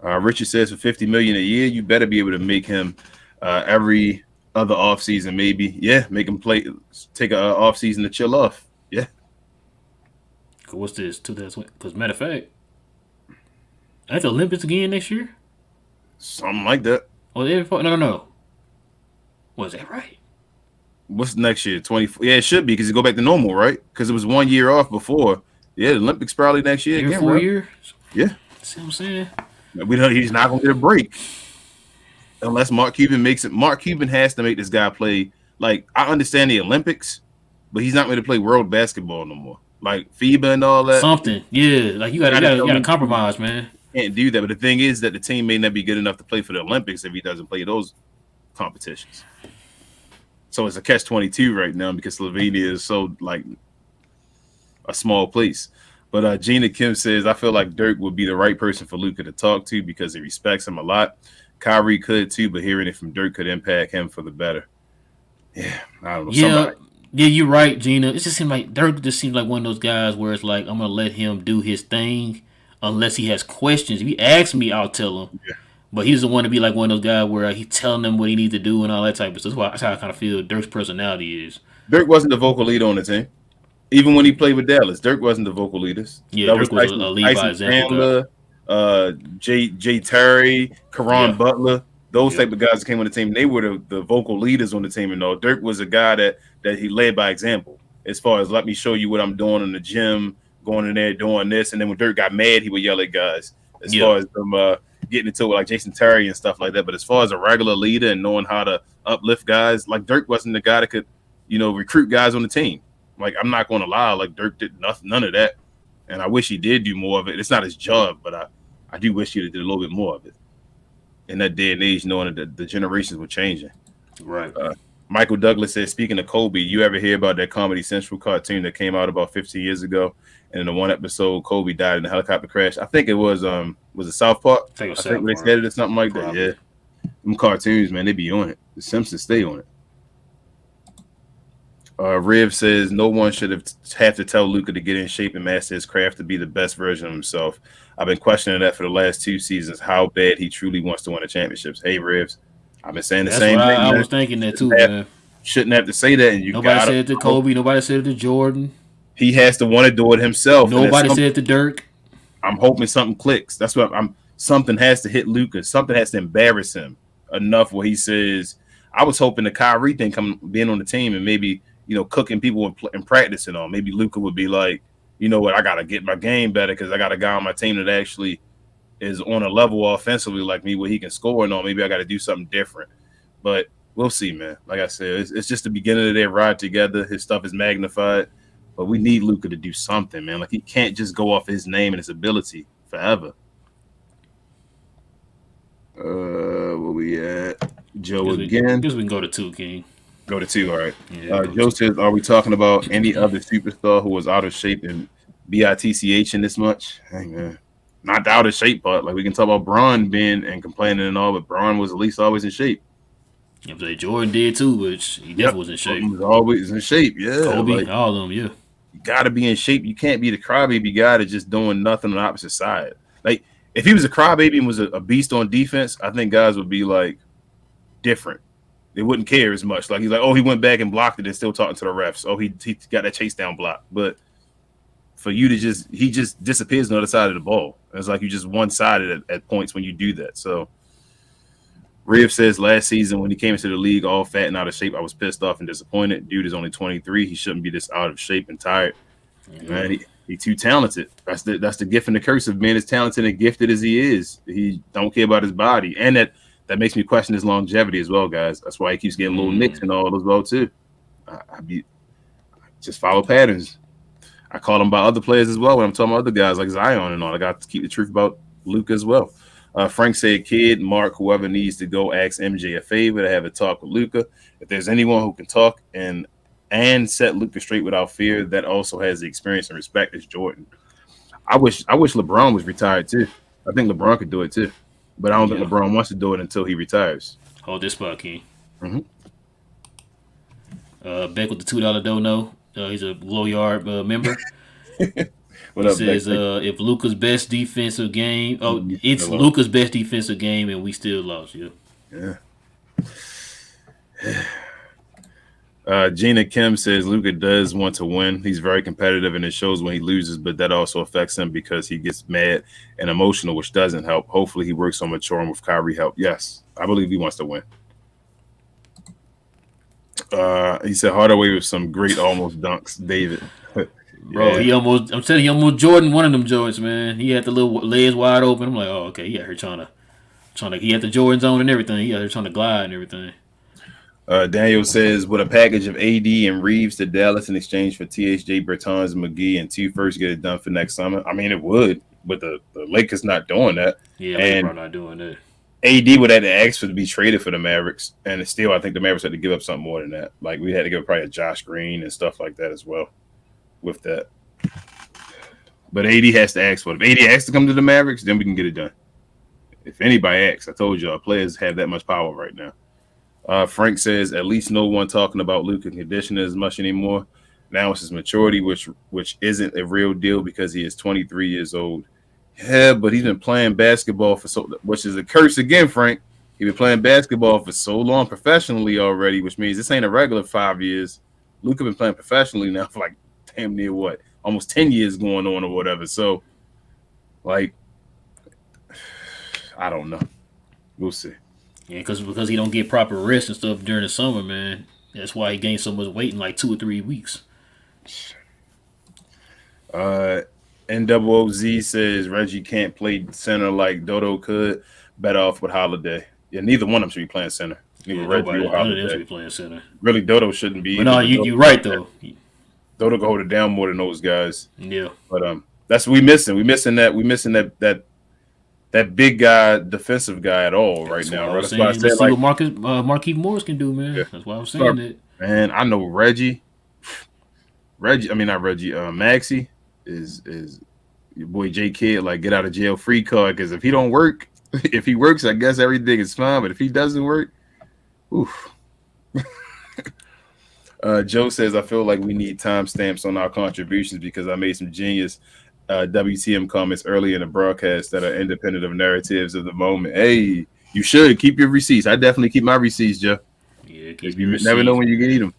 Richard says for $50 million a year, you better be able to make him every other offseason, maybe. Yeah, make him play, take a offseason to chill off. Yeah. What's this? 2020? Because matter of fact, at the Olympics again next year? Something like that. Oh, no. Was that right? What's next year? 20? Yeah, it should be because you go back to normal, right? Because it was 1 year off before. Yeah, the Olympics probably next year again, 4 bro. years? Yeah. See what I'm saying? We know he's not gonna get a break unless Mark Cuban makes it. Mark Cuban has to make this guy play. Like, I understand the Olympics, but he's not going to play world basketball no more. Like FIBA and all that. Something, yeah. Like you gotta compromise, man. Can't do that. But the thing is that the team may not be good enough to play for the Olympics if he doesn't play those competitions. So it's a catch-22 right now because Slovenia is so like a small place. But Gina Kim says, I feel like Dirk would be the right person for Luka to talk to because he respects him a lot. Kyrie could too, but hearing it from Dirk could impact him for the better. Yeah, I don't know. Yeah, you're right, Gina. It just seems like Dirk just seems like one of those guys where it's like, I'm going to let him do his thing unless he has questions. If he asks me, I'll tell him. Yeah. But he doesn't want to be like one of those guys where he's telling them what he needs to do and all that type of stuff. That's how I kind of feel Dirk's personality is. Dirk wasn't the vocal leader on the team. Even when he played with Dallas, Dirk wasn't the vocal leaders. Yeah, Dirk was a lead by example. Jay Terry, Caron Butler, those type of guys that came on the team, they were the vocal leaders on the team. And all. Dirk was a guy that he led by example. As far as let me show you what I'm doing in the gym, going in there doing this, and then when Dirk got mad, he would yell at guys. As far as them getting into it like Jason Terry and stuff like that. But as far as a regular leader and knowing how to uplift guys, like Dirk wasn't the guy that could, recruit guys on the team. Like, I'm not going to lie, like Dirk did none of that. And I wish he did do more of it. It's not his job, but I do wish he did a little bit more of it. In that day and age, knowing that the generations were changing. Right. Michael Douglas says, speaking of Kobe, you ever hear about that Comedy Central cartoon that came out about 15 years ago? And in the one episode, Kobe died in a helicopter crash. I think it was it South Park? I think they said it or something like that. Yeah. Them cartoons, man, they be on it. The Simpsons stay on it. Riv says no one should have to tell Luka to get in shape and master his craft to be the best version of himself. I've been questioning that for the last 2 seasons, how bad he truly wants to win the championships. Hey, Rivs, I've been saying the same thing. I was thinking that too, man. Shouldn't have to say that. And nobody said it to Kobe. Nobody said it to Jordan. He has to want to do it himself. Nobody said it to Dirk. I'm hoping something clicks. That's what something has to hit Luka. Something has to embarrass him enough where he says, I was hoping the Kyrie thing being on the team and maybe cooking people in practice and all. Maybe Luka would be like, you know what, I got to get my game better because I got a guy on my team that actually is on a level offensively like me where he can score and all. Maybe I got to do something different. But we'll see, man. Like I said, it's just the beginning of their ride together. His stuff is magnified. But we need Luka to do something, man. Like, he can't just go off his name and his ability forever. Where we at? Joe again. Guess we can go to 2, King. Go to 2, all right. Yeah, Joe says, are we talking about any other superstar who was out of shape and BITCH in this much? Hey, man. Not the out of shape part. Like, we can talk about Bron being and complaining and all, but Bron was at least always in shape. Yeah, Jordan did too, but he definitely was in shape. He was always in shape, yeah. Kobe, all of them, yeah. You got to be in shape. You can't be the crybaby guy that's just doing nothing on the opposite side. Like, if he was a crybaby and was a beast on defense, I think guys would be, like, different. They wouldn't care as much. Like, he's like, oh, he went back and blocked it and still talking to the refs. Oh, he got that chase down block. But for you to he just disappears on the other side of the ball. It's like you just one-sided at points when you do that. So, Riv says last season when he came into the league all fat and out of shape, I was pissed off and disappointed. Dude is only 23. He shouldn't be this out of shape and tired. Mm-hmm. Man, he too talented. That's the gift and the curse of being as talented and gifted as he is. He don't care about his body. And that makes me question his longevity as well, guys. That's why he keeps getting little nicks and all as well, too. I just follow patterns. I call him by other players as well when I'm talking about other guys like Zion and all. I got to keep the truth about Luka as well. Frank said, kid, Mark, whoever needs to go ask MJ a favor to have a talk with Luka. If there's anyone who can talk and set Luka straight without fear, that also has the experience and respect, is Jordan. I wish LeBron was retired too. I think LeBron could do it too. But I don't think LeBron wants to do it until he retires. Hold this spot, King. Mm-hmm. Beck with the $2 dono. He's a Glow Yard member. What He up, Beck? says, if Luka's best defensive game, it's Hello. Luka's best defensive game, and we still lost. Yeah. Gina Kim says Luka does want to win. He's very competitive, and it shows when he loses, but that also affects him because he gets mad and emotional, which doesn't help. Hopefully, he works on maturing with Kyrie help. Yes, I believe he wants to win. He said Hardaway with some great almost dunks. David, Bro, I'm telling you, he almost Jordan one of them joints, man. He had the little legs wide open. I'm like, oh, okay, he out here trying to, he had the Jordan zone and everything. He out here trying to glide and everything. Daniel says, with a package of AD and Reeves to Dallas in exchange for THJ, Bertans, McGee, and 2 firsts, get it done for next summer. I mean, it would, but the Lakers not doing that. Yeah, and LeBron not doing that. AD would have to ask for to be traded for the Mavericks, and still, I think the Mavericks had to give up something more than that. Like we had to give up probably a Josh Green and stuff like that as well. With that, but AD has to ask for it. If AD asks to come to the Mavericks, then we can get it done. If anybody asks, I told y'all, players have that much power right now. Frank says at least no one talking about Luka conditioning as much anymore. Now it's his maturity, which isn't a real deal because he is 23 years old. Yeah, but he's been playing basketball for which is a curse again, Frank. He's been playing basketball for so long professionally already, which means this ain't a regular 5 years. Luka been playing professionally now for like damn near almost 10 years going on or whatever. So, like, I don't know. We'll see. Yeah, because he don't get proper rest and stuff during the summer, man. That's why he gained so much weight in like 2 or 3 weeks. NWOZ says Reggie can't play center like Dodo could. Better off with Holiday. Yeah, neither one of them should be playing center. Neither Reggie or Holiday. None of them should be playing center. Really, Dodo shouldn't be. But no, you're right though. Dodo can hold it down more than those guys. Yeah. But that's what we missing. We missing that big guy, defensive guy at all right now. Right? That's why I said like Markieff Morris can do, man. Yeah. That's why I was saying that. Man, I know Reggie. I mean not Reggie. Maxey is your boy J Kidd like get out of jail free card because if he don't work, if he works, I guess everything is fine. But if he doesn't work, oof. Joe says, I feel like we need timestamps on our contributions because I made some genius WTM comments earlier in the broadcast that are independent of narratives of the moment. Hey, you should keep your receipts. I definitely keep my receipts, Joe. Yeah, you never know when you need them.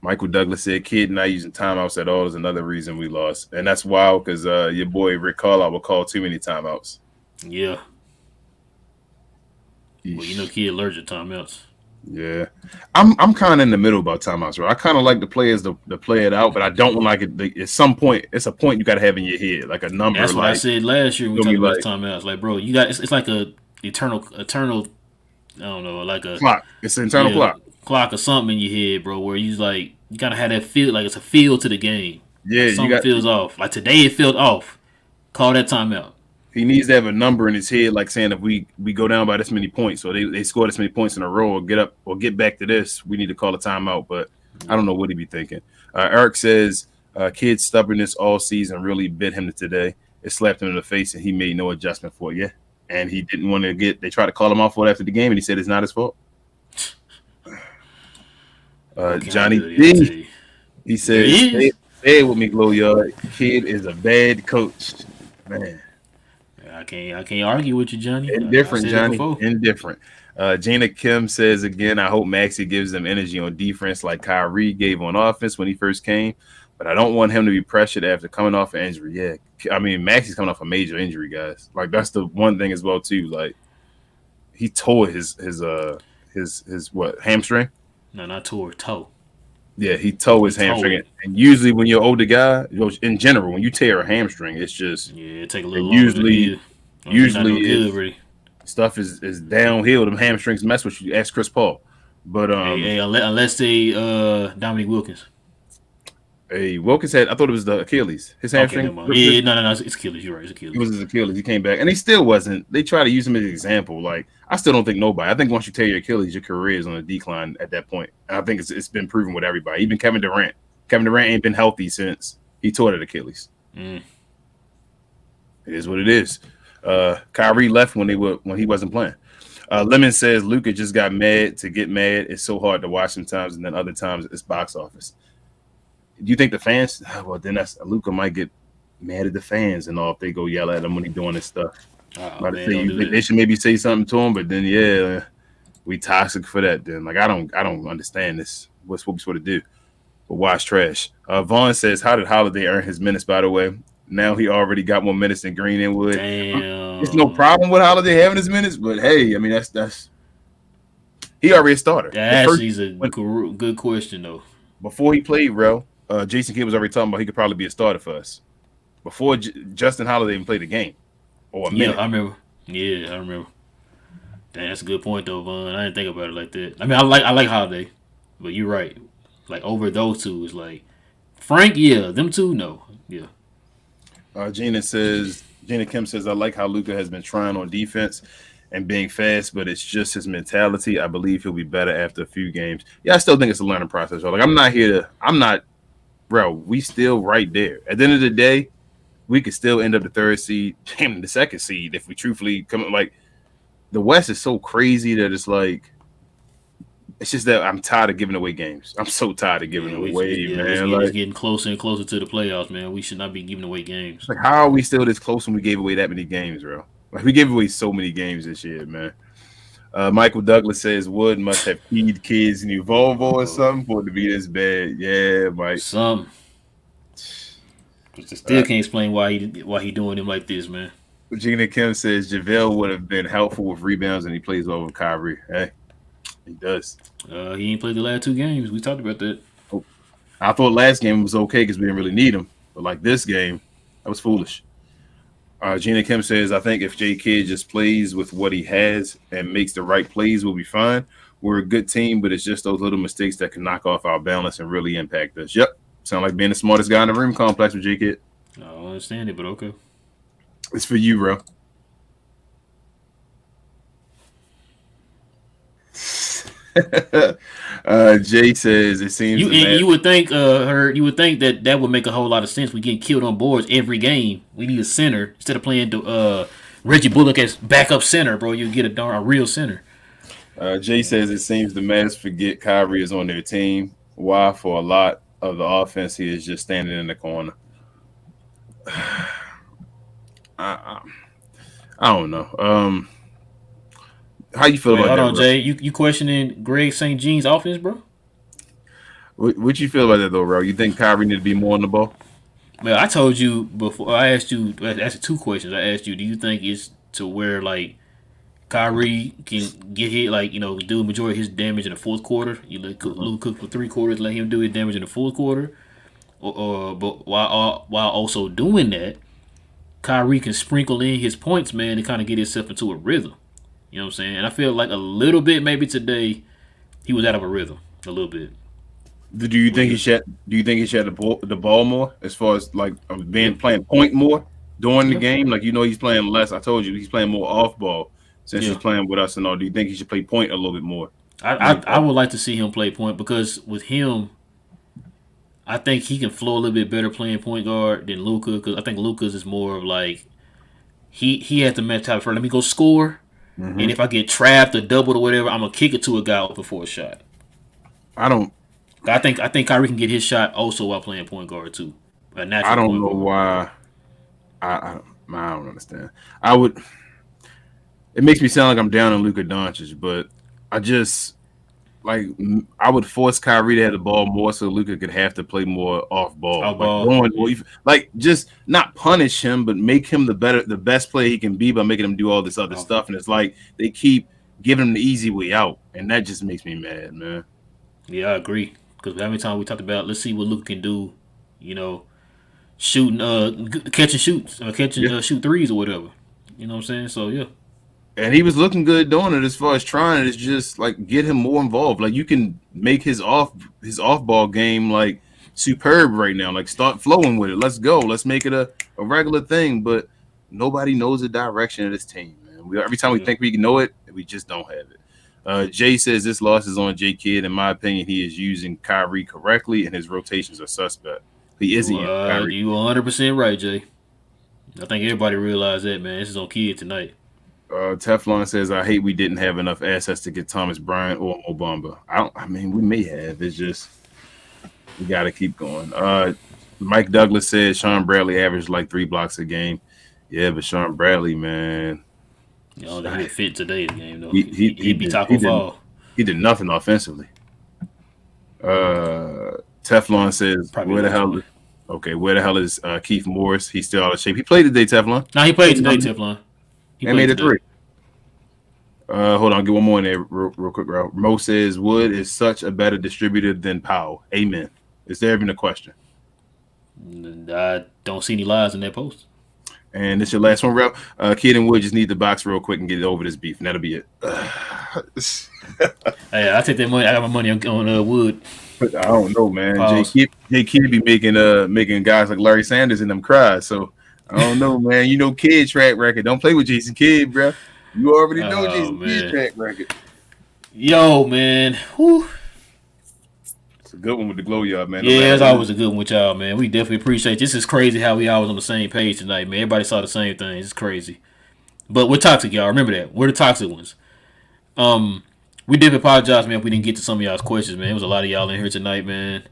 Michael Douglas said, kid not using timeouts at all is another reason we lost. And that's wild because your boy Rick Carlisle will call too many timeouts. Yeah. Well, you know, kid allergic to timeouts. Yeah, I'm kind of in the middle about timeouts, right? I kind of like the players to play it out, but I don't like it. At some point, it's a point you got to have in your head, like a number. That's what like, I said last year when we talked about timeouts. Like, bro, you got it's like a eternal. I don't know, like a clock. It's an internal clock or something in your head, bro. Where you like you gotta have that feel, like it's a feel to the game. Yeah, something feels off. Like today, it felt off. Call that timeout. He needs to have a number in his head, like saying if we go down by this many points, or they score this many points in a row, or get up or get back to this, we need to call a timeout. But I don't know what he'd be thinking. Eric says, kid's stubbornness all season really bit him today. It slapped him in the face, and he made no adjustment for it. Yeah, and he didn't want to get. They tried to call him off for it after the game, and he said it's not his fault. Johnny D, he says, "Stay with me, Glow Yard. Kid is a bad coach, man." I can't argue with you, Johnny. Indifferent, Johnny. Indifferent. Gina Kim says again, I hope Maxey gives them energy on defense like Kyrie gave on offense when he first came, but I don't want him to be pressured after coming off an injury. Yeah, I mean Maxey's coming off a major injury, guys. Like that's the one thing as well too. Like he tore his what hamstring? No, not tore, toe. Yeah, he tore his hamstring. And usually when you're an older guy, in general, when you tear a hamstring, it's just it take a little longer. Usually stuff is downhill. Them hamstrings mess with you. Ask Chris Paul. But unless they Dominique Wilkins. Hey, Wilkins I thought it was the Achilles. His hamstring. No, it's Achilles. You're right, it's Achilles. It was his Achilles. He came back, and he still wasn't. They try to use him as an example. Like I still don't think nobody. I think once you tear your Achilles, your career is on a decline at that point. And I think it's been proven with everybody. Even Kevin Durant. Kevin Durant ain't been healthy since he tore that Achilles. It is what it is. Kyrie left when he wasn't playing. Lemon says Luka just got mad to get mad. It's so hard to watch sometimes, and then other times it's box office. Do you think the fans? Well, then that's Luka might get mad at the fans and all if they go yell at him when he's doing this stuff. Oh About to man, say don't do they that. should maybe say something to him, but then we toxic for that. Then like I don't understand this. What's what we supposed to do? But watch trash. Vaughn says, how did Holiday earn his minutes? By the way, now he already got more minutes than Green and Wood. There's no Damn. problem with Holiday having his minutes, but hey, I mean that's he already a starter. That actually is a good question though. Before he played, real, Jason Kidd was already talking about he could probably be a starter for us before Justin Holiday even played the game or a minute. Yeah, I remember. Yeah, I remember. Damn, that's a good point though, Vaughn. I didn't think about it like that. I mean, I like Holiday, but you're right. Like over those two, it's like Frank. Yeah, them two. No. Yeah. Gina Kim says, I like how Luka has been trying on defense and being fast, but it's just his mentality. I believe he'll be better after a few games. Yeah, I still think it's a learning process. Like we still right there. At the end of the day, we could still end up the third seed, the second seed if we truthfully come. Like the West is so crazy that it's like, it's just that I'm tired of giving away games. I'm so tired of giving away, man. It's getting closer and closer to the playoffs, man. We should not be giving away games. Like, how are we still this close when we gave away that many games, bro? Like, we gave away so many games this year, man. Michael Douglas says Wood must have keyed kids in Volvo or something for it to be this bad. Yeah, Mike. Some. Still can't explain why he doing him like this, man. Gina Kim says JaVale would have been helpful with rebounds and he plays well with Kyrie. Hey, he does. He ain't played the last two games. We talked about that. Oh, I thought last game was okay because we didn't really need him. But like this game, that was foolish. Gina Kim says, I think if J. Kidd just plays with what he has and makes the right plays, we'll be fine. We're a good team, but it's just those little mistakes that can knock off our balance and really impact us. Yep. Sound like being the smartest guy in the room complex with J. Kidd. I don't understand it, but okay. It's for you, bro. Jay says it seems you would think you would think that would make a whole lot of sense. We getting killed on boards every game. We need a center instead of playing Reggie Bullock as backup center, bro. You get a real center. Jay says it seems the Mavs forget Kyrie is on their team. Why? For a lot of the offense, he is just standing in the corner. I don't know. How you feel about that? Hold on, Jay. You questioning Greg St. Jean's offense, bro? What you feel about that though, bro? You think Kyrie need to be more on the ball? Well, I told you before. I asked you two questions. I asked you, do you think it's to where like Kyrie can get hit, like do a majority of his damage in the fourth quarter? You let Luka cook for 3 quarters, let him do his damage in the fourth quarter, but while also doing that, Kyrie can sprinkle in his points, man, to kind of get himself into a rhythm. You know what I'm saying? And I feel like a little bit maybe today he was out of a rhythm a little bit. Do you think he should? Do you think he should have the ball more as far as like playing point more during the game? Like he's playing less. I told you he's playing more off ball since he's playing with us and all. Do you think he should play point a little bit more? I would like to see him play point because with him, I think he can flow a little bit better playing point guard than Luka. Because I think Luka's is more of like he has the mentality for let me go score. Mm-hmm. And if I get trapped or doubled or whatever, I'm gonna kick it to a guy open for a shot. I think Kyrie can get his shot also while playing point guard too. I don't know why. I don't understand. It makes me sound like I'm down on Luka Doncic, but I would force Kyrie to have the ball more so Luka could have to play more off ball. Just not punish him, but make him the best player he can be by making him do all this other stuff. And it's like they keep giving him the easy way out, and that just makes me mad, man. Yeah, I agree. Because how many times we talked about let's see what Luka can do, shooting, catch and shoot threes or whatever. You know what I'm saying? So yeah. And he was looking good doing it as far as trying it. It's just like get him more involved. Like you can make his off ball game like superb right now. Like start flowing with it. Let's go. Let's make it a regular thing. But nobody knows the direction of this team, man. Every time we think we know it, we just don't have it. Jay says this loss is on J. Kidd. In my opinion, he is using Kyrie correctly, and his rotations are suspect. He isn't. Kyrie. You 100% right, Jay. I think everybody realized that, man. This is on Kidd tonight. Teflon says, I hate we didn't have enough assets to get Thomas Bryant or Obama. We may have. It's just We got to keep going. Mike Douglas said Sean Bradley averaged like 3 blocks a game. Yeah, but Sean Bradley, man, You know, he would fit today's game though. he he he He'd be did top he of did all. he did nothing offensively. Teflon says, Probably "Where the lowest hell? one. Okay, where the hell is Keith Morris? He's still out of shape. He played today, Teflon. Nah, he played today, Teflon. He And played made it today. 3. Hold on, get one more in there real quick, bro. Mo says Wood is such a better distributor than Powell. Amen. Is there even a question? I don't see any lies in that post. And this your last one, bro. Kid and Wood just need the box real quick and get over this beef, and that'll be it. Hey, I take that money. I got my money on Wood. But I don't know, man. Pause. Jay Kidd be making guys like Larry Sanders and them cry. So I don't know, man. You know, Kidd track record. Don't play with Jason Kidd, bro. You already know Jason Kidd track record. Yo, man. Whew. It's a good one with the glow yard, man. Yeah, it's always a good one with y'all, man. We definitely appreciate this. Is crazy how we always on the same page tonight, man. Everybody saw the same thing. It's crazy. But we're toxic, y'all. Remember that. We're the toxic ones. We did apologize, man, if we didn't get to some of y'all's questions, man. There was a lot of y'all in here tonight, man.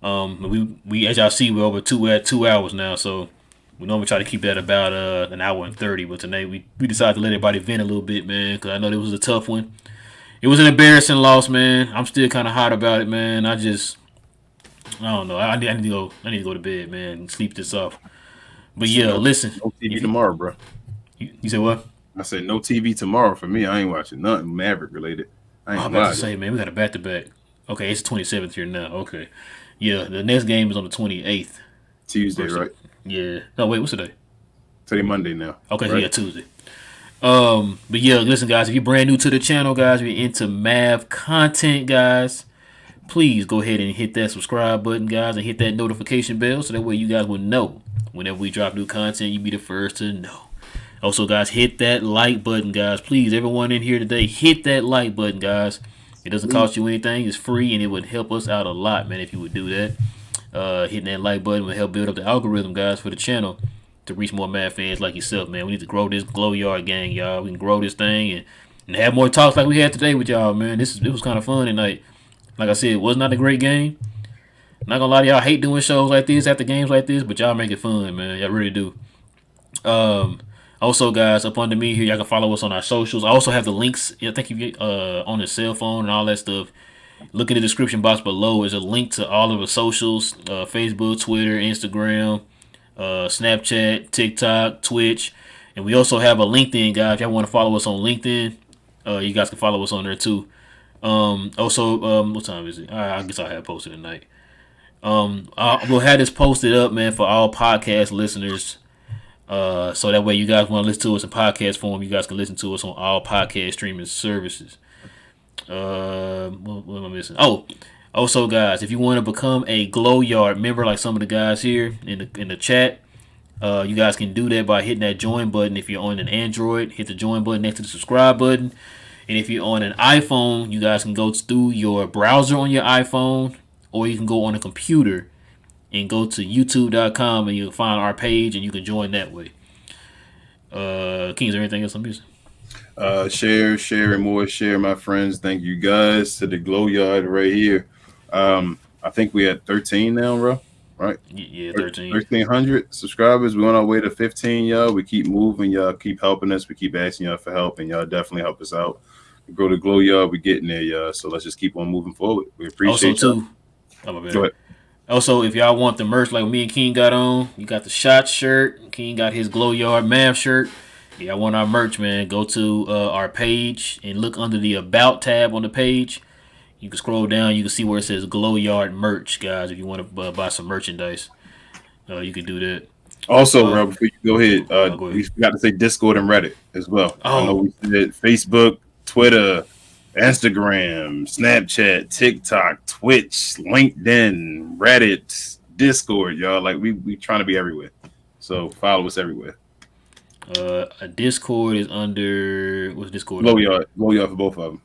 We as y'all see, we're over 2 hours now, so we normally try to keep that about an hour and 30. But tonight we decided to let everybody vent a little bit, man, because I know it was a tough one. It was an embarrassing loss, man. I'm still kind of hot about it, man. I don't know. I need to go to bed, man, and sleep this off. But yeah, listen. No TV tomorrow, bro. You said what? I said no TV tomorrow for me. I ain't watching nothing Maverick related. I'm about to say, man, we got a back-to-back. Okay, it's the 27th here now. Okay. Yeah, the next game is on the 28th. Tuesday, right? Yeah. No, wait, what's today? Today Monday now. Okay, right? so yeah, Tuesday. But yeah, listen, guys, if you're brand new to the channel, guys, if you're into Mav content, guys, please go ahead and hit that subscribe button, guys, and hit that notification bell so that way you guys will know whenever we drop new content, you'll be the first to know. Also, guys, hit that like button, guys. Please, everyone in here today, hit that like button, guys. It doesn't cost you anything. It's free, and it would help us out a lot, man, if you would do that. Hitting that like button will help build up the algorithm, guys, for the channel to reach more Mad fans like yourself, man. We need to grow this Glow Yard gang, y'all. We can grow this thing and have more talks like we had today with y'all, man. It was kind of fun tonight. Like I said, it was not a great game. Not gonna lie to y'all, I hate doing shows like this after games like this, but y'all make it fun, man. Y'all really do. Also, guys, up under me here, y'all can follow us on our socials. I also have the links. I think if you on the cell phone and all that stuff, look in the description box below. There's a link to all of the socials: Facebook, Twitter, Instagram, Snapchat, TikTok, Twitch, and we also have a LinkedIn, guys. If y'all want to follow us on LinkedIn, you guys can follow us on there too. What time is it? I guess I'll have posted tonight. We'll have this posted up, man, for all podcast listeners. So that way you guys want to listen to us in podcast form, you guys can listen to us on all podcast streaming services. What am I missing? Oh, also, guys, if you want to become a Glow Yard member like some of the guys here in the chat, you guys can do that by hitting that join button. If you're on an Android, hit the join button next to the subscribe button. And if you're on an iPhone, you guys can go through your browser on your iPhone, or you can go on a computer and go to youtube.com and you'll find our page and you can join that way. King, is there anything else I'm missing? Share, and more. Share, my friends. Thank you guys to the Glow Yard right here. I think we at 13 now, bro. Right? Yeah, 13. 1,300 subscribers. We're on our way to 15, y'all. We keep moving. Y'all keep helping us. We keep asking y'all for help, and y'all definitely help us out. We grow the Glow Yard. We're getting there, y'all. So let's just keep on moving forward. We appreciate also, y'all. Too, Go ahead. Also, if y'all want the merch like me and King got on, you got the Shot shirt. King got his Glow Yard Mav shirt. Yeah, I want our merch, man. Go to our page and look under the About tab on the page. You can scroll down. You can see where it says Glow Yard merch, guys. If you want to buy some merchandise, you can do that. Also, bro, before you go ahead, go ahead. we forgot to say Discord and Reddit as well. Oh. I know we said Facebook, Twitter, Instagram, Snapchat, TikTok, Twitch, LinkedIn, Reddit, Discord, y'all. Like we trying to be everywhere. So follow us everywhere. A Discord is under what's Discord? Glow Yard for both of them.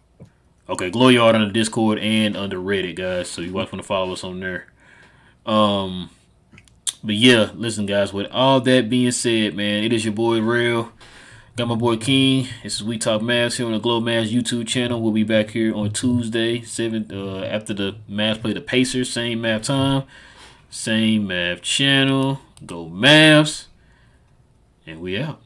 Okay, Glow Yard under Discord and under Reddit, guys. So you guys want to follow us on there. But yeah, listen, guys. With all that being said, man, it is your boy Real. Got my boy King. This is We Talk Mavs here on the Glow Mavs YouTube channel. We'll be back here on Tuesday, 7th, after the Mavs play the Pacers. Same Mav time, same Mav channel. Go Mavs. And we out.